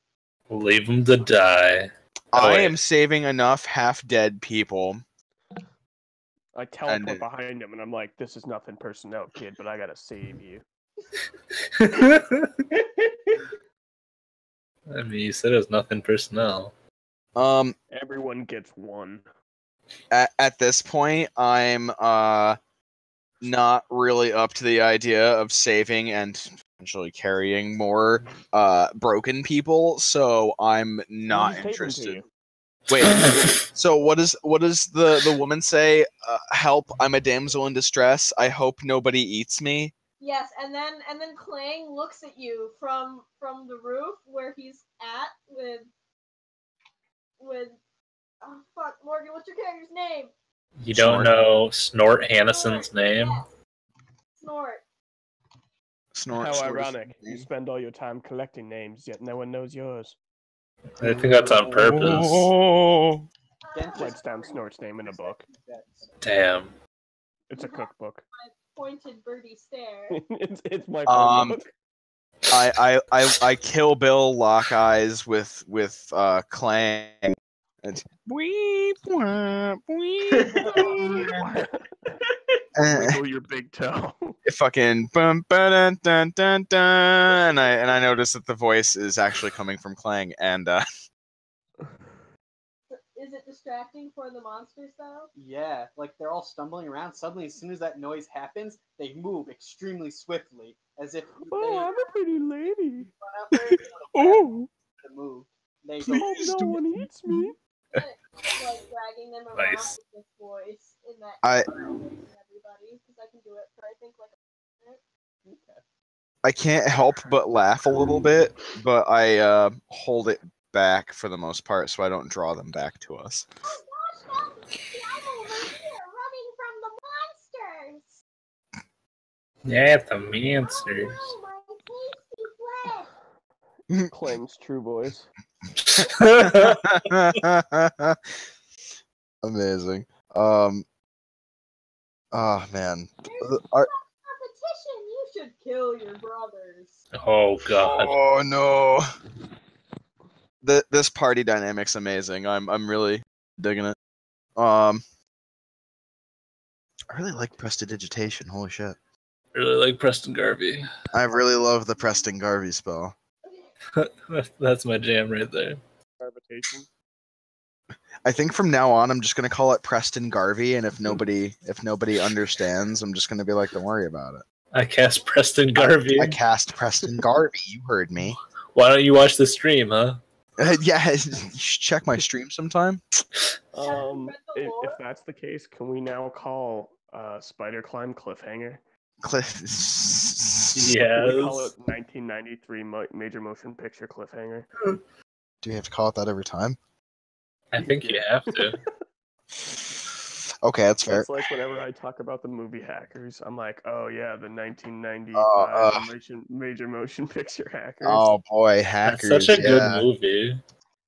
Leave them to die. I wait. am saving enough half-dead people. I And teleport it- behind him, and I'm like, "This is nothing personnel, kid, but I gotta save you." I mean, you said it was nothing personnel. Everyone gets one. At this point, I'm not really up to the idea of saving and potentially carrying more broken people, so I'm not Just tape 'em to interested. you. Wait, so what does the woman say? Help! I'm a damsel in distress. I hope nobody eats me. Yes, and then Clang looks at you from the roof where he's at with oh fuck, Morgan, what's your character's name? You don't know Snort Hannison's Snort, name? yes. Snort. Snort. How snort is ironic! the You name. spend all your time collecting names, yet no one knows yours. I think that's on purpose. Oh. Writes down Snort's name in a book. Damn. It's a cookbook. Pointed birdie stare. it's my phone book. I Kill Bill lock eyes with Clang. And weep, wah, weep, wah. Wiggle your big toe. Fucking bum ba dun dun dun dun, and I notice that the voice is actually coming from Clang, and Is it distracting for the monsters though? Yeah, like they're all stumbling around. Suddenly, as soon as that noise happens, they move extremely swiftly, as if Oh, I'm a pretty lady. run out there Oh, to move. They I hope no one eats me. Like dragging them around Nice. with this voice in that I everybody because I can do it for I think like a minute. I can't help but laugh a little bit, but I hold it back for the most part, so I don't draw them back to us. Oh gosh, help me! I'm over here running from the monsters. Yeah, the monsters. Oh no, my tasty flesh! Clang's true voice. Amazing. Oh man. Competition, you should kill your brothers. Oh god. Oh no. This party dynamic's amazing. I'm really digging it. I really like prestidigitation. Holy shit. Really like Preston Garvey. I really love the Preston Garvey spell. That's my jam right there. Gravitation. I think from now on I'm just gonna call it Preston Garvey, and if nobody understands, I'm just gonna be like, don't worry about it. I cast Preston Garvey. I cast Preston Garvey. You heard me. Why don't you watch the stream, huh? Yeah, you should check my stream sometime. If that's the case, can we now call Spider Climb Cliffhanger? Yes. Can we call it 1993 Major Motion Picture Cliffhanger? Do you have to call it that every time? I think you have to. Okay, that's fair. It's like whenever I talk about the movie Hackers, I'm like, oh yeah, the 1995 Major Motion Picture Hackers. Oh boy, Hackers. That's such a good movie.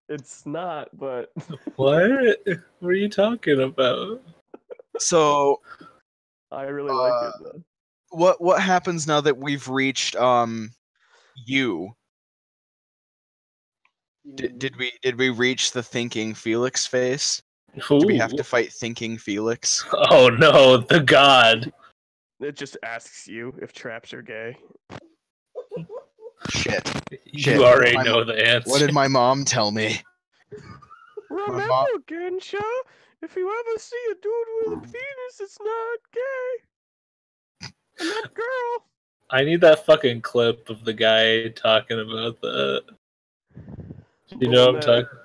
It's not, but What? What are you talking about? So I really like it though. What happens now that we've reached you? Did we reach the thinking Felix face? Do we have to fight thinking Felix? Oh no, the god. It just asks you if traps are gay. Shit. You already know the answer. What did my mom tell me? Remember, Gensha, if you ever see a dude with a penis, it's not gay. And that girl. I need that fucking clip of the guy talking about that. You know what I'm talking?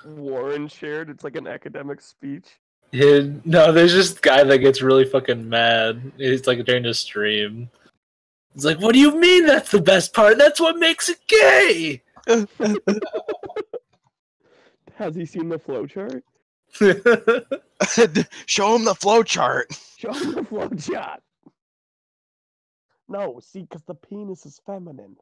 Warren shared. It's like an academic speech. Yeah, no, there's just a guy that gets really fucking mad. It's like during the stream. It's like, what do you mean that's the best part? That's what makes it gay! Has he seen the flowchart? Show him the flowchart. Show him the flowchart. No, see, because the penis is feminine.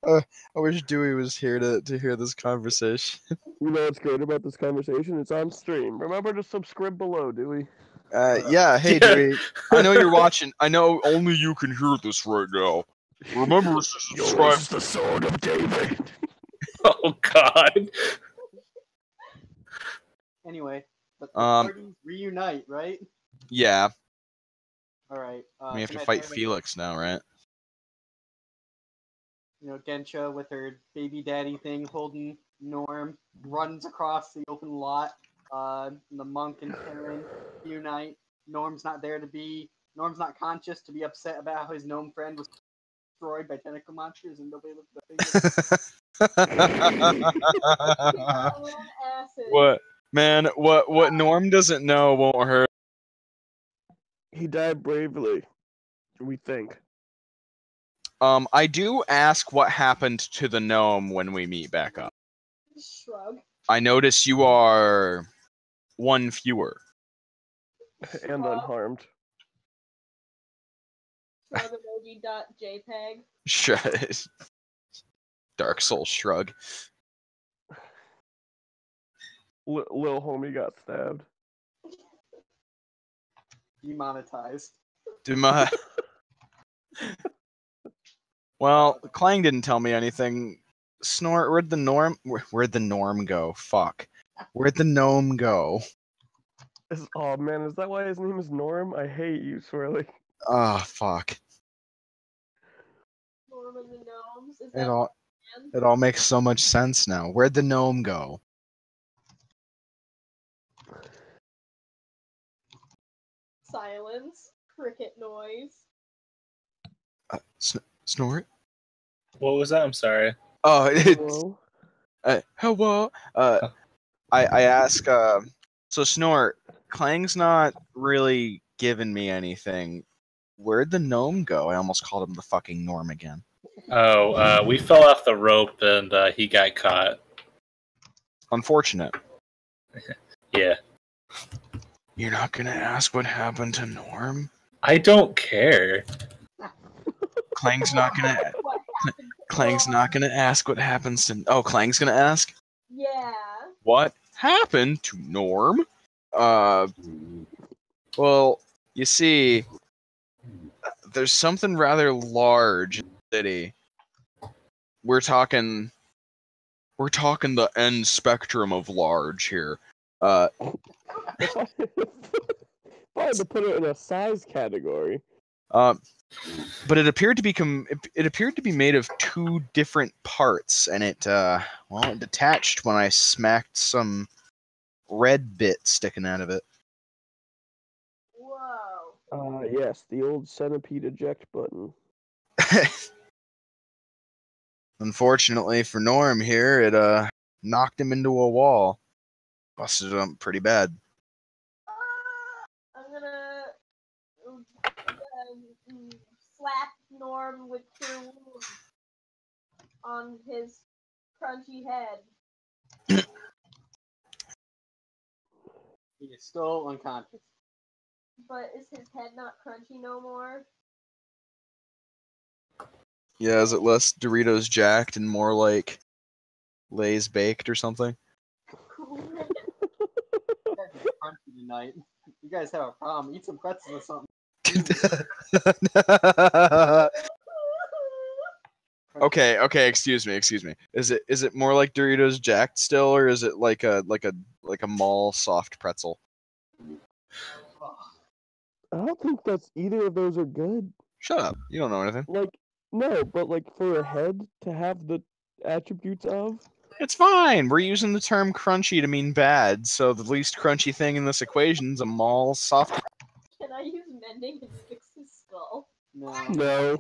I wish Dewey was here to hear this conversation. You know what's great about this conversation? It's on stream. Remember to subscribe below, Dewey. Yeah, hey, Dewey. I know you're watching. I know only you can hear this right now. Remember to subscribe. Yours is the sword of David. Oh God. Anyway, but the Um, parties reunite, right? Yeah, All right. we have can to I fight start with, Felix now, right? Gensha with her baby daddy thing holding Norm runs across the open lot. The monk and Terran reunite. Norm's not there to be. Norm's not conscious to be upset about how his gnome friend was destroyed by tentacle monsters and nobody looked at Own asses. What, man? What Norm doesn't know won't hurt. He died bravely, we think. I do ask what happened to the gnome when we meet back up. Shrug. I notice you are one fewer. And unharmed. Shrug emoji.jpg. Shrug. Dark Soul shrug. Lil homie got stabbed. Demonetized. Well, Clang didn't tell me anything. Snort, where'd the norm go? Fuck. Where'd the gnome go? Oh man, is that why his name is Norm? I hate you, Swirly. Oh, fuck. Norm and the gnomes. Is It that all, man? it all makes so much sense now. Where'd the gnome go? Silence. Cricket noise. Snort? What was that? I'm sorry. Oh, it's Hello? hello. I ask. So Snort, Clang's not really giving me anything. Where'd the gnome go? I almost called him the fucking Norm again. Oh, we fell off the rope and he got caught. Unfortunate. Yeah. You're not gonna ask what happened to Norm? I don't care. Clang's not gonna. What happened? Clang's not gonna ask what happens to. Oh, Clang's gonna ask. Yeah. What happened to Norm? Well, you see, there's something rather large in the city. We're talking the end spectrum of large here. If I had to put it in a size category. But it appeared to be made of two different parts, and it detached when I smacked some red bit sticking out of it. Whoa. Yes, the old centipede eject button. Unfortunately for Norm here, it knocked him into a wall. Busted him up pretty bad. I'm gonna slap Norm with Cure Wounds on his crunchy head. He is still unconscious. But is his head not crunchy no more? Yeah, is it less Doritos jacked and more like Lay's baked or something? You guys are crunchy tonight. You guys have a problem. Eat some pretzels or something. Okay, excuse me. Is it more like Doritos jacked still, or is it like a mall soft pretzel? I don't think that's either of those are good. Shut up. You don't know anything. Like, no, but like for a head to have the attributes of. It's fine. We're using the term crunchy to mean bad, so the least crunchy thing in this equation is a mall soft. Can I use mending and fix his skull? No.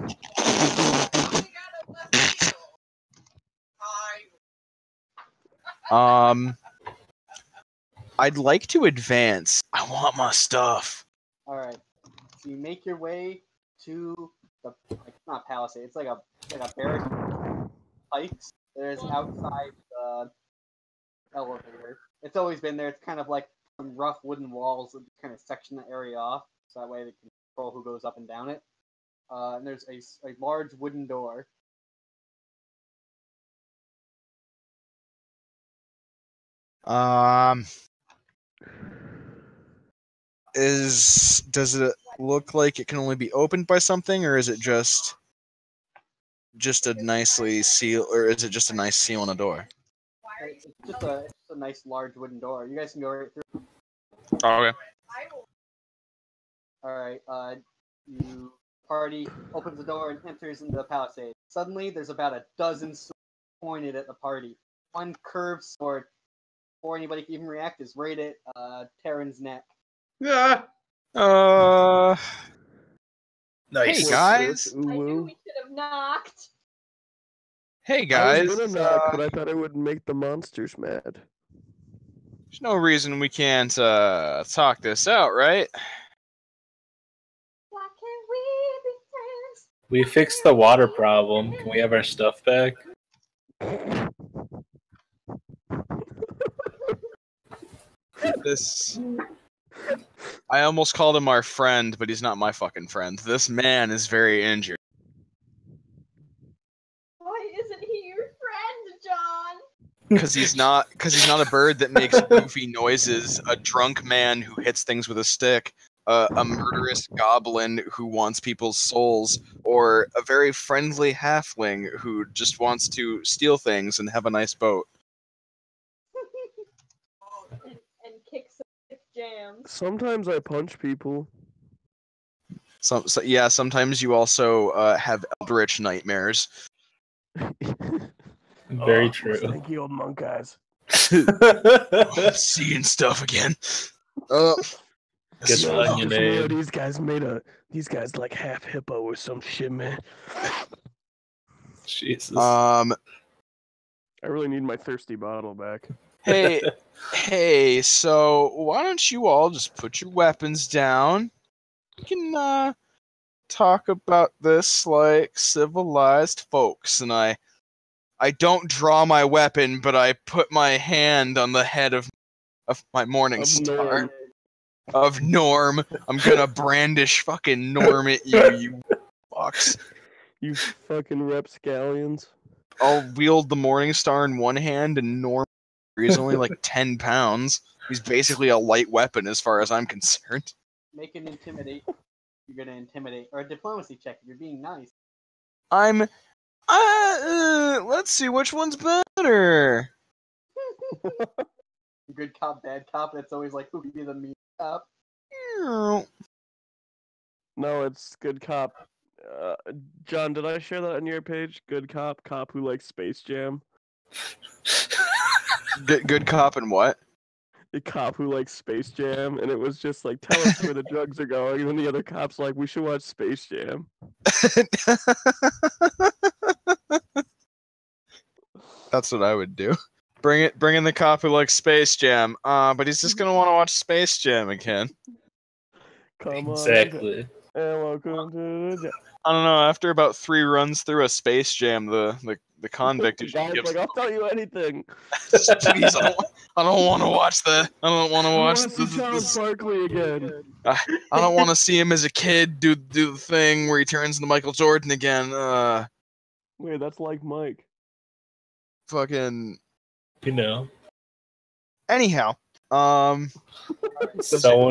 No. I'd like to advance. I want my stuff. Alright. So you make your way to the not palisade, it's like a barrack pikes that is outside the elevator. It's always been there. It's kind of like some rough wooden walls that kind of section the area off, so that way they can control who goes up and down it. And there's a large wooden door. Does it look like it can only be opened by something, or is it just a nicely seal, or is it just a nice seal on a door? It's just a nice large wooden door. You guys can go right through. Oh, okay. All right. You party opens the door and enters into the palisade. Suddenly, there's about a dozen swords pointed at the party. One curved sword, before anybody can even react, is right at Terran's neck. Yeah. Nice. Hey guys. I knew we should have knocked. Hey I guys. was gonna knock, but I thought it would make the monsters mad. There's no reason we can't talk this out, right? Why can't we be friends? We fixed the water problem. Can we have our stuff back? This. I almost called him our friend, but he's not my fucking friend. This man is very injured. Why isn't he your friend, John? Because he's not a bird that makes goofy noises, a drunk man who hits things with a stick, a murderous goblin who wants people's souls, or a very friendly halfling who just wants to steal things and have a nice boat. and kick some jams. Sometimes I punch people. Yeah, sometimes you also have eldritch nightmares. Very true. Thank old monk eyes. Seeing stuff again. Get the onion aid. These guys like half hippo or some shit, man. Jesus. I really need my thirsty bottle back. Hey, so why don't you all just put your weapons down? We can talk about this like civilized folks, and I don't draw my weapon, but I put my hand on the head of my morning star. Of Norm. I'm gonna brandish fucking Norm at you, you fucks. You fucking rapscallions. I'll wield the morning star in one hand, and Norm, he's only like 10 pounds. He's basically a light weapon as far as I'm concerned. Make an intimidate. You're gonna intimidate, or a diplomacy check. If you're being nice. I'm. Let's see which one's better. Good cop, bad cop. That's always like who can be the mean cop. No, it's good cop. John, did I share that on your page? Good cop, cop who likes Space Jam. Good cop and what? A cop who likes Space Jam, and it was just like, tell us where the drugs are going, and then the other cop's like, we should watch Space Jam. That's what I would do. Bring in the cop who likes Space Jam. But he's just gonna want to watch Space Jam again. Come on. Exactly. And welcome to the. I don't know. After about 3 runs through a Space Jam, the convict who Guy's gives. like, I'll tell you anything. Please, I don't want to watch the. I don't want to watch Charles Barkley again. I don't want to see him as a kid do the thing where he turns into Michael Jordan again. Wait, that's like Mike. Fucking. You know. Anyhow, Someone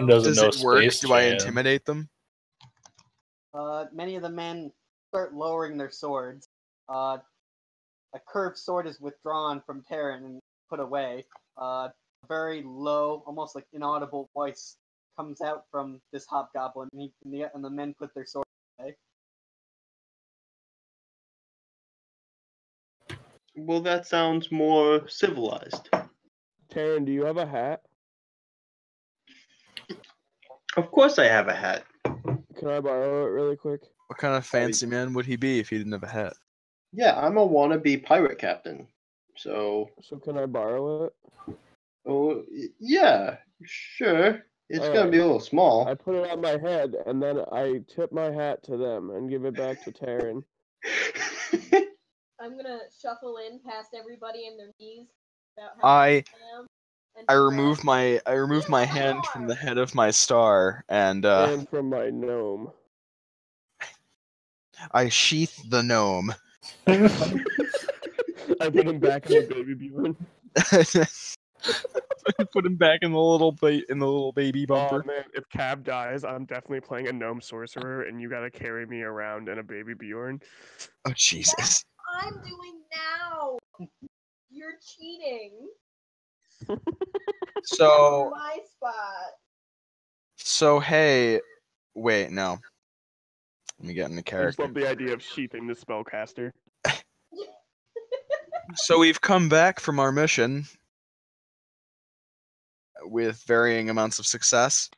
doesn't does know it work? Space Do I Jam. intimidate them? Many of the men start lowering their swords. A curved sword is withdrawn from Terran and put away. A very low, almost like inaudible voice comes out from this hobgoblin, and the men put their swords away. Well, that sounds more civilized. Taryn, do you have a hat? Of course I have a hat. Can I borrow it really quick? What kind of fancy man would he be if he didn't have a hat? Yeah, I'm a wannabe pirate captain. So, can I borrow it? oh, yeah, sure. It's All gonna right. be a little small. I put it on my head, and then I tip my hat to them and give it back to Taryn. I'm gonna shuffle in past everybody and their knees. About how I and remove my hand from the head of my star, and And from my gnome. I sheath the gnome. I put him back in the baby Bjorn. Put him back in the little baby bumper. Oh man, if Cab dies, I'm definitely playing a gnome sorcerer, and you gotta carry me around in a baby Bjorn. Oh Jesus! I'm doing now. You're cheating. So My spot. hey, wait, no. Let me get into I just character. love the idea of sheathing the spellcaster. So we've come back from our mission with varying amounts of success.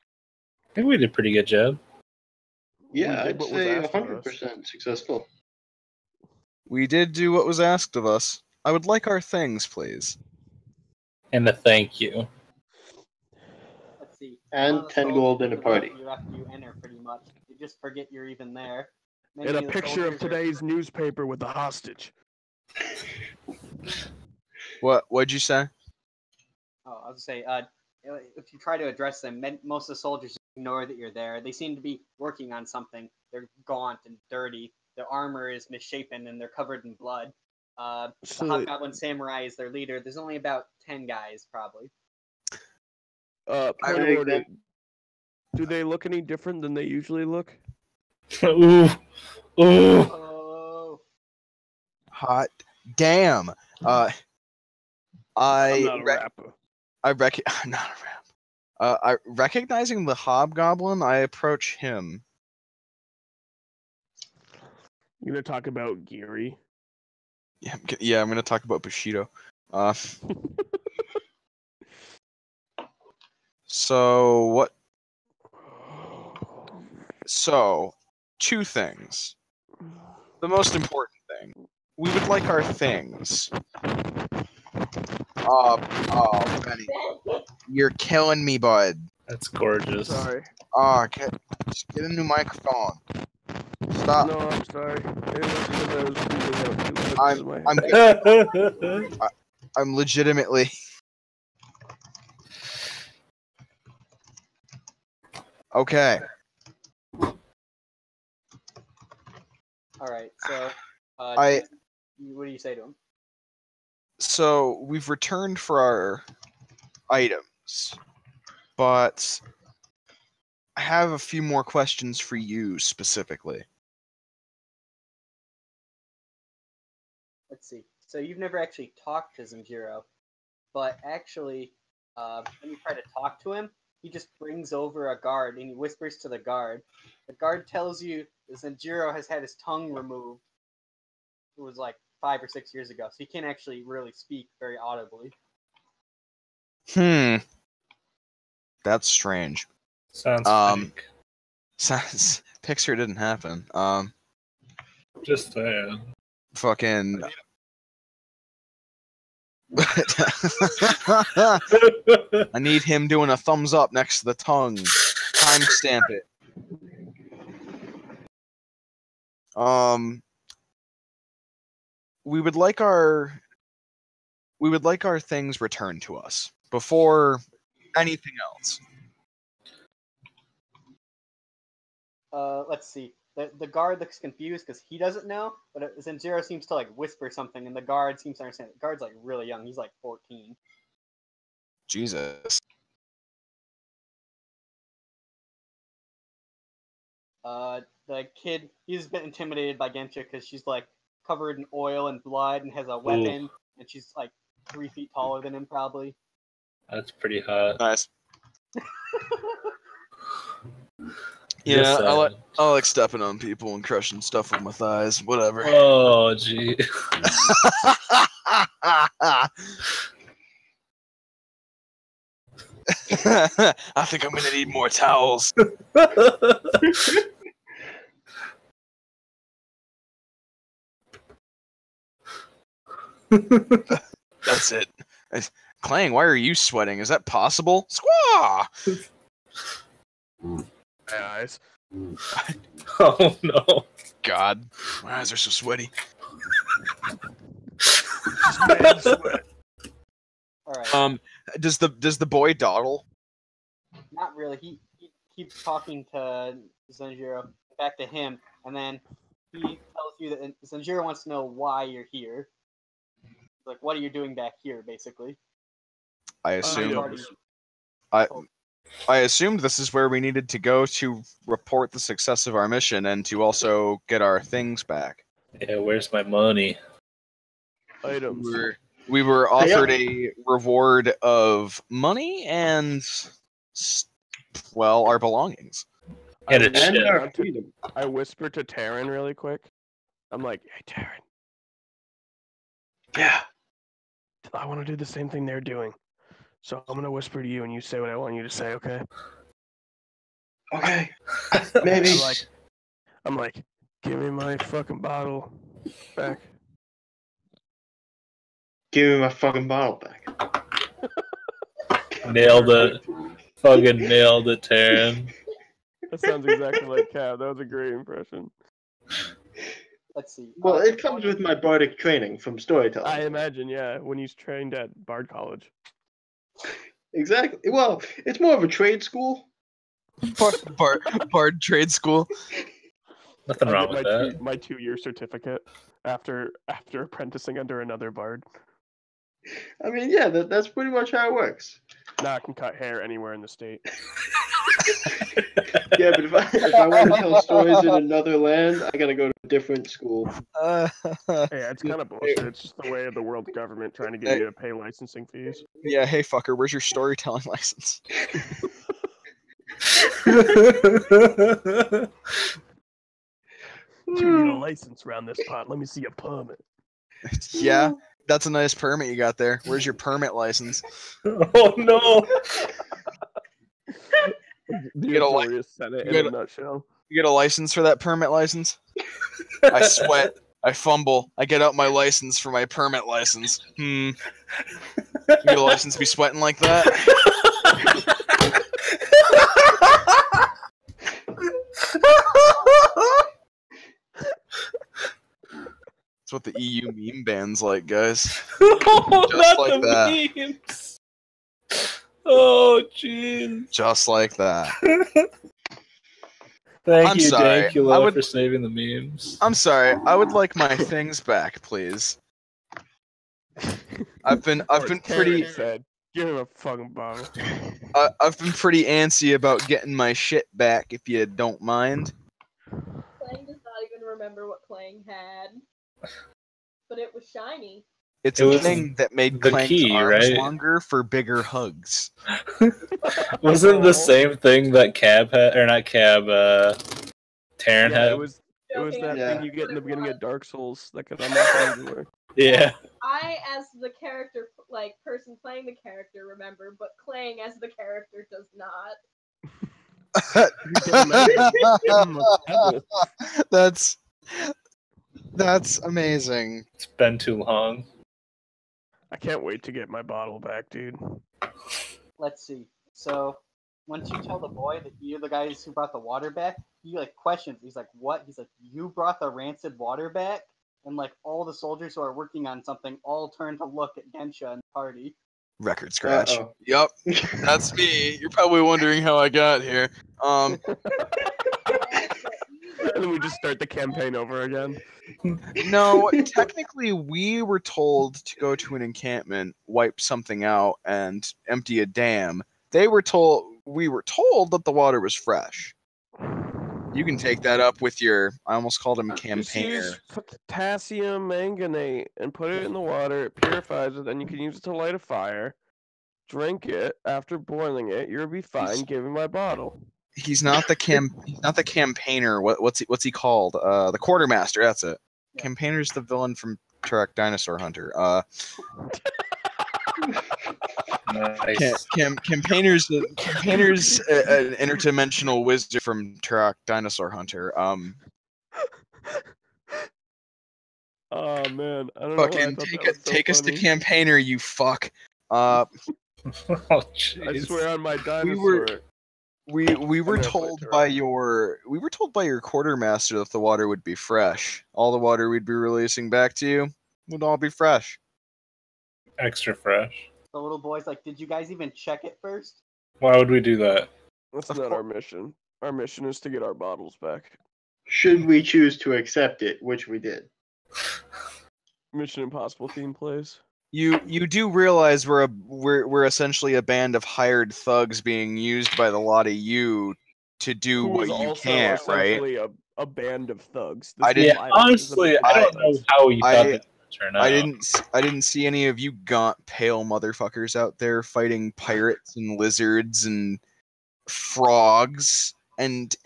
I think we did a pretty good job. Yeah, did I'd what was say asked of us. 100% successful. We did do what was asked of us. I would like our things, please. And a thank you. Let's see. And One of the 10 gold in a soldiers will party. help you after you enter, pretty much. You just forget you're even there. And a Many of the picture of soldiers are- today's newspaper with the hostage. What'd you say? Oh, I was gonna say, if you try to address them, most of the soldiers ignore that you're there. They seem to be working on something. They're gaunt and dirty. Their armor is misshapen and they're covered in blood. The Hobgoblin Samurai is their leader. There's only about 10 guys, probably. Point of order. Do they look any different than they usually look? Ooh. Ooh. Oh. Hot damn. I'm not a rapper. I'm not a rapper. Recognizing the Hobgoblin, I approach him. You gonna talk about Geary? Yeah, I'm gonna talk about Bushido. So what? So, two things. The most important thing. We would like our things. Benny. You're killing me, bud. That's gorgeous. Sorry. Just get a new microphone. Stop. No, I'm sorry. It was because I was breathing out too much. I'm legitimately. Okay. All right. So, what do you say to him? So we've returned for our items, but I have a few more questions for you specifically. Let's see. So you've never actually talked to Zanjiro, but actually, when you try to talk to him, he just brings over a guard and he whispers to the guard. The guard tells you that Zanjiro has had his tongue removed. It was like 5 or 6 years ago, so he can't actually really speak very audibly. That's strange. Sounds fake. Picture didn't happen. Just saying. Fucking. I need him doing a thumbs up next to the tongue. Timestamp it. We would like our things returned to us before anything else. Let's see. The guard looks confused because he doesn't know, but Zanjiro seems to like whisper something, and the guard seems to understand. The guard's like really young. He's like 14. Jesus. The kid, he's been intimidated by Gensha because she's like covered in oil and blood and has a weapon, and she's like 3 feet taller than him probably. That's pretty hot. Nice. Yeah, I like stepping on people and crushing stuff with my thighs. Whatever. Oh, gee. I think I'm gonna need more towels. That's it. Clang, why are you sweating? Is that possible? Squaw! My eyes. Oh no. God, my eyes are so sweaty. Man sweat. All right. Does the boy dawdle? Not really. He keeps talking to Zanjiro, back to him, and then he tells you that Zanjiro wants to know why you're here. Like, what are you doing back here, basically? I assumed Items. I assumed this is where we needed to go to report the success of our mission and to also get our things back. Yeah, where's my money? Items. We were offered a reward of money and, well, our belongings. And a I ship. whisper our freedom. I whisper to Taryn really quick. I'm like, hey, Taryn, Yeah. I want to do the same thing they're doing. So I'm going to whisper to you and you say what I want you to say, okay? Okay. Maybe. I'm like, give me my fucking bottle back. Give me my fucking bottle back. Nailed it. Fucking nailed it, Taryn. That sounds exactly like Cab. That was a great impression. Let's see. Well, it comes with my bardic training from storytelling. I imagine, yeah, when he's trained at Bard College. Exactly. Well, it's more of a trade school. Bard trade school. Nothing wrong with that. My 2-year certificate after apprenticing under another Bard. I mean, yeah, that's pretty much how it works. Now I can cut hair anywhere in the state. Yeah, but if I want to tell stories in another land, I gotta go to a different school. Yeah, it's kind of bullshit. It's just the way of the world government trying to get you to pay licensing fees. Yeah, hey fucker, where's your storytelling license? You need a license around this pot. Let me see a permit. Yeah, that's a nice permit you got there. Where's your permit license? Oh no! The get a authority of Senate in a nutshell. You get a license for that permit license? I sweat. I fumble. I get out my license for my permit license. You get a license to be sweating like that? That's what the EU meme ban's like, guys. Oh, Just not like the that. memes. Oh, jeez. Just like that. Thank I'm you, sorry. Dankula, for saving the memes. I'm sorry. I would like my things back, please. I've been pretty. Said, give him a fucking bottle. I've been pretty antsy about getting my shit back, if you don't mind. Clang does not even remember what Clang had. But it was shiny. It's It a was thing that made the Clank's key, arms right? longer for bigger hugs. Wasn't the same thing that Cab had, or not Cab, Taryn Yeah, had? it was that Yeah. thing you get in the beginning of Dark Souls that could unlock everywhere. Yeah. I, as the character, like, person playing the character, remember, but Clang, as the character, does not. That's amazing. It's been too long. I can't wait to get my bottle back, dude. Let's see. So, once you tell the boy that you're the guys who brought the water back, he like questions. He's like, "What?" He's like, "You brought the rancid water back?" And like all the soldiers who are working on something all turn to look at Gensha and the party. Record scratch. Uh-oh. Yup, that's me. You're probably wondering how I got here. And then we just start the campaign over again. No, technically we were told to go to an encampment, wipe something out, and empty a dam. We were told that the water was fresh. You can take that up with your, I almost called him Just campaigner. use potassium manganate and put it in the water. It purifies it. Then you can use it to light a fire. Drink it. After boiling it, you'll be fine. Give me my bottle. He's not the campaigner. What's he called? The quartermaster. That's it. Yeah. Campaigner's the villain from Turok Dinosaur Hunter. Nice. Campaigner's an interdimensional wizard from Turok Dinosaur Hunter. Oh man, I don't know. Fucking take us to campaigner, you fuck. Oh, I jeez. swear on my dinosaur. We were told by your quartermaster that the water would be fresh. All the water we'd be releasing back to you would all be fresh. Extra fresh. The little boy's like, "Did you guys even check it first?" Why would we do that? That's not our mission. Our mission is to get our bottles back. Should we choose to accept it, which we did. Mission Impossible theme plays. You do realize we're we're essentially a band of hired thugs being used by the lot of you to do Who what was you also can't, right? essentially a band of thugs. I This didn't- Yeah, violence is a honestly, band I of don't know thugs. how you thought I- this would turn out. I didn't see any of you gaunt, pale motherfuckers out there fighting pirates and lizards and frogs and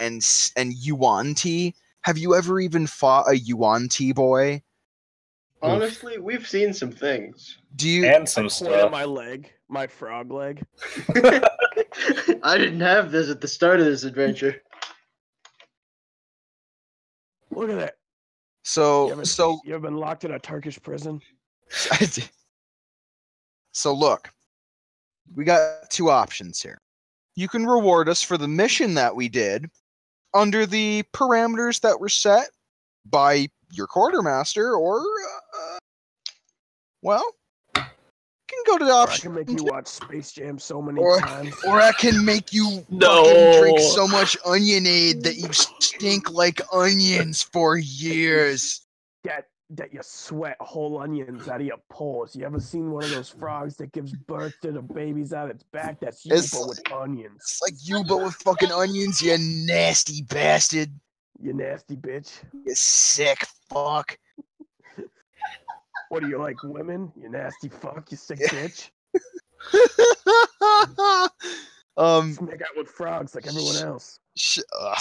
Yuan-Ti. Have you ever even fought a Yuan-Ti boy? Honestly, we've seen some things. Do you? And some Pointed stuff. my leg, my frog leg. I didn't have this at the start of this adventure. Look at that. So You ever been locked in a Turkish prison? So look, we got two options here. You can reward us for the mission that we did under the parameters that were set by your quartermaster, or well, you can go to the Or I option. can make you watch Space Jam so many Or- times. Or I can make you No. fucking drink so much onionade that you stink like onions for years. That you sweat whole onions out of your pores. You ever seen one of those frogs that gives birth to the babies out its back? That's you, It's- but with onions. It's like you, but with fucking onions, you nasty bastard. You nasty bitch. You sick fuck. What do you like, women? You nasty fuck. You sick bitch. Make out with frogs like everyone else. Ugh,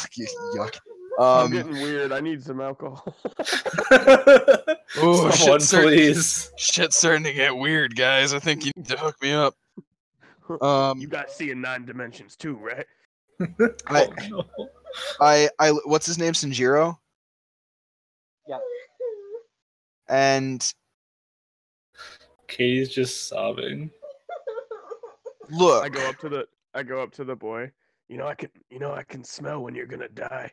yuck. I'm getting weird. I need some alcohol. Oh, Someone, shit's please. Shit's starting to get weird, guys. I think you need to hook me up. You guys see in 9 dimensions too, right? I what's his name? Sanjiro? Yeah. And Katie's just sobbing. look, I go up to the boy. I can smell when you're gonna die.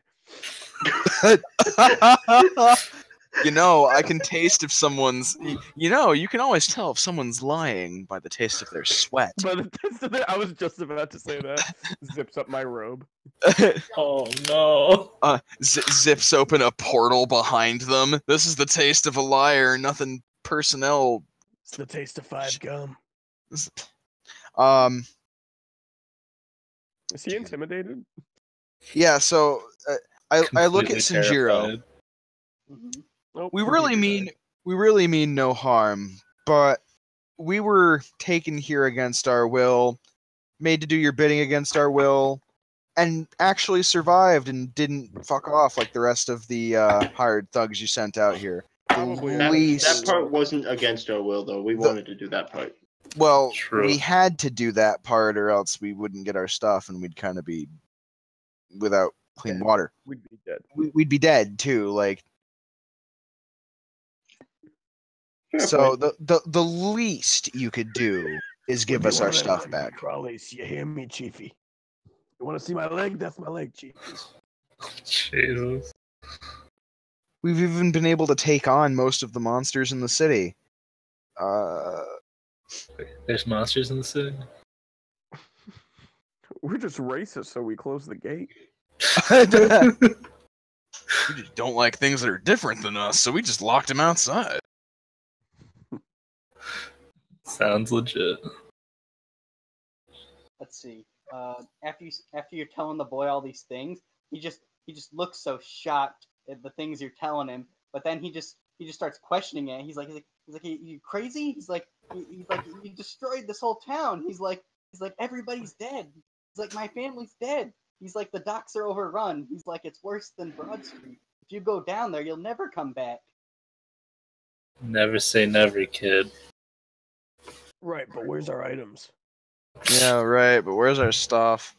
I can taste if someone's. You can always tell if someone's lying by the taste of their sweat. But I was just about to say that. Zips up my robe. Oh no. Zips open a portal behind them. This is the taste of a liar. Nothing personnel. It's the taste of 5 gum. Is he intimidated? Yeah. So I look at Completely Sanjiro. terrified. Nope, We really mean no harm, but we were taken here against our will, made to do your bidding against our will, and actually survived and didn't fuck off like the rest of the hired thugs you sent out here. Probably At That, least, that part wasn't against our will, though. We wanted to do that part. well, True. we had to do that part, or else we wouldn't get our stuff, and we'd kind of be without clean water. We'd be dead. We'd be dead too. Like, Fair so point. the least you could do is give us our stuff back. Crawlies, you hear me, Chiefy? You want to see my leg? That's my leg, Chief. Jesus. We've even been able to take on most of the monsters in the city. There's monsters in the city. We're just racist, so we close the gate. We just don't like things that are different than us, so we just locked him outside. Sounds legit. Let's see. After you're telling the boy all these things, he just looks so shocked at the things you're telling him. But then he just starts questioning it. He's like, you crazy? He's like, you destroyed this whole town. He's like, everybody's dead. He's like, my family's dead. He's like, the docks are overrun. He's like, it's worse than Broad Street. If you go down there, you'll never come back. Never say never, kid. Right, but where's our items? Yeah, right. But where's our stuff?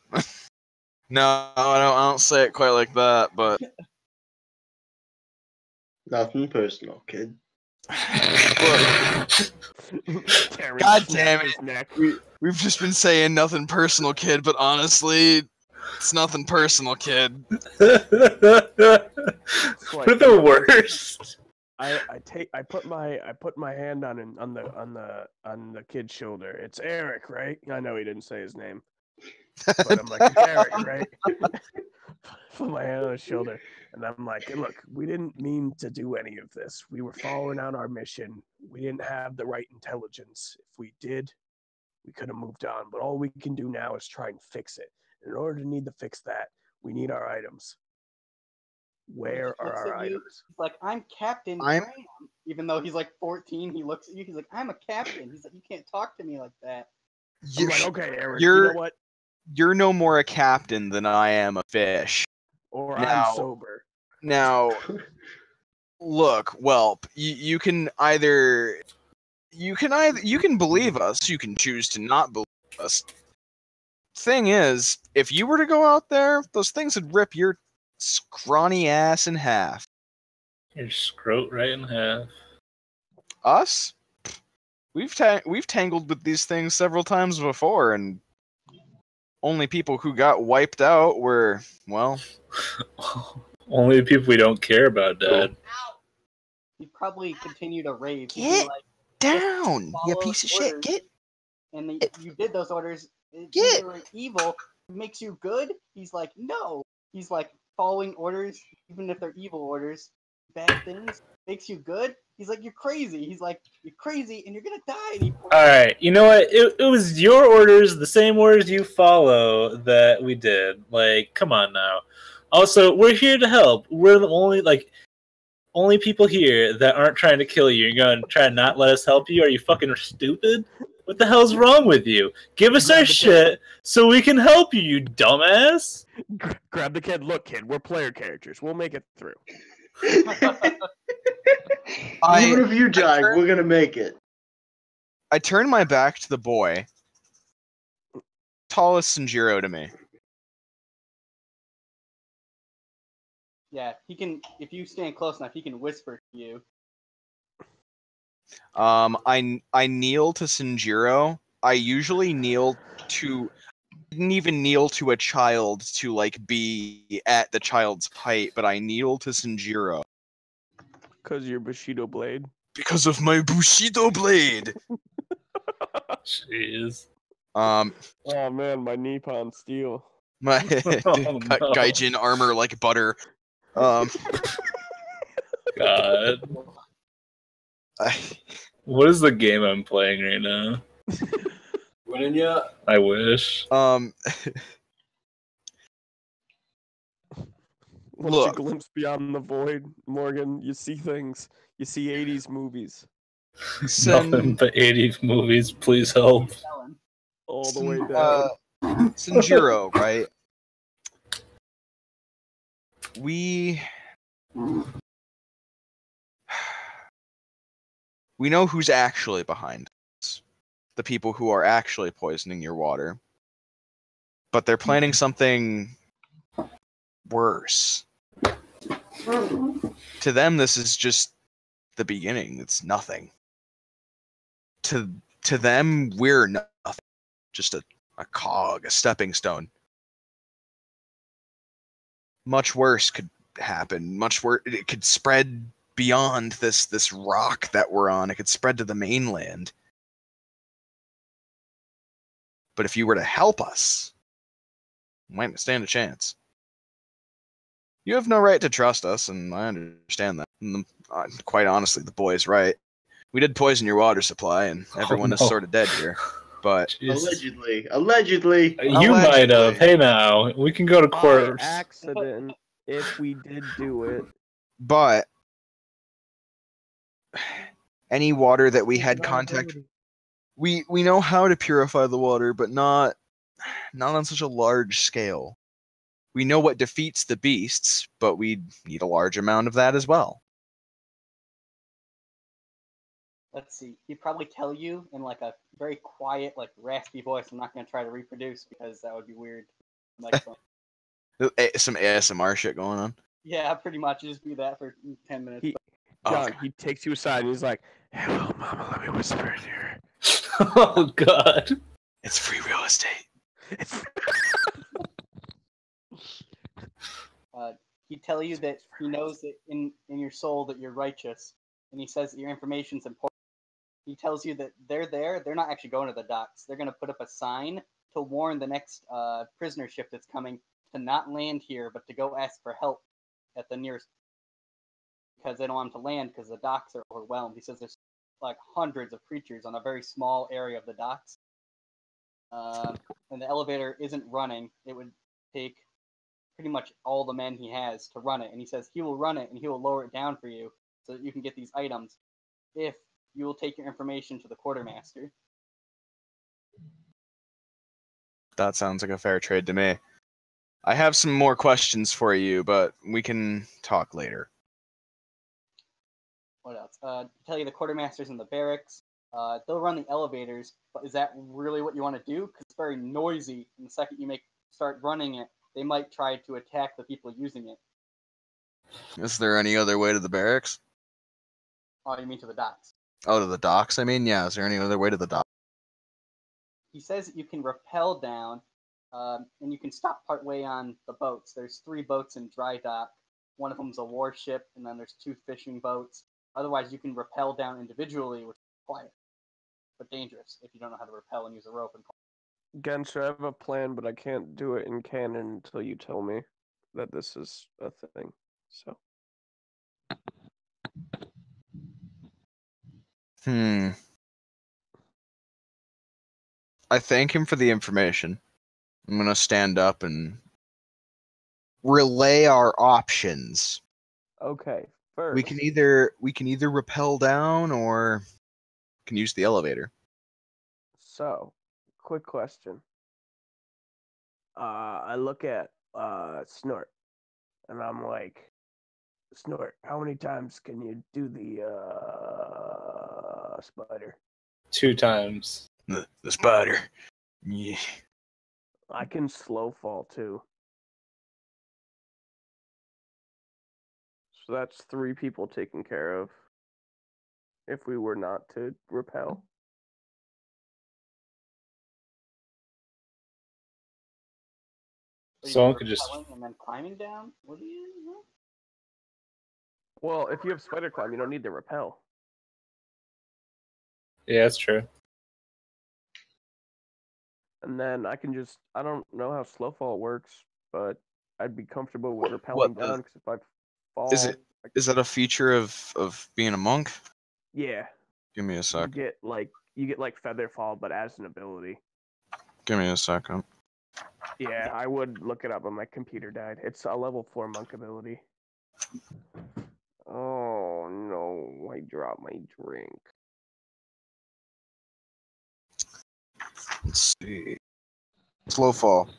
No, I don't say it quite like that. But Nothing personal, kid. God damn it, we've just been saying nothing personal, kid. But honestly, it's nothing personal, kid. We're the worst. I put my hand on the kid's shoulder. It's Eric, right? I know he didn't say his name, but I'm like, it's Eric, right? Put my hand on his shoulder, and I'm like, look, we didn't mean to do any of this. We were following out our mission. We didn't have the right intelligence. If we did, We could have moved on, but all we can do now is try and fix it. In order to fix that, we need our items. Where are our items? He's like, I'm Captain Graham. Even though he's like 14, he looks at you. He's like, I'm a captain. He's like, you can't talk to me like that. I'm like, okay, Eric, you know what? You're no more a captain than I am a fish. Or I'm sober. Now, look, Whelp, you can believe us, you can choose to not believe us. Thing is, if you were to go out there, those things would rip your scrawny ass in half. Your scrote right in half. Us? We've tangled with these things several times before, and only people who got wiped out were, well... Only people we don't care about, Dad. He'd probably continue to rave. Get down, you piece of shit. Get. And you did those orders. They were evil. It makes you good? He's like, no. He's like, following orders, even if they're evil orders, bad things, makes you good? He's like, you're crazy. He's like, you're crazy and you're gonna die. Alright, you know what? It was your orders, the same orders you follow that we did. Like, come on now. Also, we're here to help. We're the only people here that aren't trying to kill you. You're going to try and not let us help you? Are you fucking stupid? What the hell's wrong with you? Give us our shit so we can help you, you dumbass. Grab the kid. Look, kid, we're player characters. We'll make it through. Even if you die, we're gonna make it. I turn my back to the boy. Tallest Sanjiro to me. Yeah, he can. If you stand close enough, he can whisper to you. I kneel to Sanjiro. I usually kneel to. Didn't even kneel to a child to like be at the child's height, but I kneel to Sanjiro. Because your Bushido blade. Because of my Bushido blade. Jeez. Oh man, my Nippon steel. My no. Gaijin armor like butter. God. I What is the game I'm playing right now? Winning yet? I wish. Once Look. you glimpse beyond the void, Morgan, you see things. You see 80s movies. Nothing but 80s movies. Please help. All the way down. Sanjiro, right? We know who's actually behind this. The people who are actually poisoning your water. But they're planning something worse. To them, this is just the beginning. It's nothing. To them, we're nothing. Just a cog, a stepping stone. Much worse could happen. Much worse. It could spread beyond this rock that we're on. It could spread to the mainland. But if you were to help us, we might stand a chance. You have no right to trust us, and I understand that. And quite honestly, the boy's right. We did poison your water supply, and everyone is sort of dead here. But Allegedly. You might have. Hey now, we can go to court. By accident, if we did do it. But any water that we had contact, we know how to purify the water, but not on such a large scale. We know what defeats the beasts, but we need a large amount of that as well. Let's see. He'd probably tell you in like a very quiet, like raspy voice. I'm not going to try to reproduce because that would be weird. Like some ASMR shit going on. Yeah, pretty much. Just do that for 10 minutes. John, he takes you aside and he's like, "Hello, Mama. Let me whisper in here." Oh God! It's free real estate. He'd tell you that he knows that in your soul that you're righteous, and he says that your information's important. He tells you that they're there. They're not actually going to the docks. They're going to put up a sign to warn the next prisoner ship that's coming to not land here, but to go ask for help at the nearest, because they don't want them to land because the docks are overwhelmed. He says there's like hundreds of creatures on a very small area of the docks. and the elevator isn't running, it would take pretty much all the men he has to run it. And he says he will run it and he will lower it down for you so that you can get these items if you will take your information to the quartermaster. That sounds like a fair trade to me. I have some more questions for you, but we can talk later. What else? Tell you the quartermaster's in the barracks. They'll run the elevators, but is that really what you want to do? Because it's very noisy, and the second you start running it, they might try to attack the people using it. Is there any other way to the barracks? Oh, you mean to the docks? Oh, to the docks, I mean? Yeah, is there any other way to the docks? He says that you can rappel down, and you can stop partway on the boats. There's 3 boats in dry dock. One of them's a warship, and then there's 2 fishing boats. Otherwise, you can rappel down individually, which is quiet, but dangerous if you don't know how to rappel and use a rope. Gensha, I have a plan, but I can't do it in canon until you tell me that this is a thing. So. I thank him for the information. I'm gonna stand up and relay our options. Okay, first. We can either rappel down or can use the elevator. So, quick question. I look at Snort, and I'm like, Snort, how many times can you do the spider? 2 times. The spider. Yeah. I can slow fall too. So that's 3 people taken care of. If we were not to repel. Someone could just. And then climbing down? What do you do? Well, if you have spider climb, you don't need to repel. Yeah, that's true. And then I don't know how slow fall works, but I'd be comfortable with rappelling down because if I fall. Is that a feature of being a monk? Yeah. Give me a sec. You get like feather fall, but as an ability. Give me a second. Yeah, I would look it up, but my computer died. It's a level 4 monk ability. Oh no, I dropped my drink. Let's see. Slow fall.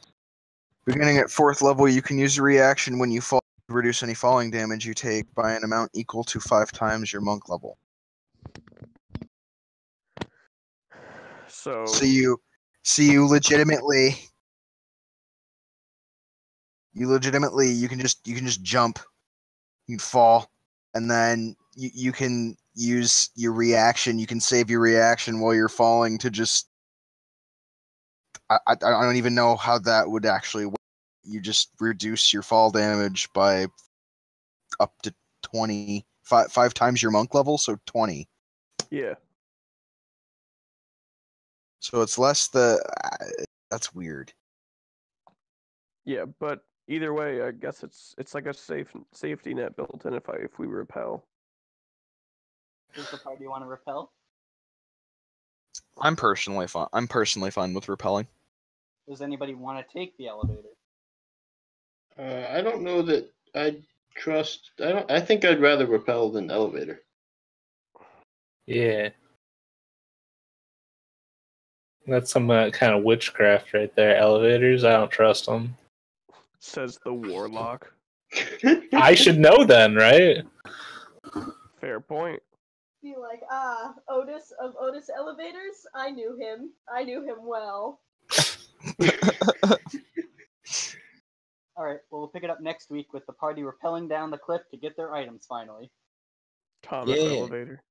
Beginning at 4th level, you can use a reaction when you fall to reduce any falling damage you take by an amount equal to 5 times your monk level. So you legitimately you can just jump, you can fall, and then you can use your reaction. You can save your reaction while you're falling to just. I don't even know how that would actually work. You just reduce your fall damage by up to 5 times your monk level, so 20. Yeah. So it's less that's weird. Yeah, but either way, I guess it's like a safety net built in if we repel. Does the party want to repel? I'm personally fine with repelling. Does anybody want to take the elevator? I don't know that I'd trust. I think I'd rather repel than elevator. Yeah. That's some kind of witchcraft right there. Elevators, I don't trust them. Says the warlock. I should know then, right? Fair point. Be like, Otis of Otis Elevators? I knew him. I knew him well. Alright, well, we'll pick it up next week with the party rappelling down the cliff to get their items finally. Thomas Elevator.